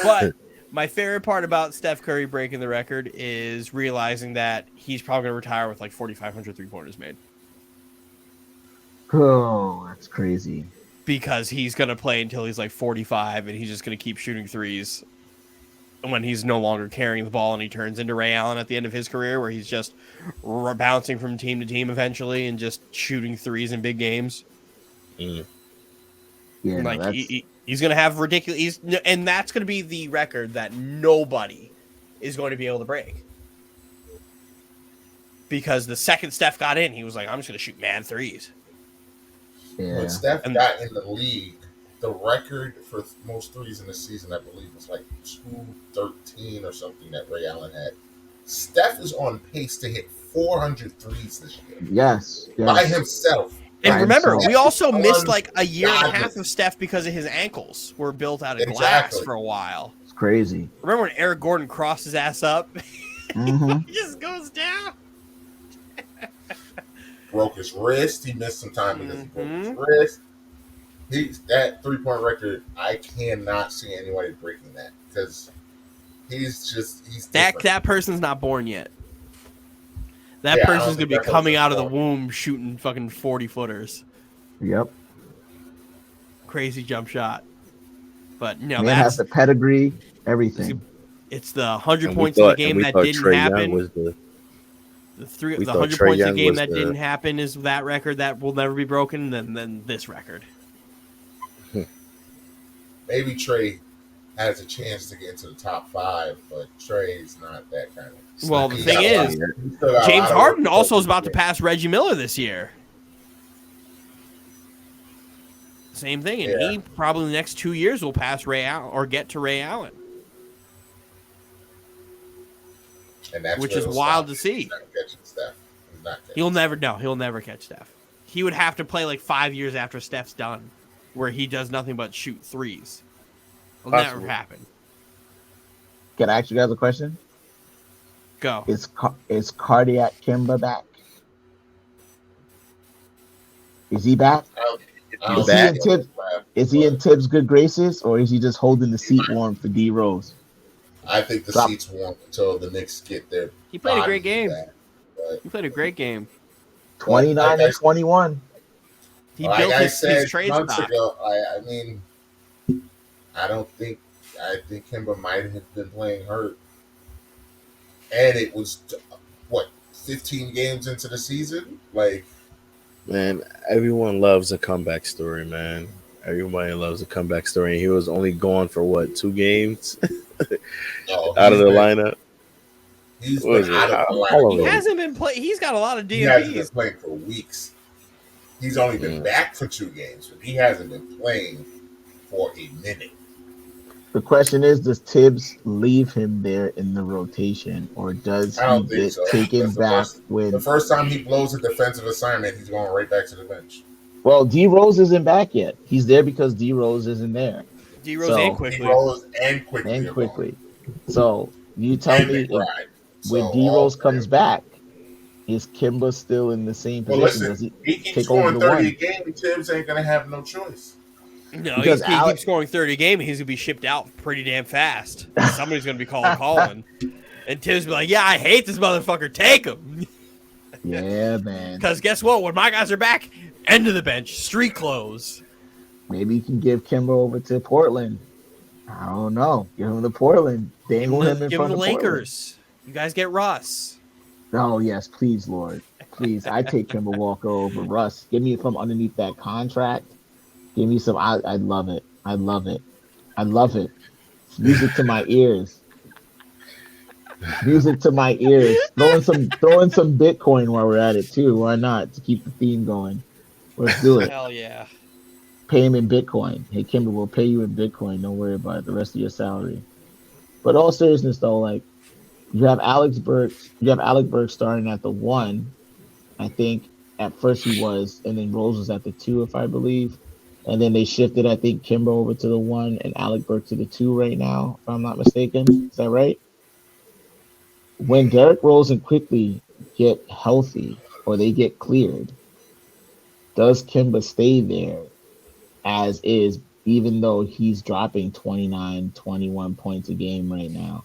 But my favorite part about Steph Curry breaking the record is realizing that he's probably going to retire with like 4,500 3-pointers made. Oh, that's crazy. Because he's going to play until he's like 45 and he's just going to keep shooting threes when he's no longer carrying the ball and he turns into Ray Allen at the end of his career where he's just bouncing from team to team eventually and just shooting threes in big games. Mm. Yeah, Like no, he's going to have ridiculous, and that's going to be the record that nobody is going to be able to break. Because the second Steph got in, he was like, I'm just going to shoot mad threes. yeah. When Steph got in the league, the record for most threes in the season, I believe, was like 213 or something that Ray Allen had. Steph is on pace to hit 400 threes this year. Yes. By himself. And remember, himself. we also missed like a year and a Ungodly. half of Steph because of his ankles were built out of glass Exactly. for a while. It's crazy. Remember when Eric Gordon crossed his ass up? Mhm. He just goes down. Broke his wrist. He missed some time because he broke his wrist. That 3-point record, I cannot see anybody breaking that because he's different. That person's not born yet. That Yeah, I person's don't gonna think be that coming person's out of the born. womb shooting fucking 40-footers. Yep. Crazy jump shot. But no, Man has the pedigree, everything. it's the 100 And points in the game that didn't Trae Young happen. was the The we thought 100 Trae points a Young game was that the- didn't happen is that record that will never be broken. And then this record. Maybe Trey has a chance to get into the top 5, but Trey's not that kind of. Well, the He's thing got a lot- is, he's still got a James lot of Harden work also to is about to do. pass Reggie Miller this year. Same thing, and Yeah. he probably in the next 2 years will pass Ray Allen or get to Ray Allen, And that's which where is it'll wild stop. to see. He's not catching Steph. He's not catching He'll never catch Steph. He would have to play like 5 years after Steph's done. where he does nothing but shoot threes. It'll Possible. never happen. Can I ask you guys a question? Go. Is Cardiac Kimba back? Is he back? I Is don't he back. in think Tibbs? Is he in Tibbs' good graces, or is he just holding the seat warm for D Rose? I think the Drop. seat's warm until the Knicks get their. He played a great bodies game. back. But, 29 and 21. He like built I his said trade months stock. ago, I mean, I think Kimba might have been playing hurt, and it was what 15 games into the season. Like, Man, everyone loves a comeback story, man. Everybody loves a comeback story. And he was only gone for what, 2 games no, out of the lineup? He's What was been it? out of the How lineup. long He was it? hasn't been playing. He's got a lot of He hasn't been DNPs. playing for weeks. He's only been back for 2 games, but he hasn't been playing for a minute. The question is, does Tibbs leave him there in the rotation, or does I he don't think get so. taken That's back the when? first time he blows a defensive assignment, he's going right back to the bench. Well, D Rose isn't back yet. He's there because D Rose isn't there. D Rose and He Quickly. rolls and quickly. And are quickly. So you tell And me, McBride. when So D all Rose comes three. back, is Kimba still in the same Well, position? listen, Does he he keeps take over scoring the 30 one? a game. Tibbs ain't going to have no choice. No, Because he keeps scoring 30 a game, and he's gonna be shipped out pretty damn fast. Somebody's gonna be calling, and Tibbs be like, "Yeah, I hate this motherfucker. Take him." Yeah, man. Because guess what? When my guys are back, end of the bench, street clothes. Maybe you can give Kimba over to Portland. I don't know. Give him to Portland. Dangle him in Give him front the of Portland. Lakers. You guys get Russ. Oh yes, please, Lord, please. I take Kimba Walker over Russ. Give me from underneath that contract. Give me some. I love it. I love it. I love it. It's music to my ears. Music to my ears. Throw in some Bitcoin while we're at it too. Why not? To keep the theme going. Let's do it. Hell yeah. Pay him in Bitcoin. Hey Kimba, we'll pay you in Bitcoin. Don't worry about it. The rest of your salary. But all seriousness though, like you have Alec Burks starting at the 1. I think at first he was, and then Rose was at the 2, if I believe. And then they shifted, I think, Kimba over to the 1 and Alec Burks to the 2 right now, if I'm not mistaken. Is that right? When Derrick Rose and Quickly get healthy or they get cleared, does Kimba stay there as is, even though he's dropping 29, 21 points a game right now?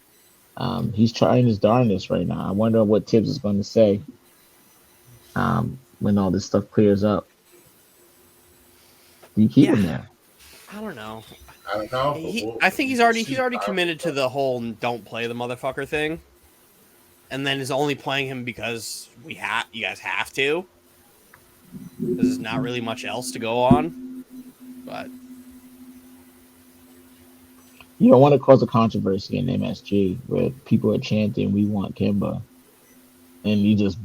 He's trying his darndest right now. I wonder what Tibbs is going to say when all this stuff clears up. Do you keep him there? I don't know. I don't know. I think he's already committed to the whole "don't play the motherfucker" thing, and then is only playing him because you guys have to. There's not really much else to go on, but You don't want to cause a controversy in MSG where people are chanting, "We want Kimba," and you just.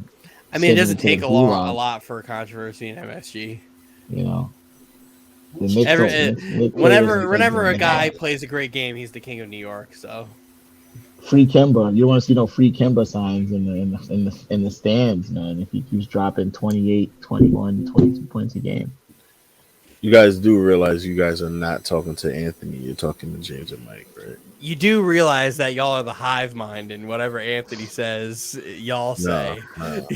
I mean, it doesn't send him take to a the gulag, lot for a controversy in MSG. You know. The Knicks don't- Whenever a guy plays a great game, he's the king of New York. So free Kimba. You want to see no free Kimba signs in the stands, man. If he keeps dropping 28, 21, 22 points a game. You guys do realize you guys are not talking to Anthony. You're talking to James and Mike, right? you do realize that y'all are the hive mind, and whatever Anthony says, y'all say. No.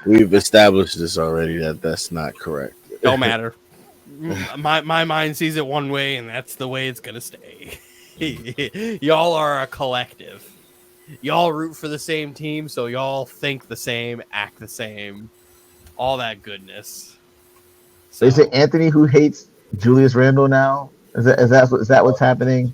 We've established this already that's not correct. Don't matter. My mind sees it one way, and that's the way it's gonna stay. Y'all are a collective. Y'all root for the same team, so y'all think the same, act the same, all that goodness. So is it Anthony who hates Julius Randle now? Is that what's happening?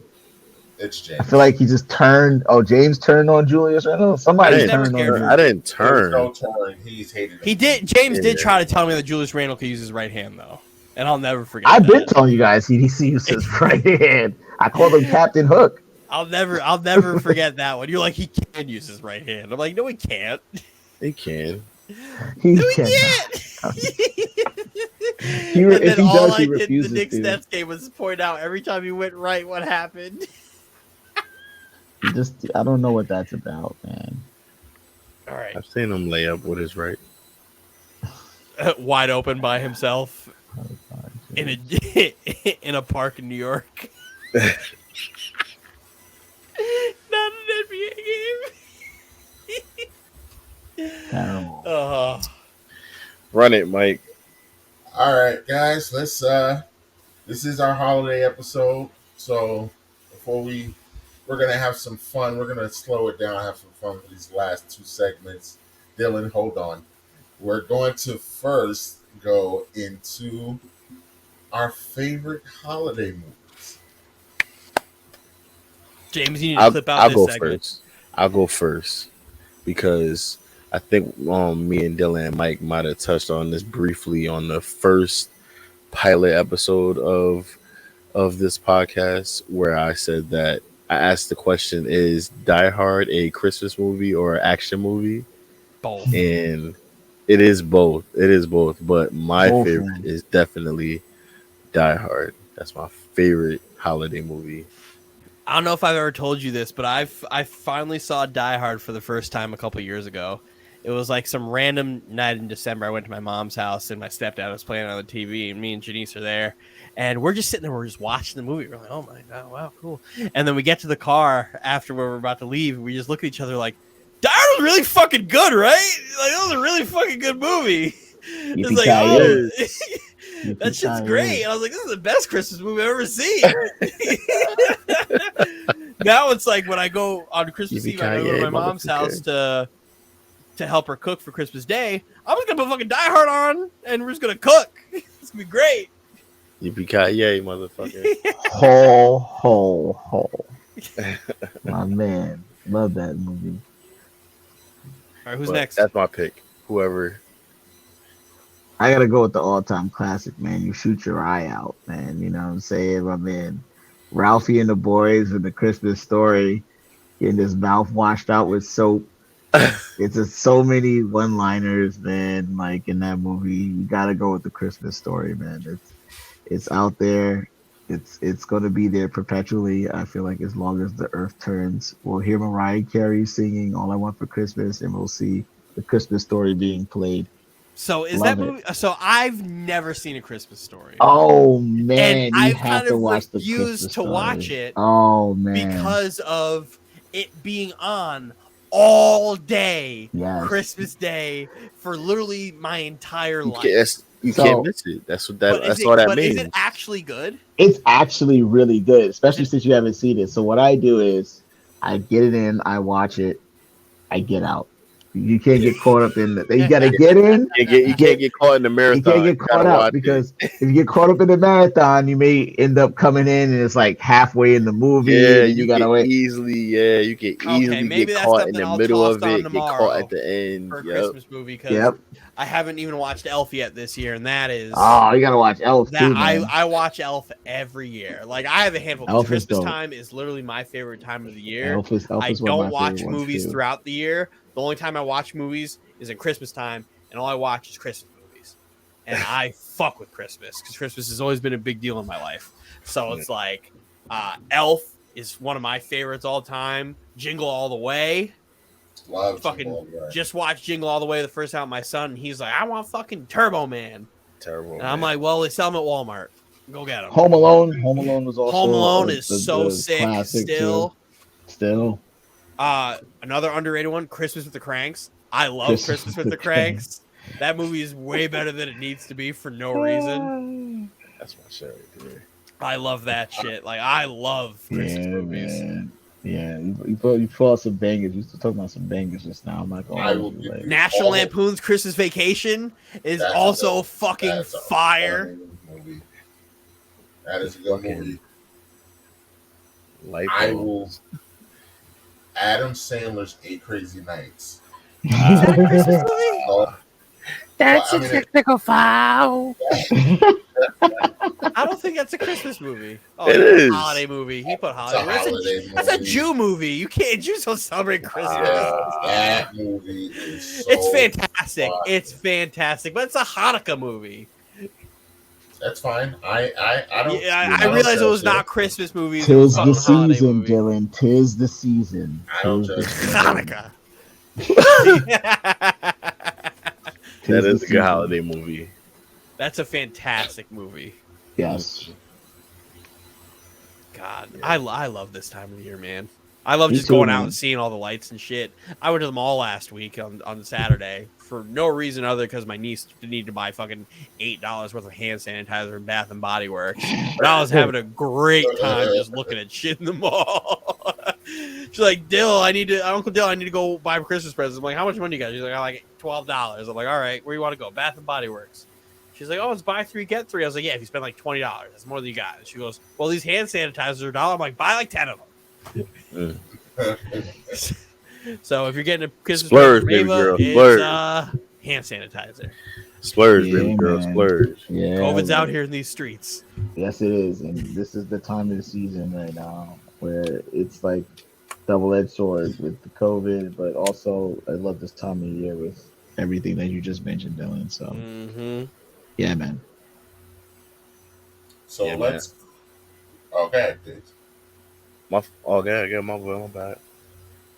It's James. I feel like he just turned. Oh, James turned on Julius Randle. Somebody turned on him. I didn't There's turn. no turn. He's hated him. He did. James did try to tell me that Julius Randle could use his right hand, though, and I'll never forget. I've been telling you guys he uses his right hand. I called him Captain Hook. I'll never forget that one. You're like, he can use his right hand. I'm like, no, he can't. He can. He No, he can't. can't. If he all does, he I did in refuses the Knicks to. Nets game was point out every time he went right what happened. I don't know what that's about, man. All right, I've seen him lay up with his right. wide open by himself. in a in a park in New York. Not an NBA game. Terrible. Oh, Run it, Mike. All right, guys. Let's. This is our holiday episode, so before we're gonna have some fun. We're gonna slow it down, have some fun with these last two segments. Dylan, hold on. We're going to first go into our favorite holiday movies. James, you need to clip out this segment. First. I'll go first because I think me and Dylan and Mike might have touched on this briefly on the first pilot episode of this podcast, where I said that I asked the question: is Die Hard a Christmas movie or an action movie? Both. And it is both. It is both. But my Both, favorite man. is definitely Die Hard. That's my favorite holiday movie. I don't know if I've ever told you this, but I finally saw Die Hard for the first time a couple years ago. It was like some random night in December. I went to my mom's house and my stepdad was playing on the TV, and me and Janice are there, and we're just sitting there. We're just watching the movie. We're like, "Oh my god, wow, cool!" And then we get to the car after where we're about to leave. And we just look at each other like, "Die Hard was really fucking good, right? Like that was a really fucking good movie." It's like, oh, that shit's great. And I was like, this is the best Christmas movie I've ever seen. Now it's like when I go on Christmas Eve, I go to my mom's house to help her cook for Christmas Day. I'm just gonna put fucking Die Hard on and we're just gonna cook. It's gonna be great. Yippee-ki-yay, motherfucker. Ho. My man. Love that movie. All right, who's But next? That's my pick. Whoever. I gotta go with the all-time classic, man. You shoot your eye out, man. You know what I'm saying, my man. Ralphie and the boys and the Christmas Story, getting his mouth washed out with soap. It's just so many one-liners, man. Like in that movie, you gotta go with the Christmas Story, man. It's out there. It's gonna be there perpetually. I feel like as long as the earth turns, we'll hear Mariah Carey singing "All I Want for Christmas," and we'll see the Christmas Story being played. So is Love that movie? So I've never seen A Christmas Story. Oh man, and you I've have kind to of watch the refused Christmas to Story. watch it. Oh man, because of it being on all day, Yes. Christmas Day, for literally my entire life. You can't miss it. That's what that. That's all that means. Is it actually good? It's actually really good, especially since you haven't seen it. So what I do is I get it in, I watch it, I get out. You can't get caught up in the. You got to get in. You can't get caught in the marathon. You can't get caught up because if you get caught up in the marathon, you may end up coming in and it's like halfway in the movie. Yeah, you gotta wait. You can easily get caught in the middle of it. Get caught at the end for a Christmas movie because I haven't even watched Elf yet this year, and that is you gotta watch Elf too. Man. I watch Elf every year. Like I have a handful. Elf Christmas time is literally my favorite time of the year. Elf is I don't watch movies throughout the year. The only time I watch movies is at Christmas time, and all I watch is Christmas movies. And I fuck with Christmas because Christmas has always been a big deal in my life. So it's like Elf is one of my favorites all time. Jingle All the Way. Love fucking just watched Jingle All the Way the first time with my son, and he's like, I want fucking Turbo Man. Terrible. And I'm like, well, they sell them at Walmart. Go get them. Home Alone was also Home Alone is so sick still. Still. Another underrated one, Christmas with the Cranks. I love Christmas with the Cranks. That movie is way better than it needs to be for no reason. That's my shit right there. I love that shit. Like I love Christmas movies. Man. Yeah, you pull out some bangers. You still talking about some bangers just now. I'm like, National Lampoon's Christmas Vacation is also fucking fire. Movie. That is a good movie. I will. Adam Sandler's 8 Crazy Nights. Is that a Christmas movie? That's a technical foul. I don't think that's a Christmas movie. Oh, it is a holiday movie. He put holiday. That's a Jew movie. You can't. Jews don't celebrate Christmas. That movie is. It's fantastic. Fun. It's fantastic, but it's a Hanukkah movie. That's fine. I don't. Yeah, I realized it was not Christmas movies. Tis the season, Dylan. Tis the season. I don't judge Hanukkah. That is a good holiday movie. That's a fantastic movie. Yes. God, I love this time of the year, man. I love Me just too, going out man. and seeing all the lights and shit. I went to the mall last week on Saturday for no reason other because my niece needed to buy fucking $8 worth of hand sanitizer and Bath and Body Works. But I was having a great time just looking at shit in the mall. She's like, Uncle Dill, I need to go buy Christmas presents. I'm like, how much money you got? She's like, I like $12. I'm like, all right, where you want to go? Bath and Body Works. She's like, oh, it's buy three, get three. I was like, yeah, if you spend like $20, that's more than you got. And she goes, well, these hand sanitizers are $1. I'm like, buy like 10 of them. So if you're getting a Christmas present Splurge, from baby Ava, girl. it's Splurge. hand sanitizer. Splurge, baby Yeah, girl. man. Splurge. Yeah. COVID's out man. here in these streets. Yes, it is, and this is the time of the season right now where it's like double-edged sword with the COVID, but also I love this time of year with everything that you just mentioned, Dylan. So yeah, man. So Yeah, let's. Okay, dude. My bad.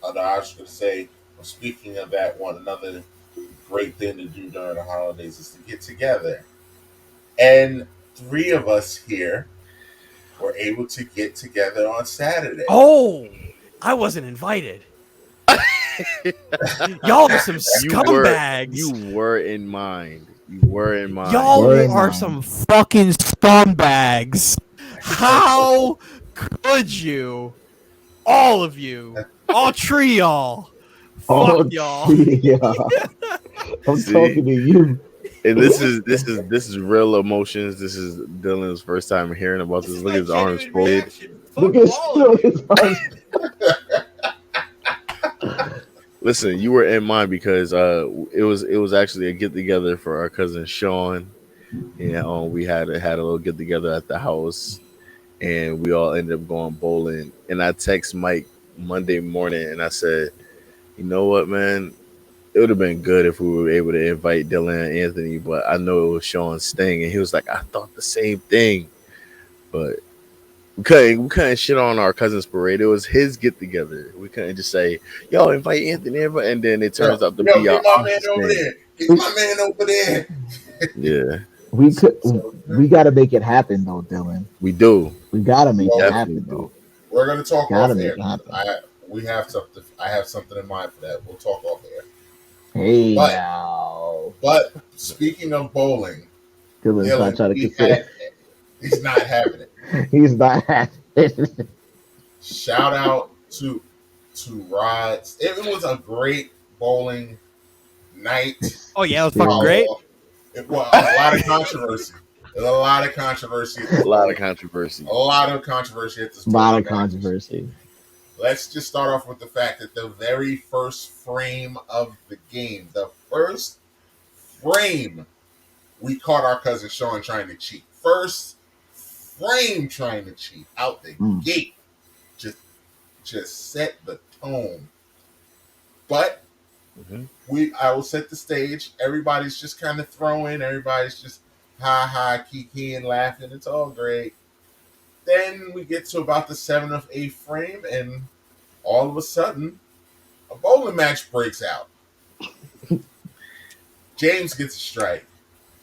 I was going to say, speaking of that, another great thing to do during the holidays is to get together. And three of us here were able to get together on Saturday. Oh, I wasn't invited. Y'all are some scumbags. You were in mind. You were in mind. Y'all are some fucking scumbags. How could you? All of you. All three y'all. Fuck y'all. Yeah. I'm talking to you. And this is real emotions. This is Dylan's first time hearing about this. Look at his arms folded. Look at his arms. Listen, you were in mind because it was actually a get together for our cousin Sean. And we had a little get together at the house, and we all ended up going bowling. And I text Mike Monday morning, and I said, "You know what, man? It would have been good if we were able to invite Dylan and Anthony, but I know it was Sean's thing." And he was like, "I thought the same thing, but we couldn't shit on our cousin's parade. It was his get together. We couldn't just say, yo, invite Anthony," and then it turns out to be get my man opposite over thing. there. Get my man over there. Yeah, we got to make it happen though, Dylan. we do. We got to make it Definitely happen do. though. We're gonna talk Gotta off make air. it happen. I have something in mind for that. We'll talk off air. Hey But- now, But speaking of bowling, Dylan's Dylan, not trying to consider. he's not having it. He's not happy. Shout out to Rods. It was a great bowling night. Oh yeah, it was fucking great. It was a lot of controversy. There's a lot of controversy. A lot of controversy. A lot of controversy at this A lot of bowling match. controversy. Let's just start off with the fact that the very first frame of the game, we caught our cousin Sean trying to cheat. First frame trying to cheat out the gate. Just set the tone. But I will set the stage. Everybody's just kind of throwing. Everybody's just kiki and laughing. It's all great. Then we get to about the 7th or 8th frame, and all of a sudden, a bowling match breaks out. James gets a strike.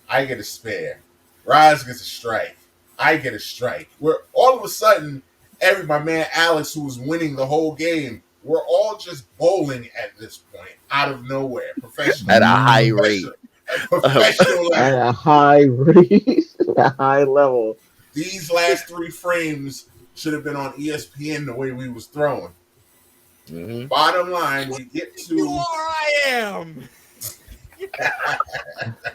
I get a spare. Raz gets a strike. I get a strike. Where all of a sudden, my man Alex, who was winning the whole game, we're all just bowling at this point, out of nowhere. Professional. At a high rate. Professional At level. a high rate, a high level. These last 3 frames should have been on ESPN the way we was throwing. Bottom line, we get to... You are, I am.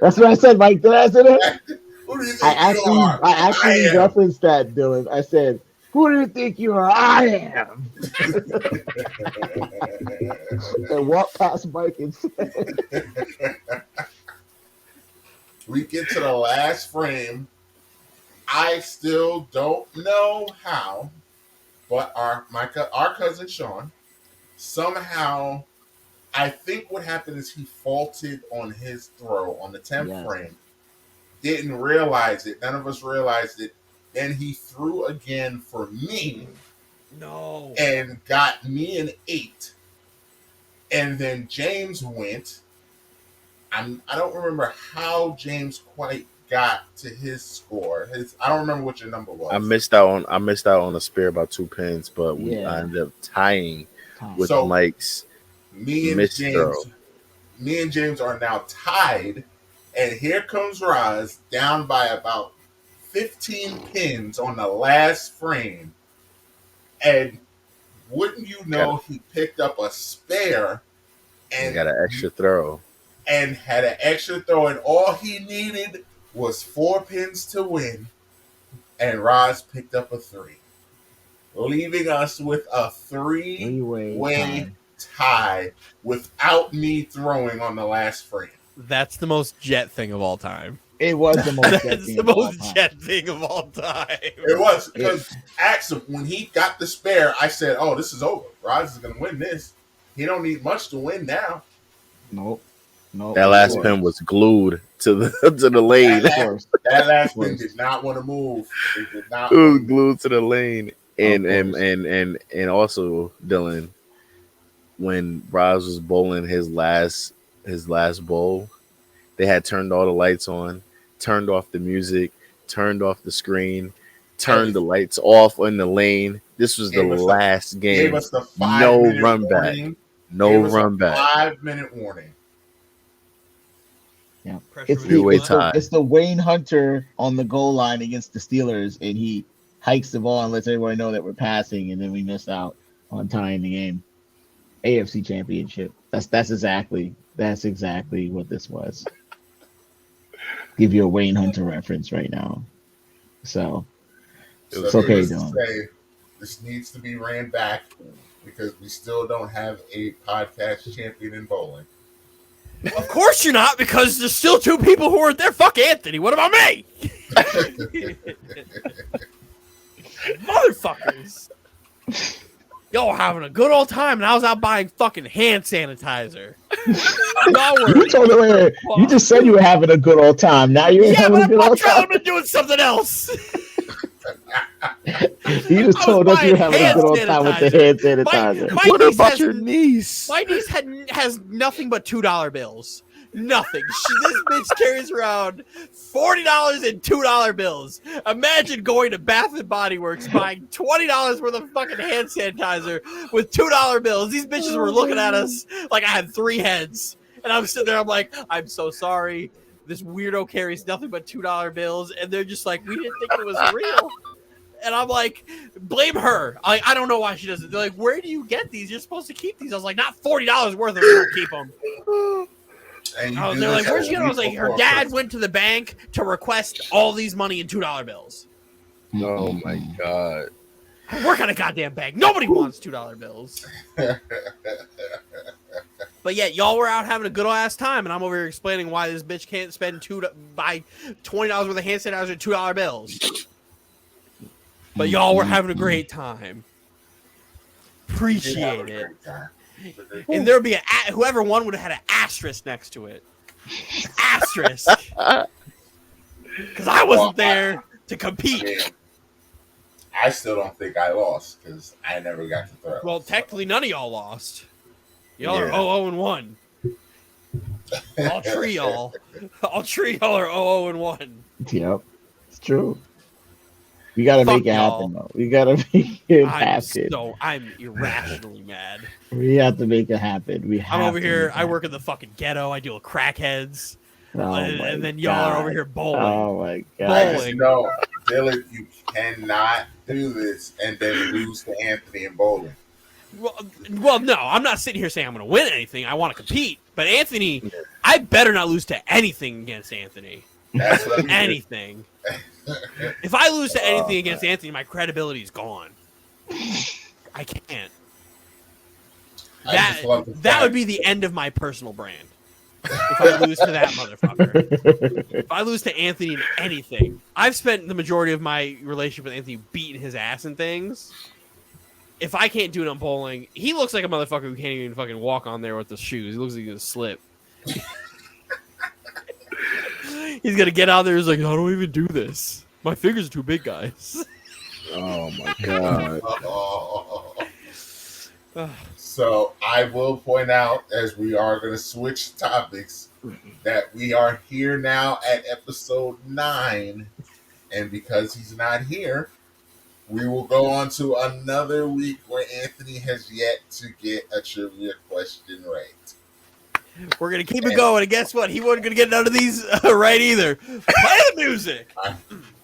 That's what I said, Mike. Did I say that? Who do you think I actually referenced that, Dylan. I said, "Who do you think you are? I am." And walked past Mike and said, we get to the last frame. I still don't know how, but our cousin Sean, somehow, I think what happened is he faulted on his throw on the 10th frame. Didn't realize it. None of us realized it. Then he threw again for me. No. And got me an 8. And then James went. I don't remember how James quite got to his score. I don't remember what your number was. I missed out on a spare by 2 pins, but I ended up tying with So, Mike's me and missed throw. James are now tied, and here comes Roz down by about 15 pins on the last frame. And wouldn't you know, he picked up a spare and got an extra throw. And had an extra throw, and all he needed was 4 pins to win. And Roz picked up a 3, leaving us with a three-way tie without me throwing on the last frame. That's the most Jet thing of all time. It was the most Jet thing of all time. It was, because Axel, when he got the spare, I said, "Oh, this is over. Roz is going to win this. He don't need much to win now." Nope. That last pin was glued to the lane. That last pin did not want to move. It did not. It was glued to the lane. And also, Dylan, when Roz was bowling his last bowl, they had turned all the lights on, turned off the music, turned off the screen, turned the lights off in the lane. This was the last game. Gave us the 5-minute run back. No run back. 5-minute warning. Yeah, it's the Wayne Hunter on the goal line against the Steelers, and he hikes the ball and lets everybody know that we're passing, and then we miss out on tying the game. AFC Championship. That's exactly what this was. Give you a Wayne Hunter reference right now. So it's okay, Dylan. This needs to be ran back because we still don't have a podcast champion in bowling. Of course you're not, because there's still 2 people who aren't there. Fuck Anthony. What about me? Motherfuckers. Y'all were having a good old time, and I was out buying fucking hand sanitizer. You just said you were having a good old time. Now you're having a good old time. I'm doing something else. You just told us you were having a good old time with the hand sanitizer. What about your niece? My niece has nothing but $2 bills. Nothing. This bitch carries around $40 and $2 bills. Imagine going to Bath and Body Works, buying $20 worth of fucking hand sanitizer with $2 bills. These bitches were looking at us like I had 3 heads. And I'm sitting there, I'm like, I'm so sorry. This weirdo carries nothing but $2 bills. And they're just like, we didn't think it was real. And I'm like, blame her. I don't know why she does it. They're like, where do you get these? You're supposed to keep these. I was like, not $40 worth of them. Keep them. And they're like, where'd you get them? I was like, her dad went to the bank to request all these money in $2 bills. Oh my God. I work at a goddamn bank. Nobody wants $2 bills. But yet, y'all were out having a good ass time, and I'm over here explaining why this bitch can't buy $20 worth of hand sanitizer and $2 bills. But y'all were having a great time. Appreciate it. And there'd be whoever won would have had an asterisk next to it. Asterisk. Because I wasn't there to compete. I still don't think I lost because I never got to throw. Well, technically, none of y'all lost. Y'all are 0-1. All 3 y'all. All 3 y'all are 0-1. Yep, it's true. We gotta make it happen, though. We gotta make it happen. I'm irrationally mad. We have to make it happen. I'm over here. I work in the fucking ghetto. I deal with crackheads. And then y'all are over here bowling. Oh my God. Bowling. No, Dylan, you cannot do this and then lose to Anthony in bowling. Well, no, I'm not sitting here saying I'm going to win anything. I want to compete. But Anthony, I better not lose to anything against Anthony. That's what anything. If I lose to anything against Anthony, my credibility is gone. I can't. That would be the end of my personal brand. If I lose to that motherfucker. If I lose to Anthony in anything, I've spent the majority of my relationship with Anthony beating his ass and things. If I can't do it on bowling, he looks like a motherfucker who can't even fucking walk on there with the shoes. He looks like he's gonna slip. He's gonna get out there. He's like, I don't even do this. My fingers are too big, guys. Oh my God. So I will point out, as we are going to switch topics, that we are here now at episode 9. And because he's not here, we will go on to another week where Anthony has yet to get a trivia question right. We're going to keep it going. And guess what? He wasn't going to get none of these right either. Play the music.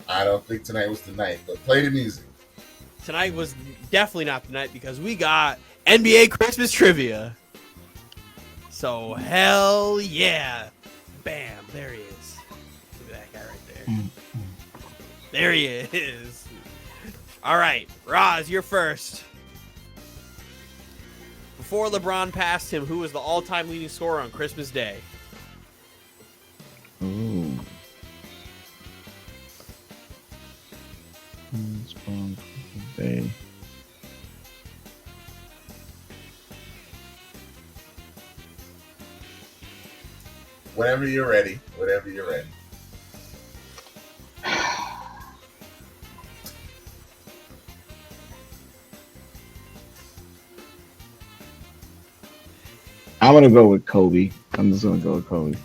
I don't think tonight was the night, but play the music. Tonight was definitely not the night because we got NBA Christmas trivia. So, hell yeah. Bam. There he is. Look at that guy right there. There he is. All right. Roz, you're first. Before LeBron passed him, who was the all-time leading scorer on Christmas Day? Ooh. Day. Whenever you're ready. I'm gonna go with Kobe. I'm just gonna go with Kobe.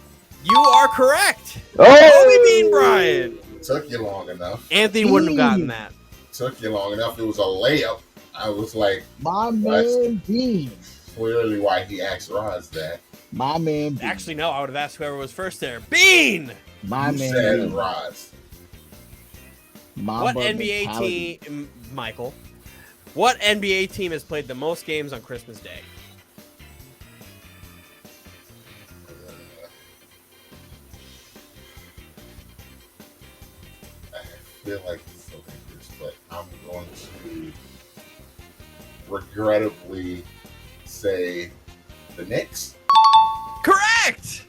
You are correct. Oh! Kobe Bean Bryant. Took you long enough. Anthony wouldn't have gotten that. Took you long enough. It was a layup. I was like, My man Bean. clearly why he asked Roz that. My man Bean. Actually, no. I would have asked whoever was first there. Bean. My You man said Bean. Roz. What NBA team, Michael? What NBA team has played the most games on Christmas Day? I feel like it's so dangerous, but I'm going to regrettably say the Knicks. Correct.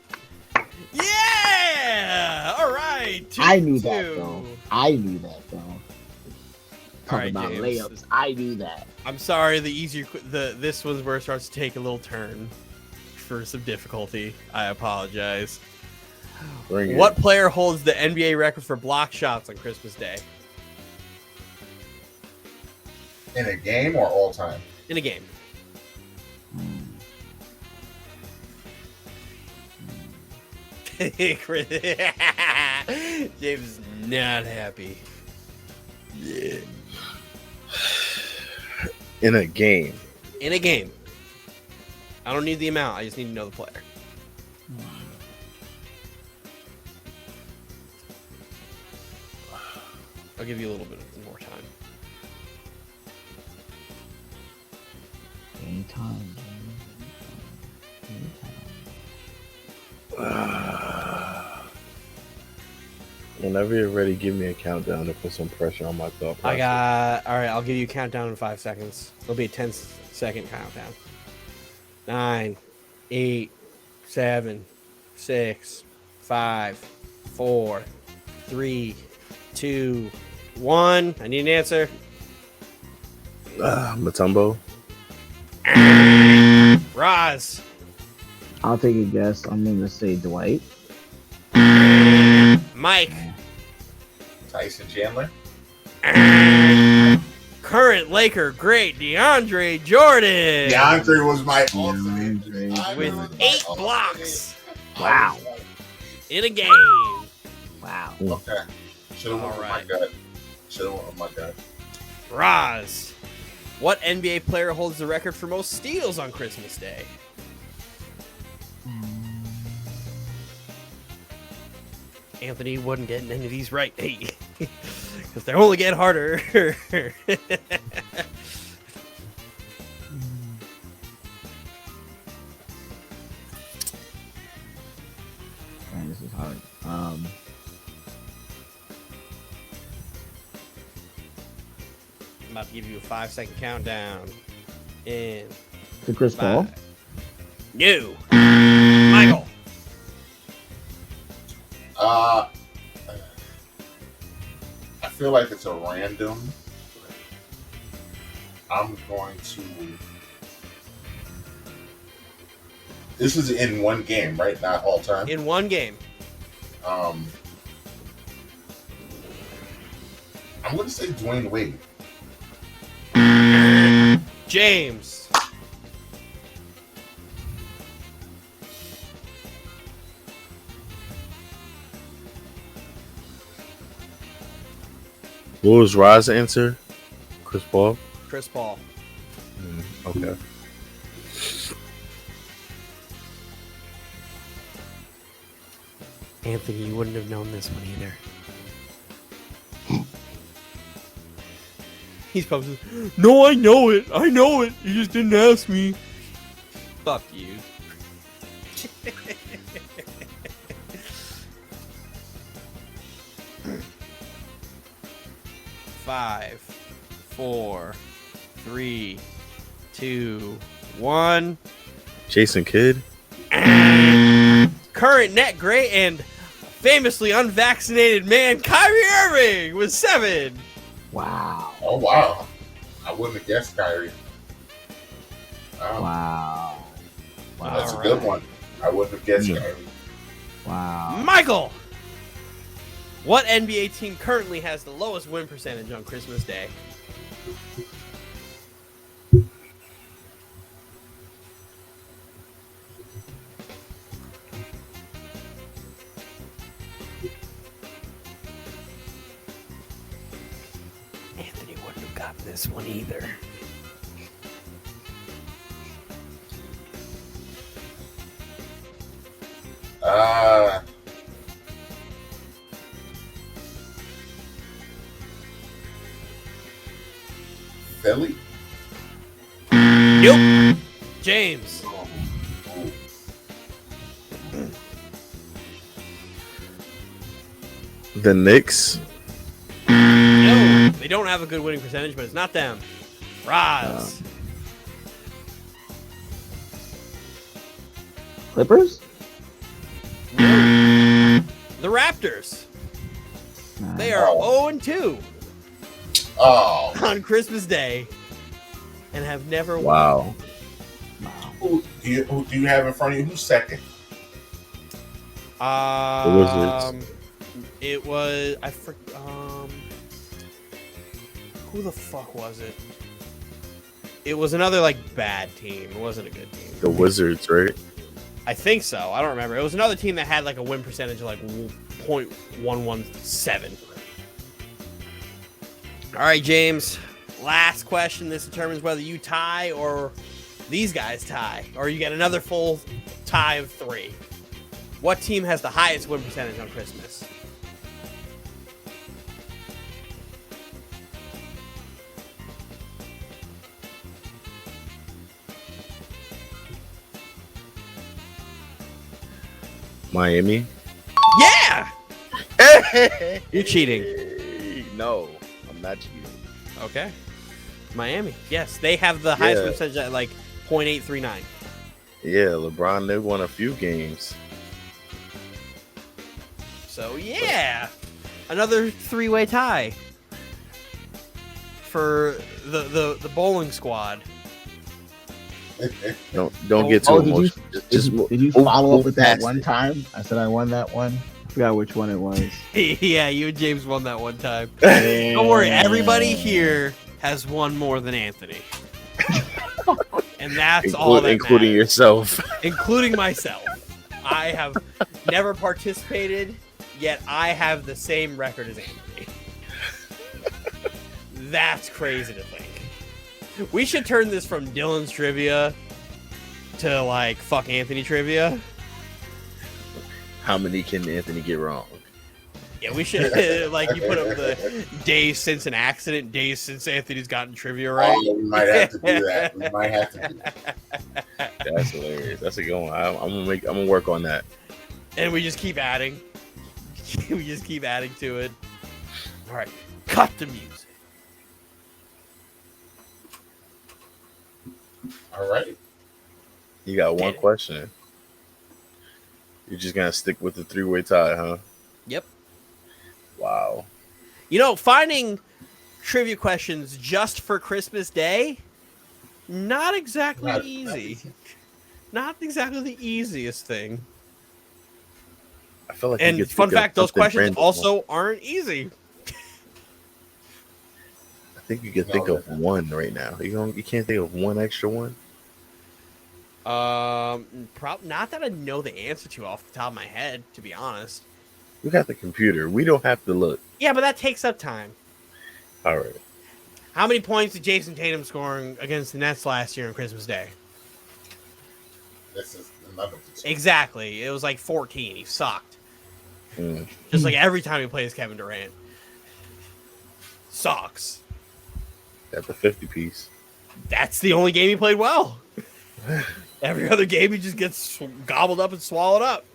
Yeah. All right. I knew that though. Talk right, about James. layups. I knew that. I'm sorry. This one's where it starts to take a little turn for some difficulty. I apologize. Bring it. What player holds the NBA record for block shots on Christmas Day? In a game or all time? In a game. James is not happy. Yeah. In a game. In a game. I don't need the amount. I just need to know the player. I'll give you a little bit more time. Anytime. Whenever you're ready, give me a countdown to put some pressure on my thought process. All right, I'll give you a countdown in 5 seconds. It'll be a 10-second countdown. 9, 8, 7, 6, 5, 4, 3, 2, 1. I need an answer. Mutombo. Roz. I'll take a guess. I'm gonna say Dwight. Mike. Tyson Chandler? Current Laker great DeAndre Jordan. DeAndre was my ultimate. With 8 blocks. Wow. In a game. Wow. Okay. Should have went with Alright. my gut. Roz. What NBA player holds the record for most steals on Christmas Day? Anthony wasn't getting any of these right. Hey. Because they're only getting harder. Man, this is hard. I'm about to give you a 5-second countdown. In To Chris Paul. 5. No. Michael. I feel like it's a random. I'm going to. This is in one game, right? Not all time. In one game. I'm going to say Dwayne Wade. James. What was Rod's answer? Chris Paul. Chris Paul. Okay. Anthony, you wouldn't have known this one either. He's probably, no, I know it. I know it. You just didn't ask me. Fuck you. 5, 4, 3, 2, 1. Jason Kidd. Current net great and famously unvaccinated man Kyrie Irving with 7. Wow. Oh wow, I wouldn't have guessed Kyrie. Wow. That's a good one. I wouldn't have guessed Kyrie. Wow. Michael, what NBA team currently has the lowest win percentage on Christmas Day? Anthony wouldn't have gotten this one either. Philly? Nope. James. The Knicks. No, they don't have a good winning percentage, but it's not them. Roz. Clippers? The Raptors. They are 0-2 Oh, on Christmas Day and have never won. Wow. who do you have in front of you? Who's second? Wizards. It was who the fuck was it? It was another like bad team. It wasn't a good team. The Wizards, right? I think so. I don't remember. It was another team that had like a win percentage of like .117. All right, James. Last question. This determines whether you tie or these guys tie, or you get another full tie of 3. What team has the highest win percentage on Christmas? Miami. Yeah! You're cheating. No, I'm not cheating. Okay. Miami. Yes, they have the highest Yeah. win percentage at like .839. Yeah, LeBron, they won a few games. So yeah, another 3-way tie for the bowling squad. Don't get too Oh, did you, emotional. Just did you move- follow up move with that past one it. time? I said I won that one. I forgot which one it was. Yeah, you and James won that one time. Don't worry, everybody here has won more than Anthony, and that's all that including matters. yourself. Including myself. I have never participated, yet I have the same record as Anthony. That's crazy to think. We should turn this from Dylan's trivia to like fuck Anthony trivia. How many can Anthony get wrong? Yeah, we should like you put up the days since an accident, days since Anthony's gotten trivia right. Oh, we might have to do that. We might have to do that. That's hilarious. That's a good one. I'm gonna work on that. And we just keep adding. We just keep adding to it. All right, cut the music. All right. You got one Did it. question. You're just gonna stick with the 3-way tie, huh? Yep. Wow. You know, finding trivia questions just for Christmas Day, not exactly Not- easy. Not exactly the easiest thing. I feel like. you And could fun think of fact, those something questions random. also aren't easy. I think you could think of one right now. You can't think of one extra one. Not that I know the answer to off the top of my head, to be honest. We got the computer. We don't have to look. Yeah, but that takes up time. All right. How many points did Jason Tatum scoring against the Nets last year on Christmas Day? This is another concern. Exactly. It was like 14. He sucked. Mm. Just like every time he plays Kevin Durant. Sucks. At the 50 piece. That's the only game he played well. Every other game he just gets gobbled up and swallowed up.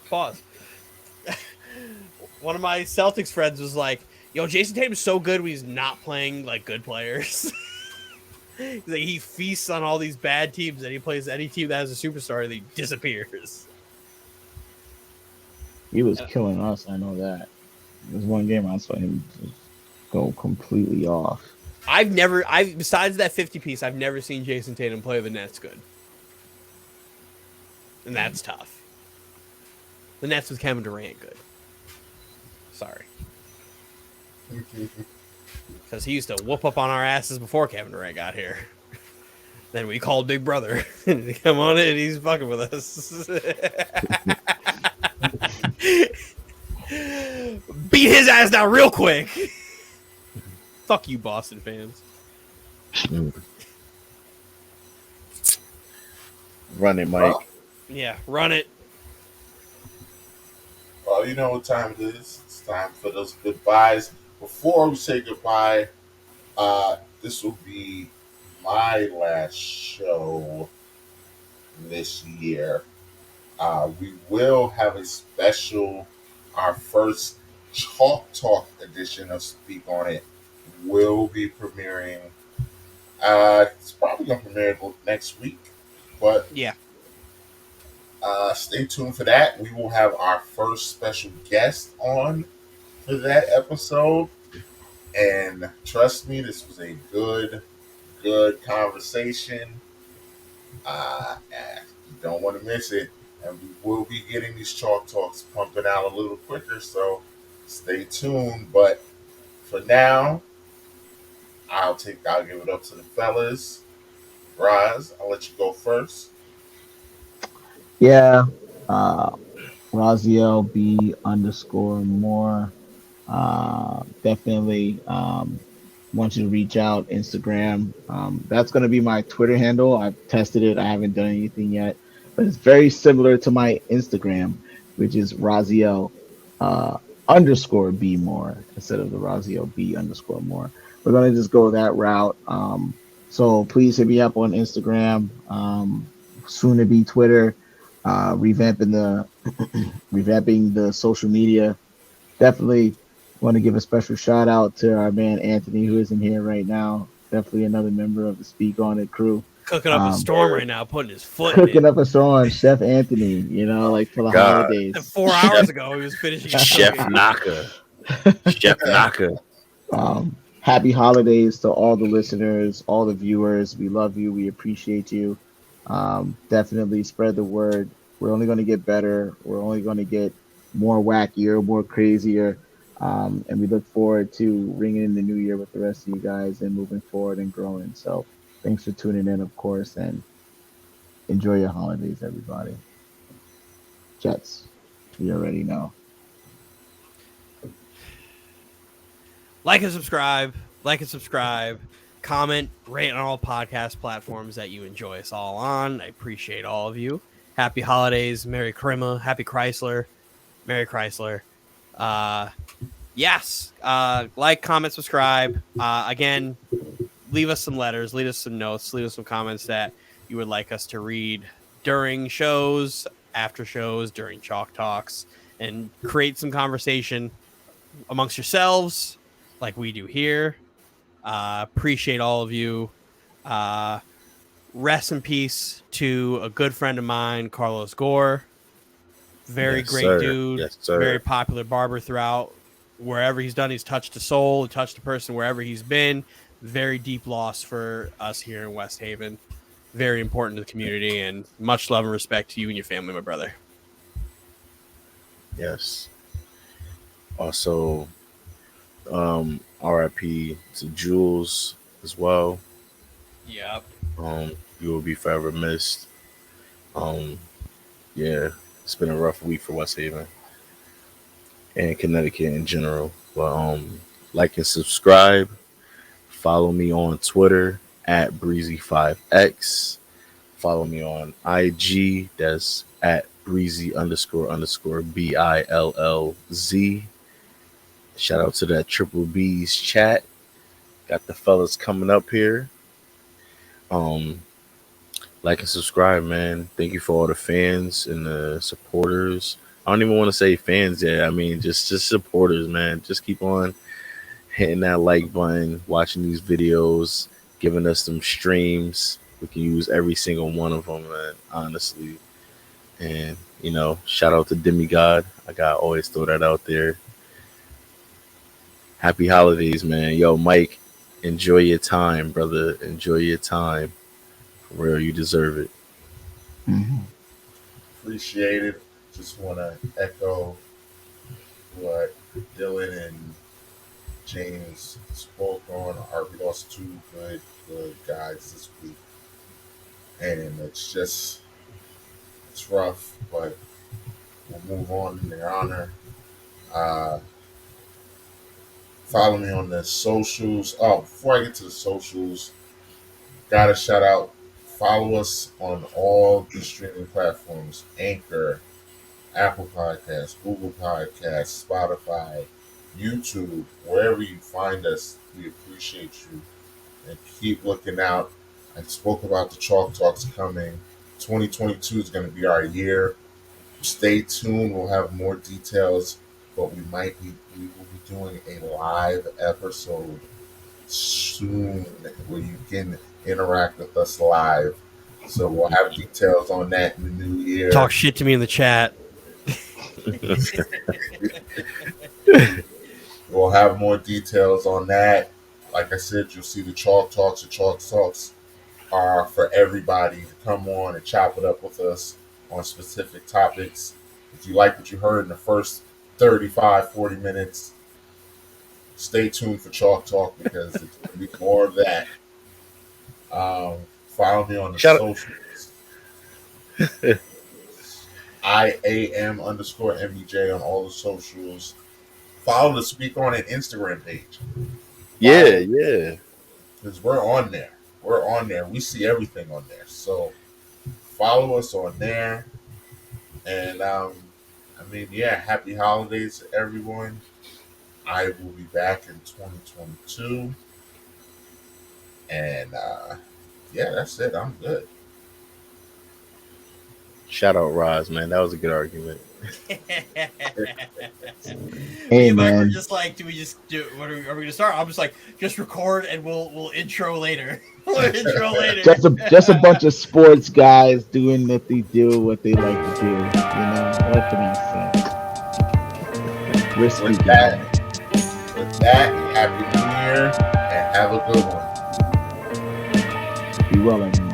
Pause. One of my Celtics friends was like, yo, Jason Tatum's so good when he's not playing like good players. He's like, he feasts on all these bad teams and he plays any team that has a superstar and he disappears. He was killing us. I know that. There's one game I saw him just go completely off. Besides that 50 piece, I've never seen Jason Tatum play the Nets good. And that's tough. The Nets with Kevin Durant good. Sorry. Because he used to whoop up on our asses before Kevin Durant got here. Then we called Big Brother. Come on in, he's fucking with us. Beat his ass down real quick. Fuck you, Boston fans. Run it, Mike. Yeah, run it. Well, you know what time it is. It's time for those goodbyes. Before we say goodbye, this will be my last show this year. We will have a special, our first Chalk Talk edition of Speak On It will be premiering. It's probably going to premiere next week, but Yeah. Stay tuned for that. We will have our first special guest on for that episode. And trust me, this was a good conversation. You don't want to miss it. And we will be getting these Chalk Talks pumping out a little quicker, so stay tuned. But for now, I'll give it up to the fellas. Roz, I'll let you go first. Yeah. Raziel B_more. Definitely want you to reach out. Instagram. That's going to be my Twitter handle. I've tested it. I haven't done anything yet, but it's very similar to my Instagram, which is Raziel _B more instead of the Raziel B_more. We're going to just go that route. So please hit me up on Instagram. Soon to be Twitter. Revamping the social media. Definitely want to give a special shout out to our man Anthony, who isn't here right now. Definitely another member of the Speak On It crew. Cooking up a storm right now, putting his foot cooking in. Up a storm. Chef Anthony, like for the holidays. And 4 hours ago, he was finishing. Chef Naka. Chef Naka. Happy holidays to all the listeners, all the viewers. We love you. We appreciate you. Definitely spread the word. We're only going to get better. We're only going to get more wackier, more crazier. And we look forward to ringing in the new year with the rest of you guys and moving forward and growing. So thanks for tuning in, of course, and enjoy your holidays, everybody. Jets, you already know. Like and subscribe. Comment, rate on all podcast platforms that you enjoy us all on. I appreciate all of you. Happy holidays. Merry Christmas. Happy Chrysler. Merry Chrysler. Yes. Like, comment, subscribe. Again, leave us some letters. Leave us some notes. Leave us some comments that you would like us to read during shows, after shows, during Chalk Talks, and create some conversation amongst yourselves like we do here. Appreciate all of you. Rest in peace to a good friend of mine, Carlos Gore. Very great dude. Yes, sir. Very popular barber throughout. Wherever he's done, he's touched a soul, touched a person wherever he's been. Very deep loss for us here in West Haven. Very important to the community, and much love and respect to you and your family, my brother. Yes. Also, RIP to Jules as well. Yep. You will be forever missed. Yeah, it's been a rough week for West Haven and Connecticut in general. But like and subscribe. Follow me on Twitter at Breezy5X. Follow me on IG. That's at Breezy __ BILLZ. Shout out to that Triple B's chat. Got the fellas coming up here. Um, like and subscribe, man. Thank you for all the fans and the supporters. I don't even want to say fans yet. I mean, just supporters, man. Just keep on hitting that like button, watching these videos, giving us some streams. We can use every single one of them, man. Honestly, and shout out to Demigod. I got always throw that out there. Happy holidays, man. Yo, Mike, enjoy your time, brother. Enjoy your time. For real, you deserve it. Mhm. Appreciate it. Just want to echo what Dylan and James spoke on. We lost two good guys this week, and it's rough, but we'll move on in their honor. Follow me on the socials. Oh, before I get to the socials, gotta shout out. Follow us on all the streaming platforms: Anchor, Apple Podcasts, Google Podcasts, Spotify, YouTube, wherever you find us. We appreciate you, and keep looking out. I spoke about the Chalk Talks coming. 2022 is going to be our year. Stay tuned. We'll have more details, but we will be doing a live episode soon where you can interact with us live. So we'll have details on that in the new year. Talk shit to me in the chat. We'll have more details on that. Like I said, you'll see the Chalk Talks. The Chalk Talks are for everybody to come on and chop it up with us on specific topics. If you like what you heard in the first 35, 40 minutes, stay tuned for Chalk Talk because it's going to be more of that. Follow me on the socials. IAM_MBJ on all the socials. Follow the Speak On It Instagram page. Yeah. Because we're on there. We see everything on there. So follow us on there. And happy holidays to everyone. I will be back in 2022. And that's it. I'm good. Shout out Roz, man. That was a good argument. Hey, We're man. just like, do we just do? What are we gonna start? I'm just like, just record and we'll intro later. We'll intro later. Just a bunch of sports guys doing what they do, what they like to do. What can I say? Risky With guy. that, Happy New Year and have a good one. Be well, everyone.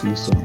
See you soon.